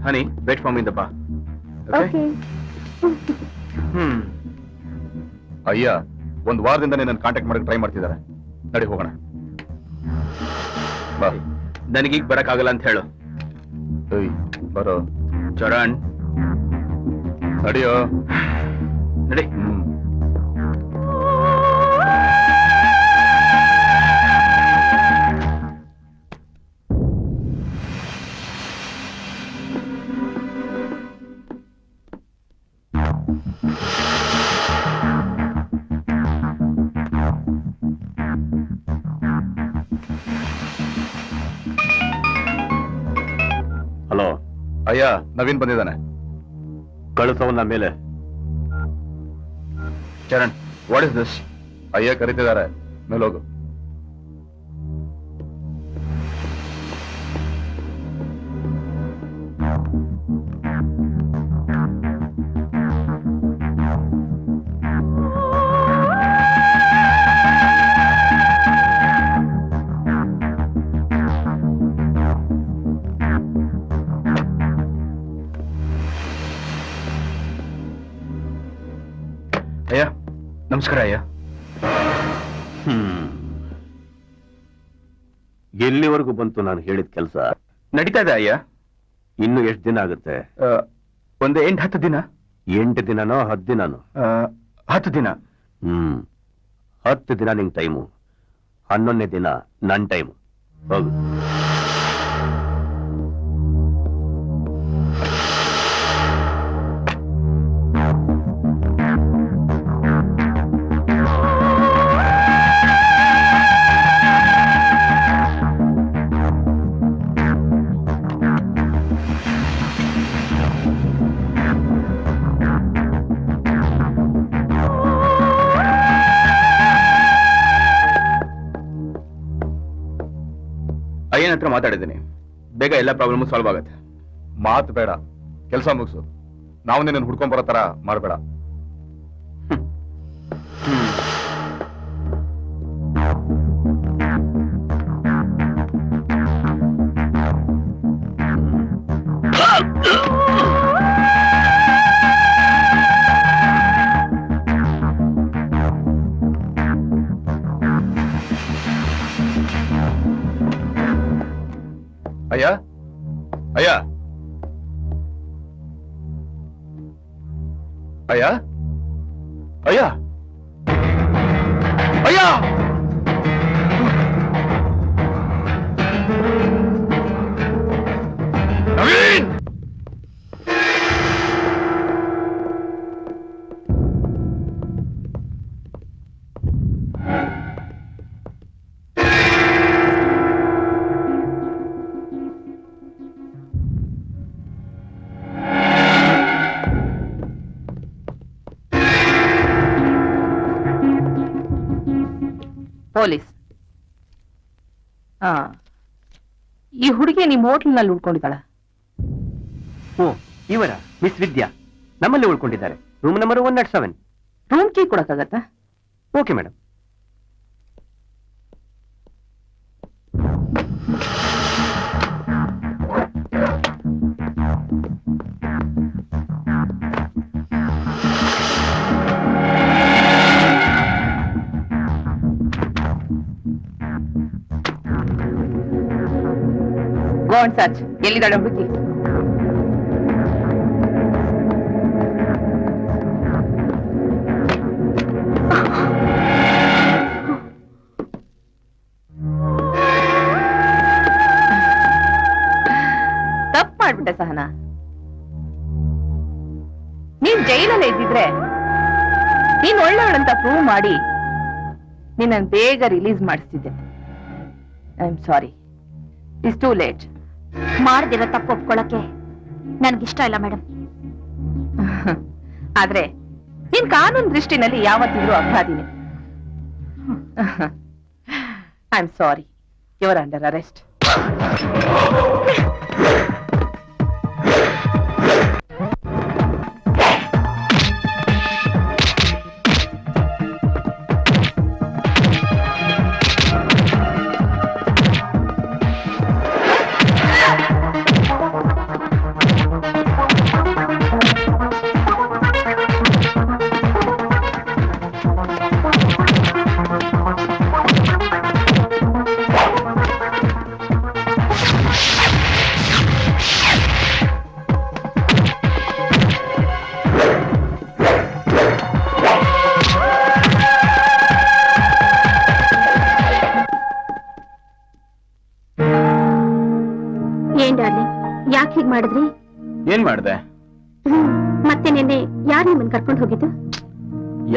Honey, wait for me in the ಬಾ. ಓಕೆ. ಅಯ್ಯ, ಒಂದು ವಾರದಿಂದ ನನ್ನ ಕಾಂಟ್ಯಾಕ್ಟ್ ಮಾಡಕ್ಕೆ ಟ್ರೈ ಮಾಡ್ತಿದ್ದಾರೆ. ನಡಿ ಹೋಗೋಣ. ಬಾ. ನನಗೀಗ ಬರಕ್ಕಾಗಲ್ಲ ಅಂತ ಹೇಳು. ಏಯ್ ಬರೋ. ಚರಣ್ ನಡಿಯೋ. ನಡಿ. ಹಲೋ ಅಯ್ಯ, ನವೀನ್ ಬಂದಿದ್ದಾನೆ. ಕಳಿಸವನ್ನ ಮೇಲೆ. Charan, what is this? ಅಯ್ಯ ಕರೀತಿದ್ದಾರೆ, ಮೇಲೋಗು. ಅಯ್ಯ ನಮಸ್ಕಾರ. ಅಯ್ಯ ಎಲ್ಲಿವರೆಗೂ ಬಂತು ನಾನು ಹೇಳಿದ ಕೆಲಸ? ನಡೀತಾ ಇದೆ ಅಯ್ಯ. ಇನ್ನು ಎಷ್ಟು ದಿನ ಆಗುತ್ತೆ? ಒಂದು 8-10 ದಿನ. 8 ದಿನನೋ 10 ದಿನನೋ? 10 ದಿನ. 10 ದಿನ ನಿಂಗೆ ಟೈಮು, 11ನೇ ದಿನ ನನ್ನ ಟೈಮು. ಹೋಗು. ಅಯ್ಯನ ಹತ್ರ ಮಾತಾಡಿದ್ದೀನಿ. ಬೇಗ ಎಲ್ಲ ಪ್ರಾಬ್ಲಮ್ ಸಾಲ್ವ್ ಆಗುತ್ತೆ. ಮಾತು ಬೇಡ, ಕೆಲಸ ಮುಗಿಸು. ನಾವು ನಿನ್ನನ್ನು ಹುಡ್ಕೊಂಡ್ ಬರೋ ತರ ಮಾಡಬೇಡ. ಅಯ್ಯ, ಅಯ್ಯ, ಅಯ್ಯ, ಅಯ್ಯ, ಅಯ್ಯ. ನವೀನ್! ಪೊಲೀಸ್. ಈ ಹುಡುಗಿ ನಿಮ್ಮ ಹೋಟ್ಲ್ನಲ್ಲಿ ಉಳ್ಕೊಂಡಿದ್ದಾಳ? ಓ, ಇವರ ಮಿಸ್ ವಿದ್ಯಾ ನಮ್ಮಲ್ಲಿ ಉಳ್ಕೊಂಡಿದ್ದಾರೆ. Room number 107. ರೂಮ್ ಕೀ ಕೊಡಕ್ಕಾಗತ್ತಾ? Okay madam. Go and search. ಎಲ್ಲಿದ್ದಾಳೆ ಹುಡುಗಿ? ತಪ್ಪು ಮಾಡ್ಬಿಟ್ಟೆ ಸಹನಾ. ನೀನ್ ಜೈಲಲ್ಲೇ ಇದ್ದಿದ್ರೆ ನೀನ್ ಒಳ್ಳೆಯವಳಂತ ಪ್ರೂವ್ ಮಾಡಿ ನಿನ್ನ ಬೇಗ ರಿಲೀಸ್ ಮಾಡಿಸ್ತಿದ್ದೆ. I am sorry, it's too late. ಮಾಡ್ದಿರೋ ತಪ್ಪು ಒಪ್ಕೊಳಕ್ಕೆ ನನ್ಗಿಷ್ಟ ಇಲ್ಲ ಮೇಡಮ್. ಆದ್ರೆ ನೀನ್ ಕಾನೂನು ದೃಷ್ಟಿನಲ್ಲಿ ಯಾವತ್ತಿದ್ರೂ ಅಪರಾಧಿನಿ. I am sorry, your under arrest. ಯಾಕೆ ಹೀಗ್ ಮಾಡಿದ್ರಿ? ಏನ್ ಮಾಡ್ದೆ? ಮತ್ತೆ ನಿನ್ನೆ ಯಾರು ನಿಮ್ಮನ್ನ ಕರ್ಕೊಂಡು ಹೋಗಿದ್ದು?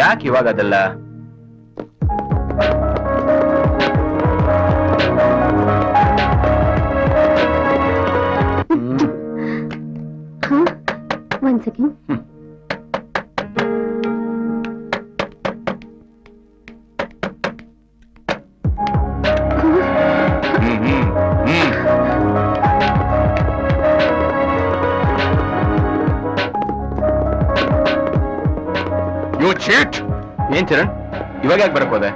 ಯಾಕೆ ಇವಾಗ ಅದೆಲ್ಲ? ಒಂದ್ ಸೆಕೆಂಡ್. You cheat! ಏನ್ ಚರಣ್, ಇವಾಗ ಯಾಕೆ ಬರಕ್ ಹೋದೆ?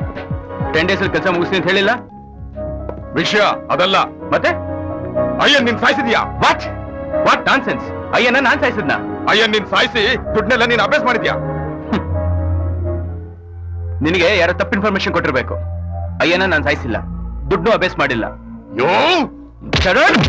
10 ಡೇಸ್ ಕೆಲಸ ಮುಗಿಸ್ತೀನಿ ಅಂತ ಹೇಳಿಲ್ಲ? ವಿಷಯ ಅದಲ್ಲ. ಮತ್ತೆ ಅಯ್ಯನ್ ನಿನ್ ಸಾಯಿಸಿದ್ಯಾ? What what nonsense? ಅಯ್ಯನ್ನ ನಾನ್ ಸಾಯಿಸಿದ್ನ? ಅಯ್ಯನ್ ನಿನ್ ಸಾಯಿಸಿ ದುಡ್ಡನ್ನೆಲ್ಲ ನೀನ್ ಅಭ್ಯಾಸ ಮಾಡಿದ್ಯಾ? ನಿನಗೆ ಯಾರೋ ತಪ್ಪು ಇನ್ಫಾರ್ಮೇಶನ್ ಕೊಟ್ಟಿರ್ಬೇಕು. ಅಯ್ಯನ ನಾನ್ ಸಾಯಿಸಿಲ್ಲ, ದುಡ್ಡು ಅಭ್ಯಾಸ ಮಾಡಿಲ್ಲ. ಯೋ ಚರಣ್!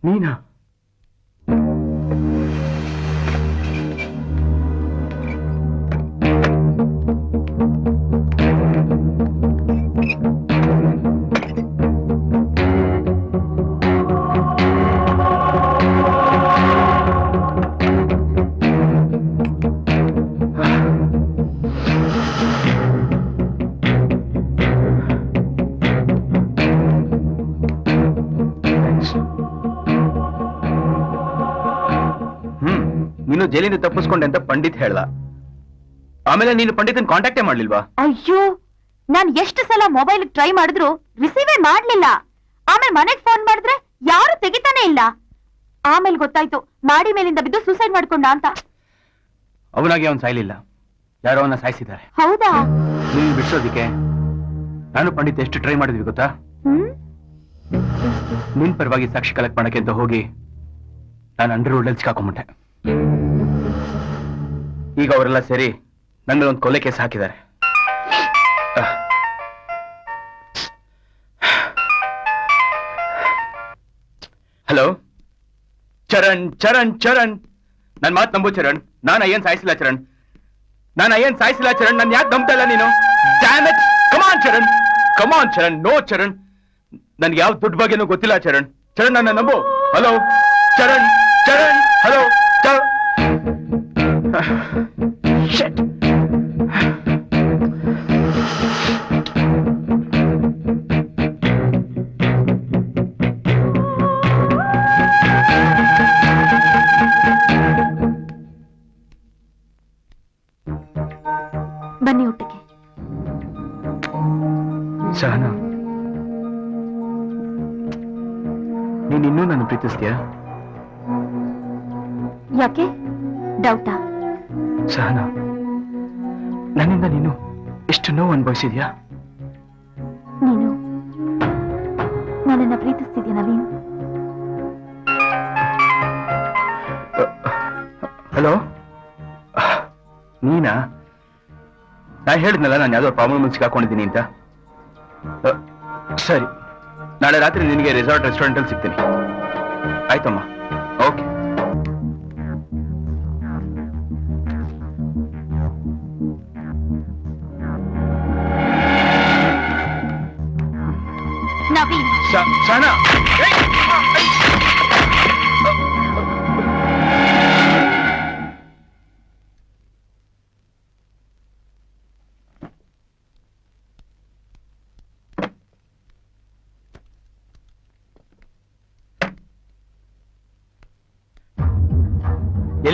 ನೀನಾ? ನೀನು ಜೈಲಿಂದ ತಪ್ಪಿಸ್ಕೊಂಡೆ ಅಂತ ಪಂಡಿತ್ ಹೇಳ್ದ. ಆಮೇಲೆ ನೀನು ಪಂಡಿತನ್ ಕಾಂಟ್ಯಾಕ್ಟೇ ಮಾಡ್ಲಿಲ್ವಾ? ಅಯ್ಯೋ, ನಾನ್ ಎಷ್ಟು ಸಲ ಮೊಬೈಲ್ ಟ್ರೈ ಮಾಡಿದ್ರು ರಿಸೀವೇ ಮಾಡ್ಲಿಲ್ಲ. ಆಮೇಲೆ ಮನೆಗ್ ಫೋನ್ ಮಾಡಿದ್ರೆ ಯಾರು ತೆಗಿತಾನೆ ಇಲ್ಲ. ಆಮೇಲೆ ಗೊತ್ತಾಯ್ತು ಮಾಡಿ ಮೇಲಿಂದ ಬಿದ್ದು ಸೂಸೈಡ್ ಮಾಡ್ಕೊಂಡ ಅಂತ. ಅವನಾಗಿ ಅವನ್ ಸಾಯ್ಲಿಲ್ಲ, ಯಾರೋ ಅವನ್ನ ಸಾಯಿಸಿದ್ದಾರೆ. ಹೌದಾ? ನೀನ್ ಬಿಡ್ಸೋದಿಕ್ಕೆ ನಾನು ಪಂಡಿತ್ ಎಷ್ಟು ಟ್ರೈ ಮಾಡಿದ್ವಿ ಗೊತ್ತಾ? ನಿನ್ ಪರವಾಗಿ ಸಾಕ್ಷಿ ಕಲೆಕ್ಟ್ ಮಾಡಕ್ಕೆ ಅಂತ ಹೋಗಿ ನಾನು ಅಂಡರ್ ರೋಡಲ್ಲಿ ಸಿಕ್ಕಾಕೊಂಡ್ಬಿಟ್ಟೆ. ಈಗ ಅವರೆಲ್ಲ ಸೇರಿ ನನ್ನ ಮೇಲೆ ಒಂದು ಕೊಲೆ ಕೇಸ್ ಹಾಕಿದ್ದಾರೆ. ಹಲೋ ಚರಣ್, ಚರಣ್ ಚರಣ್, ನನ್ ಮಾತು ನಂಬು ಚರಣ್. ನಾನು ಅಯ್ಯನ್ ಸಾಯಿಸಿಲ್ಲ ಚರಣ್, ನಾನು ಅಯ್ಯನ್ ಸಾಯಿಸಿಲ್ಲ ಚರಣ್. ನನ್ ಯಾಕೆ ನಂಬ್ತಾ ಇಲ್ಲ ನೀನು? ಕಮಾನ್ ಚರಣ್, ಕಮಾನ್ ಚರಣ್. ನೋ ಚರಣ್, ನನ್ಗೆ ಯಾವ ದುಡ್ಡು ಬಗ್ಗೆನೂ ಗೊತ್ತಿಲ್ಲ ಚರಣ್. ಚರಣ್ ನನ್ನ ನಂಬು. Hello Charan, Charan, hello Shit. ಬನ್ನಿ ಊಟಕ್ಕೆ. ಸಹನಾ, ನೀನ್ ಇನ್ನೂ ನನ್ನ ಪ್ರೀತಿಸ್ತೀಯಾ? ಯಾಕೆ ಡೌಟಾ? ಸಹನಾ, ನನ್ನಿಂದ ನೀನು ಎಷ್ಟು ನೋವು ಅನುಭವಿಸಿದ್ಯಾ? ನೀನು ನನ್ನನ್ನ ಪ್ರೀತಿಸ್ತಿದ್ಯಾ ನವೀನ್? ಹಲೋ, ನೀನಾ? ನಾ ಹೇಳಿದ್ನಲ್ಲ ನಾನು ಯಾವ್ದೋ ಪ್ರಾಬ್ಲಮ್ ಸಿಕ್ಕಾಕೊಂಡಿದ್ದೀನಿ ಅಂತ. ಸರಿ, ನಾಳೆ ರಾತ್ರಿ ನಿನಗೆ ರೆಸಾರ್ಟ್ ರೆಸ್ಟೋರೆಂಟ್ ಅಲ್ಲಿ ಸಿಗ್ತೀನಿ. ಆಯ್ತಮ್ಮ, ಓಕೆ. ನವೀನ್, ಸಹನಾ,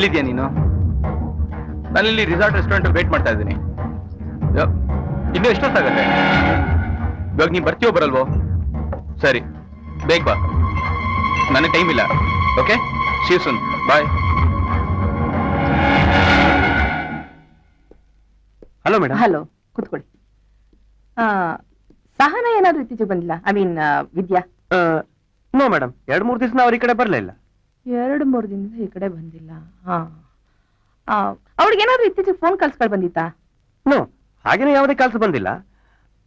ಎಲ್ಲಿದ್ಯಾ ನೀನು? ನಾನಿಲ್ಲಿ ರಿಸಾರ್ಟ್ ರೆಸ್ಟೋರೆಂಟ್ ವೇಟ್ ಮಾಡ್ತಾ ಇದ್ದೀನಿ. ಇನ್ನೂ ಎಷ್ಟೊತ್ತಾಗತ್ತೆ? ಇವಾಗ ನೀನ್ ಬರ್ತೀಯೋ ಬರಲ್ವೋ? ಸರಿ, ಬೇಗ ಬಾ, ನನಗೆ ಟೈಮ್ ಇಲ್ಲ. Okay, see you soon. Bye. Hello madam. Hello, ಕೂತ್ಕೊಳ್ಳಿ. ಸಹನ ಏನಾದ್ರು ಇತ್ತೀಚೆಗೆ ಬಂದಿಲ್ಲ? I mean Vidya? No madam, 2-3 ದಿವಸ ಅವ್ರ ಈ ಕಡೆ ಬರಲಿಲ್ಲ. 2-3 ದಿನದಿಂದ ಈ ಕಡೆ ಬಂದಿಲ್ಲ. ಹಾ, ಅವಳಿಗೆ ಏನಾದ್ರು ಇತ್ತೀಚೆಗೆ ಫೋನ್ ಕಾಲ್ಸ್ಗಳು ಬಂದಿತ್ತಾ? ನೋ, ಹಾಗೇನೆ ಯಾವುದೇ ಕಾಲ್ಸ್ ಬಂದಿಲ್ಲ.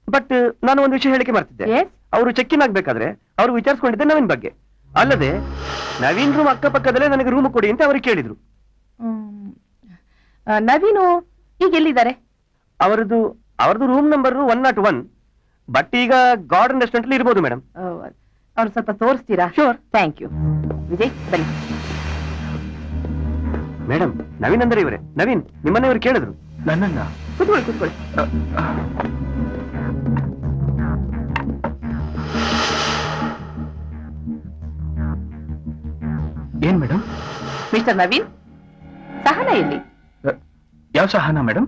ಬಟ್ ನಾನು ಒಂದು ವಿಷಯ ಹೇಳಿಕೆ ಮಾಡ್ತಿದ್ದೆ. Yes? ಅವರು ಚೆಕ್ ಇನ್ ಆಗ್ಬೇಕಾದ್ರೆ ಅವರು ವಿಚಾರಿಸ್ಕೊಂಡಿದ್ದೆ ನವೀನ್ ಬಗ್ಗೆ. ಅಲ್ಲದೆ ನವೀನ್ ರೂಮ್ ಅಕ್ಕಪಕ್ಕದಲ್ಲೇ ನನಗೆ ರೂಮ್ ಕೊಡಿ ಅಂತ ಅವ್ರಿಗೆ ಕೇಳಿದ್ರು. ನವೀನು ಈಗ ಎಲ್ಲಿದ್ದಾರೆ? ಅವರದು ರೂಮ್ ನಂಬರ್ 101. ಬಟ್ ಈಗ ಗಾರ್ಡನ್ ರೆಸ್ಟೋರೆಂಟ್ ಇರ್ಬೋದು ಮೇಡಮ್. ಅವ್ರು ಸ್ವಲ್ಪ ತೋರಿಸ್ತೀರಾ? Sure, thank you. ವಿಜಯ್ ಬನ್ನಿ. ಮೇಡಮ್, ನವೀನ್ ಅಂದ್ರೆ ಇವರೇ. ನವೀನ್, ನಿಮ್ಮನ್ನ ಇವ್ರು ಕೇಳಿದ್ರು. ನನ್ನನ್ನ? ಕೂತ್ಕೊಳ್ಳಿ ಕೂತ್ಕೊಳ್ಳಿ. ಏನ್ ಮೇಡಮ್? ಮಿಸ್ಟರ್ ನವೀನ್, ಸಹನ ಎಲ್ಲಿ? ಯಾವ ಸಹನ ಮೇಡಮ್?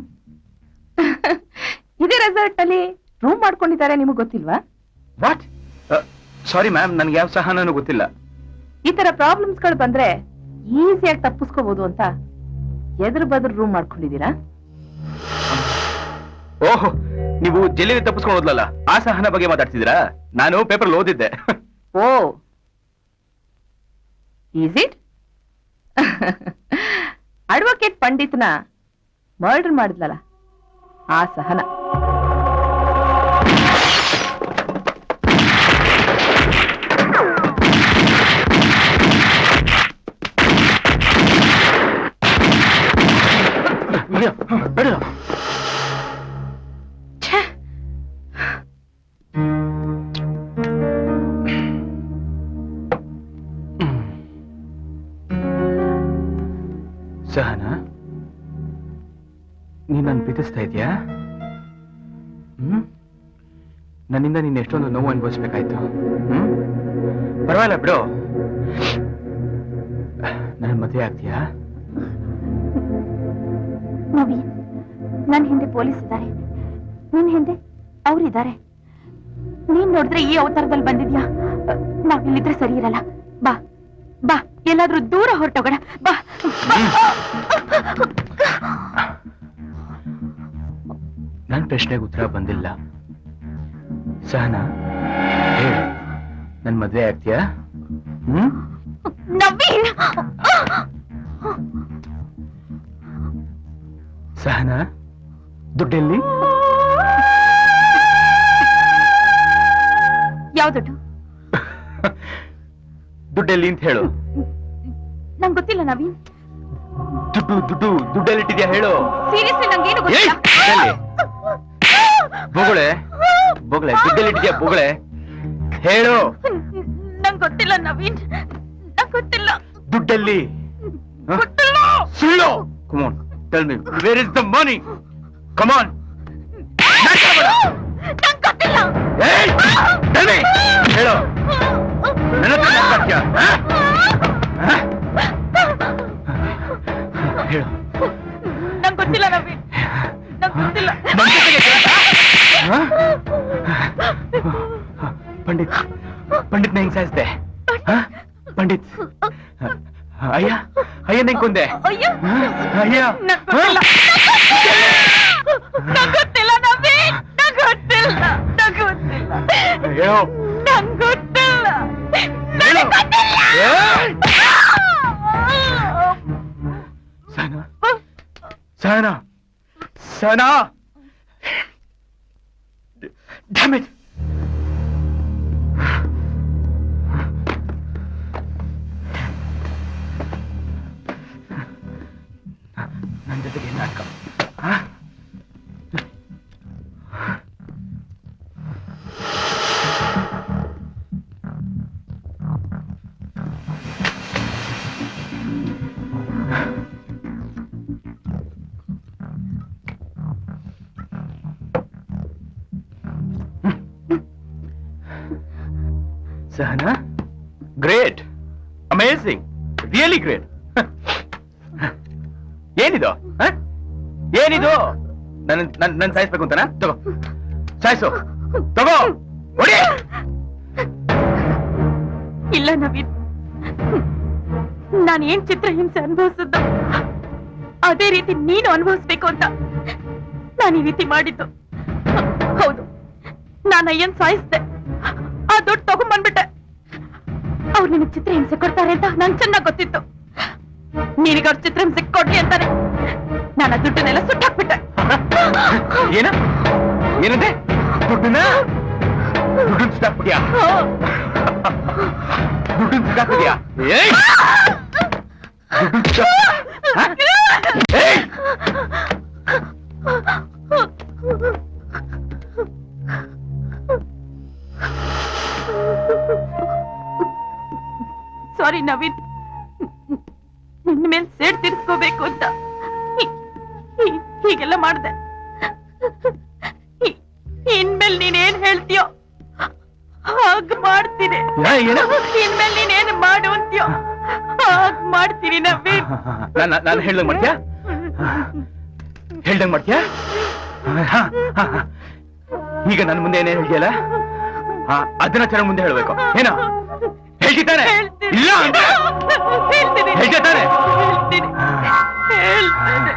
ಇದೇ ರೆಸಾರ್ಟ್ ಅಲ್ಲಿ ರೂಮ್ ಮಾಡ್ಕೊಂಡಿದ್ದಾರೆ, ನಿಮಗೆ ಗೊತ್ತಿಲ್ವಾ? ವಾಟ್? ಸಾರಿ ಮ್ಯಾಮ್, ನನ್ಗೆ ಯಾವ ಸಹನೂ ಗೊತ್ತಿಲ್ಲ. ಈ ತರ ಪ್ರಾಬ್ಲಮ್ಸ್ ಗಳು ಬಂದ್ರೆ ಈಸಿಯಾಗಿ ತಪ್ಪಿಸ್ಕೋಬಹುದು ಅಂತ ಎದುರು ಬದ್ರು ರೂಮ್ ಮಾಡ್ಕೊಂಡಿದ್ದೀರಾ? ಓಹೋ, ನೀವು ಜೈಲಿಗೆ ತಪ್ಪಿಸ್ಕೊಂಡು ಹೋದ್ಲಲ್ಲ, ಆ ಸಹನ ಬಗ್ಗೆ ಮಾತಾಡ್ತಿದ್ದೀರಾ? ನಾನು ಪೇಪರ್ ಓದಿದ್ದೆ. ಓ, ಈಸ್ ಇಟ್? ಅಡ್ವೊಕೇಟ್ ಪಂಡಿತ್ನ ಮರ್ಡರ್ ಮಾಡಿದ್ಲಲ್ಲ ಆ ಸಹನ. ಸಹನ, ನೀನ್ ನನ್ನ ಪ್ರೀತಿಸ್ತಾ ಇದೀಯಾ? ನನ್ನಿಂದ ನೀನ್ ಎಷ್ಟೊಂದು ನೋವು ಅನುಭವಿಸ್ಬೇಕಾಯ್ತು. ಪರವಾಗಿಲ್ಲ ಬಿಡು, ನನ್ನ ಮದುವೆ ಆಗ್ತೀಯಾ? ನವೀನ್, ನನ್ನ ಹಿಂದೆ ಪೊಲೀಸ್ ಇದ್ದಾರೆ, ನಿನ್ ಹಿಂದೆ ಅವರಿದ್ದಾರೆ. ನೀನ್ ನೋಡಿದ್ರೆ ಈ ಅವತಾರದಲ್ಲಿ ಬಂದಿದ್ಯಾ? ನಾವಿಲ್ಲಿದ್ರೆ ಸರಿ ಇರಲ್ಲ. ಬಾ ಬಾ, ಎಲ್ಲಾದ್ರೂ ದೂರ ಹೊರಟೋಗೋಣ. ಬಾ. ನನ್ನ ಪ್ರಶ್ನೆಗೆ ಉತ್ತರ ಬಂದಿಲ್ಲ. ಸಹನ, ಹೇಳು, ನನ್ ಮದ್ವೆ ಆಗ್ತೀಯಾ? ನವೀನ್, ಸಹನ, ದುಡ್ಡೆಲ್ಲಿ? ಯಾವ ದುಡ್ಡು? ದುಡ್ಡೆಲ್ಲಿ ಅಂತ ಹೇಳು. ನಂಗೆ ಗೊತ್ತಿಲ್ಲ ನವೀನ್. ದುಡ್ಡೆಲ್ಲಿಟ್ಟಿದ್ಯಾ ಹೇಳು. ಸೀರಿಯಸ್ಲಿ ನಂಗೇನು ಏಯ್, ಗೊತ್ತಿಲ್ಲ. ದುಡ್ಡೆಲ್ಲಿ? ಬೋಗಳೆ ದುಡ್ಡೆಲ್ಲಿಟ್ಟಿದ್ಯಾ? ಬೋಗಳೆ ಹೇಳು. ನಂಗೆ ಗೊತ್ತಿಲ್ಲ ನವೀನ್, ನಂಗೆ ಗೊತ್ತಿಲ್ಲ. ದುಡ್ಡೆಲ್ಲಿ? ಗೊತ್ತಿಲ್ಲ. ಸುಳ್ಳು. Come on, tell me, where is the money? Come on. ನಂಗೆ ಗೊತ್ತಿಲ್ಲ. ಏಯ್, tell me, ಹೇಳು. ನನ್ನ ಹತ್ರ ಮಾತಾಡ್ತೀಯಾ? ಹೇಳು. ನಂಗೆ ಗೊತ್ತಿಲ್ಲ ನವೀನ್, ನಂಗೆ ಗೊತ್ತಿಲ್ಲ. ನನ್ ಜೊತೆಗೆ ಕೆಲಸ? ಪಂಡಿತ್ ಹೆಂಗ್ ಸಾಯಿಸ್ದೆ? ಪಂಡಿತ್ ಅಯ್ಯ ನಿಂಗ್ ಕೊಂದೆ? ಅಯ್ಯೋ, ಅಯ್ಯ, ನಂಗೆ ಗೊತ್ತಿಲ್ಲ. ನಂಗೆ ಗೊತ್ತಿಲ್ಲ ನವೀನ್, ನಂಗೆ ಗೊತ್ತಿಲ್ಲ, ನಂಗೆ ಗೊತ್ತಿಲ್ಲ. ಹೇಳು. ನಂಗೆ ಗೊತ್ತಿಲ್ಲ, ಹೇಳು. ನಂಗೆ ಗೊತ್ತಿಲ್ಲ. ಏಯ್! Sahana, Sahana, Sahana, damn it! ನನ್ನ ಜೊತೆಗೆ ನಾಟಕ. Sahana, great, amazing, really great. ಏನಿದು ಹ? ಏನಿದು ನನ್ ಸಾಯಿಸ್ಬೇಕು ಅಂತನಾ? ತಗೋ ಸಾಯಿಸು, ತಗೋ ಹೊಡಿ. ಇಲ್ಲ ನವೀನ್, ನಾನು ಏನ್ ಚಿತ್ರಹಿಂಸೆ ಅನುಭವಿಸಿದ್ದು ಅದೇ ರೀತಿ ನೀನು ಅನುಭವಿಸ್ಬೇಕು ಅಂತ ನಾನು ಈ ರೀತಿ ಮಾಡಿದ್ದು. ಹೌದು, ನಾನು ಅಯ್ಯನ್ ಸಾಯಿಸ್ದೆ, ಆ ದುಡ್ಡು ತಗೊಂಡ್ಬಂದ್ಬಿಟ್ಟೆ. ಅವ್ರು ನಿನಗೆ ಚಿತ್ರಹಿಂಸೆ ಕೊಡ್ತಾರೆ ಅಂತ ನಂಗೆ ಚೆನ್ನಾಗ್ ಗೊತ್ತಿತ್ತು. ನಿನಗೆ ಅವ್ರ ಚಿತ್ರಹಿಂಸೆ ಕೊಡ್ಲಿ ಅಂತಾನೆ ನಾನು ಆ ದುಡ್ಡನ್ನೆಲ್ಲ ಸುಟ್ಟಾಕ್ಬಿಟ್ಟೆ. ಏನ ಏನಂತೆ? ದುಡ್ಡನ್ನ ಸುಟ್ಟಾಕ್ಬಿಟ್ಯಾ? ದುಡ್ಡನ್ನ ಸುಟ್ಟಾಕ್ಬಿಟ್ಯಾ? ಏಯ್! ಏಯ್! ಸಾರಿ ನವೀನ್, ನಿನ್ನ ಮೇಲೆ ಸೇಡ್ ತೀರ್ಸ್ಕೋಬೇಕು ಅಂತ ಹೀಗೆಲ್ಲ ಮಾಡ್ದೆ. ಇನ್ಮೇಲೆ ನೀನೇನ್ ಹೇಳ್ತೀಯೋ ಹಾಗ್ ಮಾಡ್ತೀನಿ. ಇನ್ಮೇಲೆ ನೀನೇನ್ ಮಾಡು ಅಂತೀಯೋ ಹಾಗ್ ಮಾಡ್ತೀನಿ ನವೀನ್. ನಾನು ಹೇಳ್ದಂಗ್ ಮಾಡ್ತೀಯಾ? ಹೇಳ್ದಂಗ್ ಮಾಡ್ತೀಯಾ? ಈಗ ನನ್ನ ಮುಂದೆ ಏನೇನು ಹೇಳ್ತೀಯಲ್ಲ ಅದನ್ನ ಚೆನ್ನಾಗಿ ಮುಂದೆ ಹೇಳ್ಬೇಕು. ಏನೋ ಹೇಳ್ತಿದ್ದಾನೆ? ಇಲ್ಲ ಅಂದ್ರೆ ಹೇಳ್ತೀನಿ, ಹೇಳ್ತಾನೆ. ಹೇಳ್ತೀನಿ, ಹೇಳ್ತೇನೆ.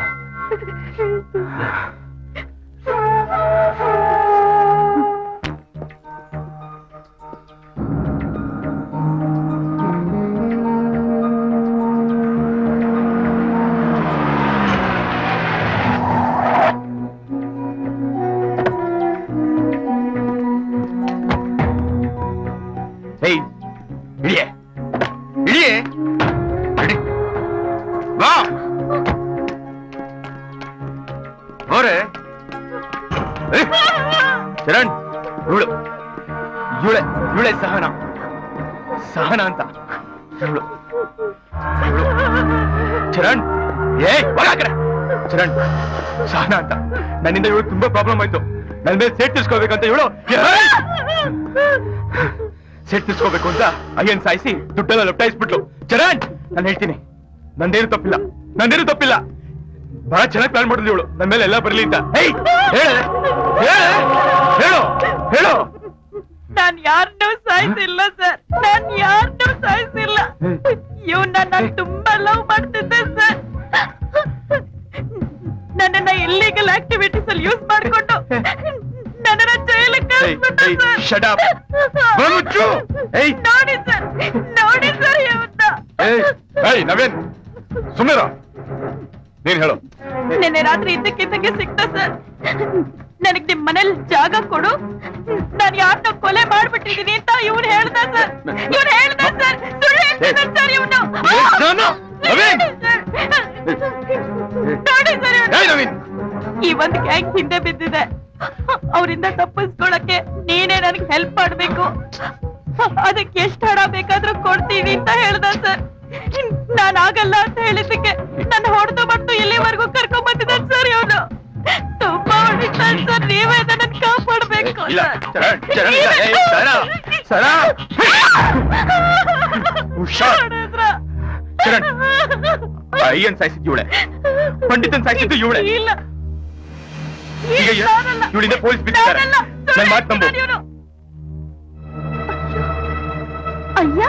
ಏಯ್ ಇಳಿಯೇ, ಇಳಿಯೇ, ಇಳಿ. ಬಾ ಅವರೇ. ಚರಣ್, ಇವಳು ಇವಳೆ ಸಹನ ಅಂತ ಇವಳು. ಚರಣ್, ಚರಣ್, ಸಹನ ಅಂತ ನನ್ನಿಂದ ಇವಳು ತುಂಬಾ ಪ್ರಾಬ್ಲಮ್ ಆಯ್ತು. ನನ್ನ ಮೇಲೆ ಸೇಟ್ ತಿರ್ಸ್ಕೋಬೇಕಂತ ಇವಳು ಸೆಟ್ ತಿಸ್ಕೋಬೇಕು ಅಂತ ಅಯ್ಯನ್ ಸಾಯಿಸಿ ದುಡ್ಡೆಲ್ಲ ಲೊಟ್ಟಾಯಿಸ್ಬಿಟ್ಲು. ಚರಣ್, ನಾನು ಹೇಳ್ತೀನಿ, ನಂದೇನು ತಪ್ಪಿಲ್ಲ. ಬಹಳ ಚೆನ್ನಾಗಿ ಪ್ಲಾನ್ ಮಾಡಿದ್ಲು ಇವಳು ನನ್ನ ಮೇಲೆ ಎಲ್ಲ ಬರ್ಲಿ ಅಂತ. ಹೇಳು. ನಾನ್ ಯಾರನ್ನೂ ಸಾಯಿಸಿಲ್ಲ ಸರ್, ನಾನ್ ಯಾರನ್ನೂ ಸಾಯಿಸಿಲ್ಲ. ಇವನ್ನ ನಾನು ತುಂಬಾ ಲವ್ ಮಾಡ್ತಿದ್ದೆ ಸರ್. ನನ್ನನ್ನ ಇಲ್ಲೀಗಲ್ ಆಕ್ಟಿವಿಟೀಸ್ ಅಲ್ಲಿ ಯೂಸ್ ಮಾಡ್ಕೊಂಡು ನನ್ನನ್ನ ಜೈಲಿಗೆ ಕಳಿಸ್ಬಿಟ್ಟ ಸರ್. ನೋಡಿ ಸರ್ ಇವನ್ನ. ನವೇನ್, ಸುಮ್ಮನೆ ನೀನ್ ಹೇಳು. ನಿನ್ನೆ ರಾತ್ರಿ ಇದ್ದಕ್ಕಿದ್ದಂಗೆ ಸಿಕ್ತ ಸರ್. ನನಗ್ ನಿಮ್ ಮನೇಲಿ ಜಾಗ ಕೊಡು, ನಾನು ಯಾರನ್ನ ಕೊಲೆ ಮಾಡ್ಬಿಟ್ಟಿದೀನಿ ಅಂತ ಇವನು ಹೇಳ್ದ ಸರ್. ಸುಳ್ಳು ಹೇಳ್ತಿದ್ದ ಸರ್ ಇವನು. ನೋಡಿ ಸರ್, ಈ ಒಂದ್ ಗ್ಯಾಂಗ್ ಹಿಂದೆ ಬಿದ್ದಿದೆ. ಅವರಿಂದ ತಪ್ಪಿಸ್ಕೊಳಕ್ಕೆ ನೀನೇ ನನಗೆ ಹೆಲ್ಪ್ ಮಾಡ್ಬೇಕು. ಅದಕ್ಕೆ ಎಷ್ಟು ಹಣ ಬೇಕಾದ್ರೂ ಕೊಡ್ತೀವಿ ಅಂತ ಹೇಳ್ದ ಸರ್. ನಾನ್ ಆಗಲ್ಲ ಅಂತ ಹೇಳಿದ್ದಕ್ಕೆ ನನ್ನ ಹೊಡೆದು ಬಂದು ಇಲ್ಲಿವರೆಗೂ ಕರ್ಕೊಂಡ್ ಬಂದಿದ್ದಾನೆ ಸರ್ ಇವನು. ತುಂಬಾ ಹೊಡಿತಾನೆ ಸರ್, ನೀವೇ ನನ್ನ ಕಾಪಾಡ್ಬೇಕು. ಅಯ್ಯನ್ ಸಾಯಿಸಿದ್ದು ಇವಳೆ, ಪಂಡಿತನ್ ಸಾಯಿಸಿದ್ದು ಇವಳೆ. ಇಲ್ಲ, ಈಗ ಇವಳಿಂದ ಪೊಲೀಸ್ ಬಿಟ್ಟಿದ್ದಾರೆ. ನನ್ನ ಮಾತು ನಂಬು. ಅಯ್ಯ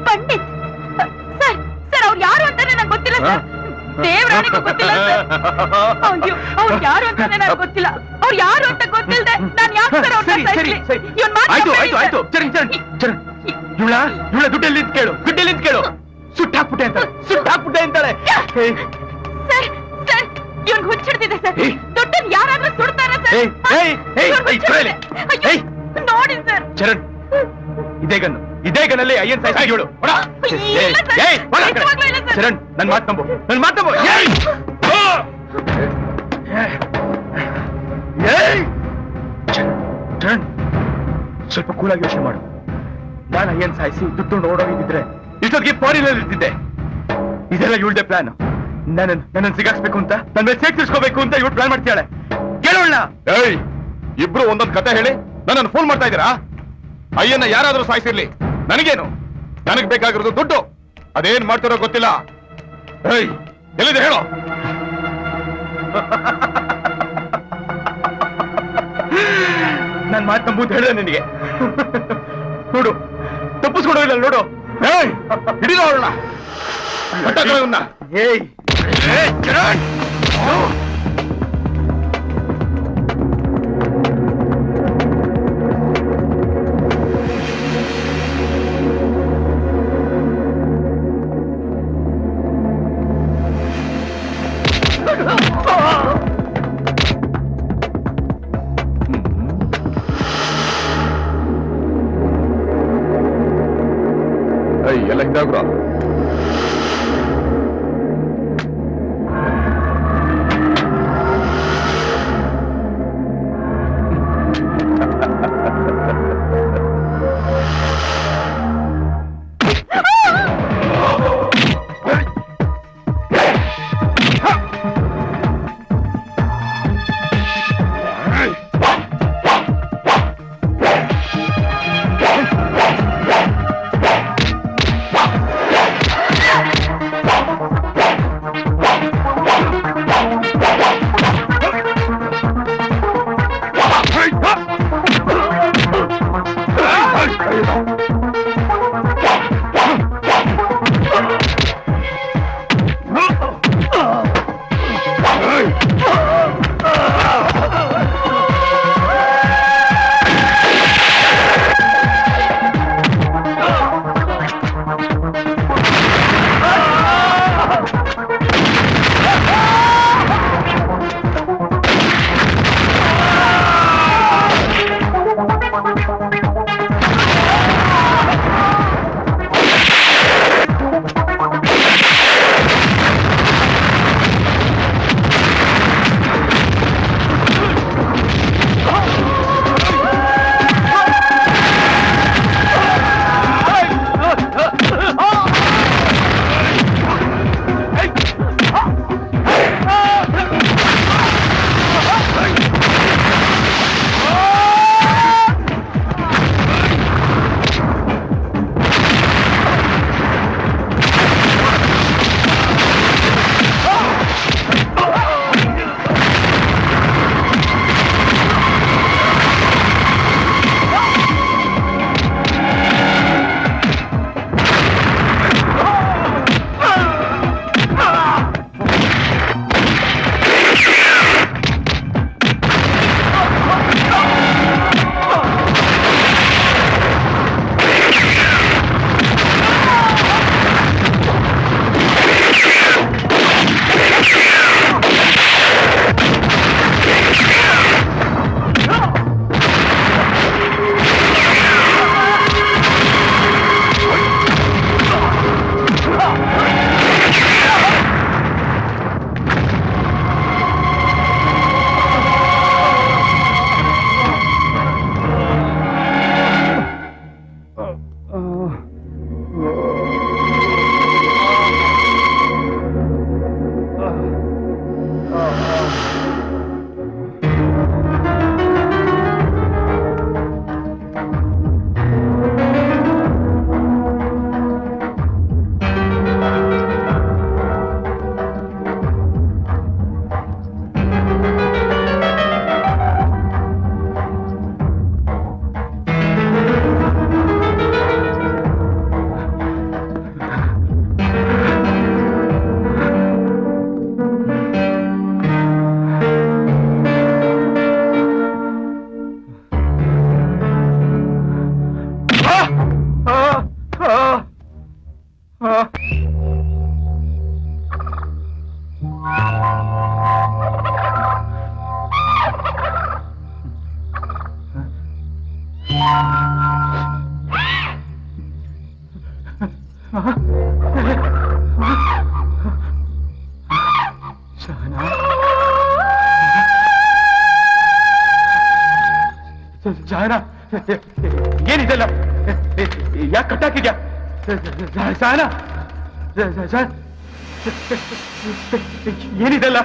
ಪಂಡಿತ್ ಸರ್, ಸರ್ ಅವ್ರು ಯಾರು ಅಂತಾನೆ ನಂಗೆ ಗೊತ್ತಿಲ್ಲ ಸರ್. ದೇವರಾಣಿಗೂ ಗೊತ್ತಿಲ್ಲ ಸರ್. ಅಯ್ಯೋ, ಅವ್ರು ಯಾರು ಅಂತಾನೆ ನಂಗೆ ಗೊತ್ತಿಲ್ಲ. ಅವ್ರು ಯಾರು ಅಂತ ಗೊತ್ತಿಲ್ಲದೆ ನಾನು ಯಾಕೆ ಸರ್ ಅವ್ರನ್ನ ಸಾಯಿಸ್ಲಿ? ಇವನ್ ಆಯ್ತು. ಚರಣ್, ಇವಳ ದುಡ್ಡಲ್ಲಿ ಕೇಳು. ಸುಟ್ಟಾಕ್ಬಿಟ್ಟೆ ಅಂತಾಳೆ. ಸರ್, ಸರ್ ಇವನ್ ಹುಚ್ಚಿಡ್ತಿದೆ ಸರ್. ದುಡ್ಡನ್ನು ಯಾರಾದ್ರೂ ಸುಡ್ತಾರ ಸರ್? ನೋಡಿ ಸರ್. ಚರಣ್, ಇದೇ ಗನ್ನಲ್ಲಿ ಅಯ್ಯನ್ ಸಾಯಿಸಿ ಇವಳು. ಚರಣ್, ನನ್ ಮಾತು ನಂಬು. ಚರಣ್, ಸ್ವಲ್ಪ ಕೂಲಾಗಿ ಯೋಚನೆ ಮಾಡು. ನಾನು ಅಯ್ಯನ್ ಸಾಯಿಸಿ ದುಡ್ಡು ನೋಡೋಗಿದ್ರೆ ಇಷ್ಟೊತ್ತಿಗೆ ಫಾರಿನಲ್ಲಿ ಇರ್ತಿದ್ದೆ. ಇದೆಲ್ಲ ಇವಳ್ದೆ ಪ್ಲಾನ್. ನನ್ನ ಸಿಗಾಕ್ಸ್ಬೇಕು ಅಂತ, ನನ್ನ ಮೇಲೆ ಸೇಕ್ ತಿರ್ಸ್ಕೋಬೇಕು ಅಂತ ಇವಳು ಪ್ಲಾನ್ ಮಾಡ್ತಾಳೆ. ಕೇಳೋಣ. ಇಬ್ರು ಒಂದೊಂದು ಕತೆ ಹೇಳಿ ನನ್ನನ್ನು ಫೋನ್ ಮಾಡ್ತಾ ಇದ್ದೀರಾ? ಅಯ್ಯನ್ನ ಯಾರಾದ್ರೂ ಸಾಯಿಸಿರ್ಲಿ, ನನಗೇನು? ನನಗ್ ಬೇಕಾಗಿರೋದು ದುಡ್ಡು. ಅದೇನ್ ಮಾಡ್ತಾರೋ ಗೊತ್ತಿಲ್ಲ. ಎಲ್ಲಿದೆ ಹೇಳೋ. ನನ್ ಮಾತು ನಂಬುದು ಹೇಳಿದೆ ನಿನಗೆ. ನೋಡು, ತಪ್ಪಿಸ್ಕೊಡೋದಿಲ್ಲ ನೋಡು. ಹಿಡಿದ ಅವಳನ್ನ. ಏಯ್ ಕಿರಣ್, ಎಲ್ಲ ಹಿಂದಾಗ್ರ. ಸಹನಾ ಏನಿದೆಲ್ಲ ಯಾಕೆ ಕಟ್ಟಾಕಿದ್ಯಾ ಸಹನಾ ಏನಿದೆಲ್ಲ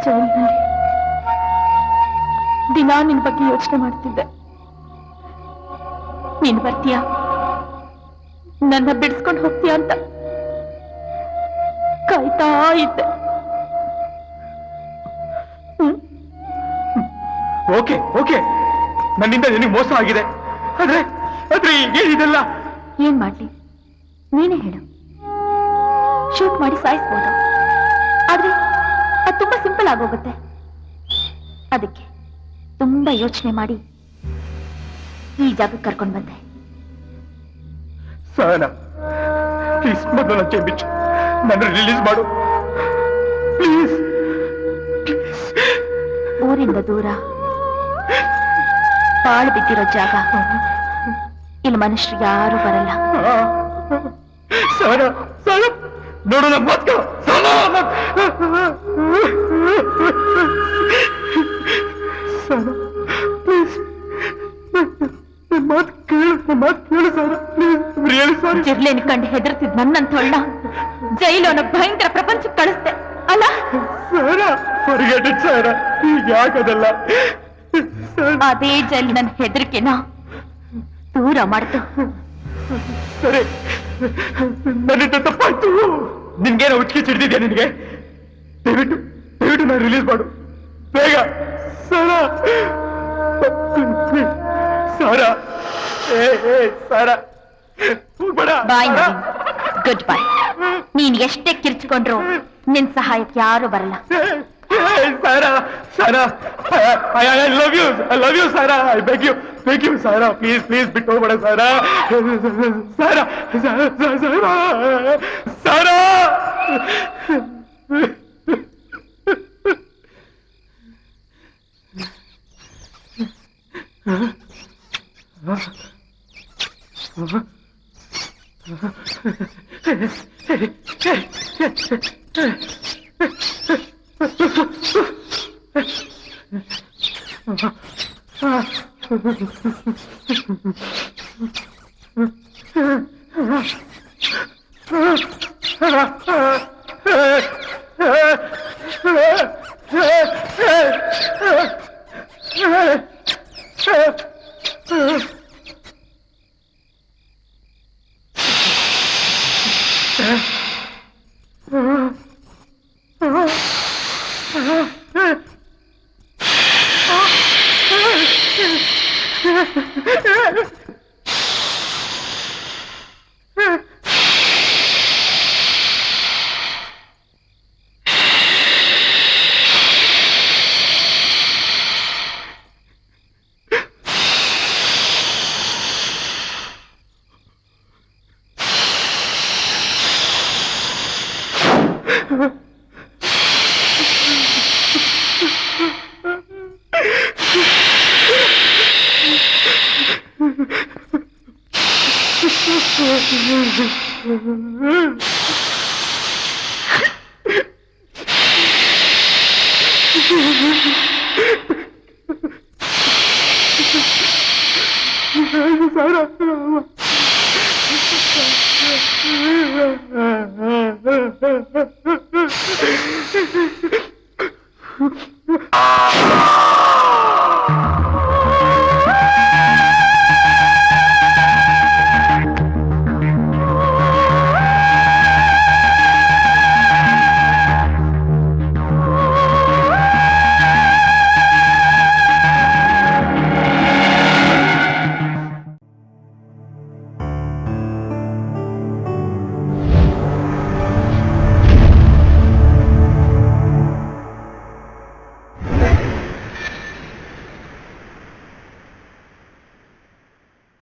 ಜೈಲಿನಲ್ಲಿ ದಿನಾ ನಿನ್ ಬಗ್ಗೆ ಯೋಚನೆ ಮಾಡ್ತಿದ್ದೆ. ನೀನ್ ಬರ್ತೀಯಾ ನನ್ನ ಬಿಡಿಸ್ಕೊಂಡು ಹೋಗ್ತೀಯ ಅಂತ ಕಾಯ್ತಾ ಇದ್ದೆ. ಓಕೆ ಓಕೆ, ನನ್ನಿಂದ ನಿನಗೆ ಮೋಸ ಆಗಿದೆ. ಆದ್ರೆ ಆದ್ರೆ ಏನಿದೆಲ್ಲ? ಏನ್ ಮಾಡ್ಲಿ ನೀನೇ ಹೇಳು. ಶೂಟ್ ಮಾಡಿ ಸಾಯಿಸ್ಬೋದು, ಆದ್ರೆ ಅದು ತುಂಬಾ ಸಿಂಪಲ್ ಆಗೋಗುತ್ತೆ. ಅದಕ್ಕೆ ತುಂಬಾ ಯೋಚನೆ ಮಾಡಿ ಈ ಜಾಗಕ್ಕೆ ಕರ್ಕೊಂಡ್ ಬಂದೆ. ಸಹನಾ, ಪ್ಲೀಸ್ ಮೊದಲ ಬಿಚ್ಚು, ನನ್ನ ರಿಲೀಸ್ ಮಾಡು ಪ್ಲೀಸ್. ಊರಿಂದ ದೂರ ಬಾಳು ಬಿದ್ದಿರೋ ಜಾಗ, ಇಲ್ಲಿ ಮನುಷ್ಯರು ಯಾರು ಬರಲ್ಲ. ಸಹನಾ, ಸಹನಾ ನೋಡು, ನಮ್ಮ ಮಾತು ಸಹನಾ, ಸಹನಾ ಪ್ಲೀಸ್, ನನ್ನ ಮಾತು ಕೇಳು, ನನ್ನ ಮಾತು ಕೇಳು ಸಹನಾ ಪ್ಲೀಸ್, ರಿಯಲಿ ಸಾರಿ. ಜಿರ್ಲೆನ್ ಕಂಡು ಹೆದರ್ತಿದ್ ನನ್ನಂಥವಳ ಜೈಲು ಅನ್ನೋ ಭಯಂಕರ ಪ್ರಪಂಚಕ್ಕೆ ಕಳಿಸ್ದೆ ಅಲ್ಲ? ಸಹನಾ, ಫರ್ಗೆಟ್ ಇಟ್ ಸಹನಾ, ಈಗ ಯಾಕದಲ್ಲ. ಅದೇ ಜೈಲು ನನ್ನ ಹೆದರಿಕೆನ ದೂರ ಮಾಡ್ತು. ಸರಿ, ನನ್ನಿಂದ ತಪ್ಪಾಯ್ತು. ನಿನ್ಗೇನೋ ಹುಚ್ಚಿಗೆ ಚಿಡ್ದಿದ್ಯಾ? ನಿನ್ಗೆ ದಯವಿಟ್ಟು ದಯವಿಟ್ಟು ನಾನು ರಿಲೀಸ್ ಮಾಡು ಬೇಗ. ಸಾರಾ, ಸಾರಾ, ಸಾರಾ ಹೋಗ್ಬೇಡ. ಬಾಯ್ ಗುಡ್ ಬಾಯ್. ನೀನ್ ಎಷ್ಟೇ ಕಿರ್ಚಿಕೊಂಡ್ರು ನಿನ್ ಸಹಾಯಕ್ಕೆ ಯಾರು ಬರಲ್ಲ. Sarah, Sarah, I love you, Sarah. I beg you, Sarah. Please, ಬಿಟ್ಟು ಹೋಗ್ಬೇಡ Sarah. Sarah, Sarah. Sarah.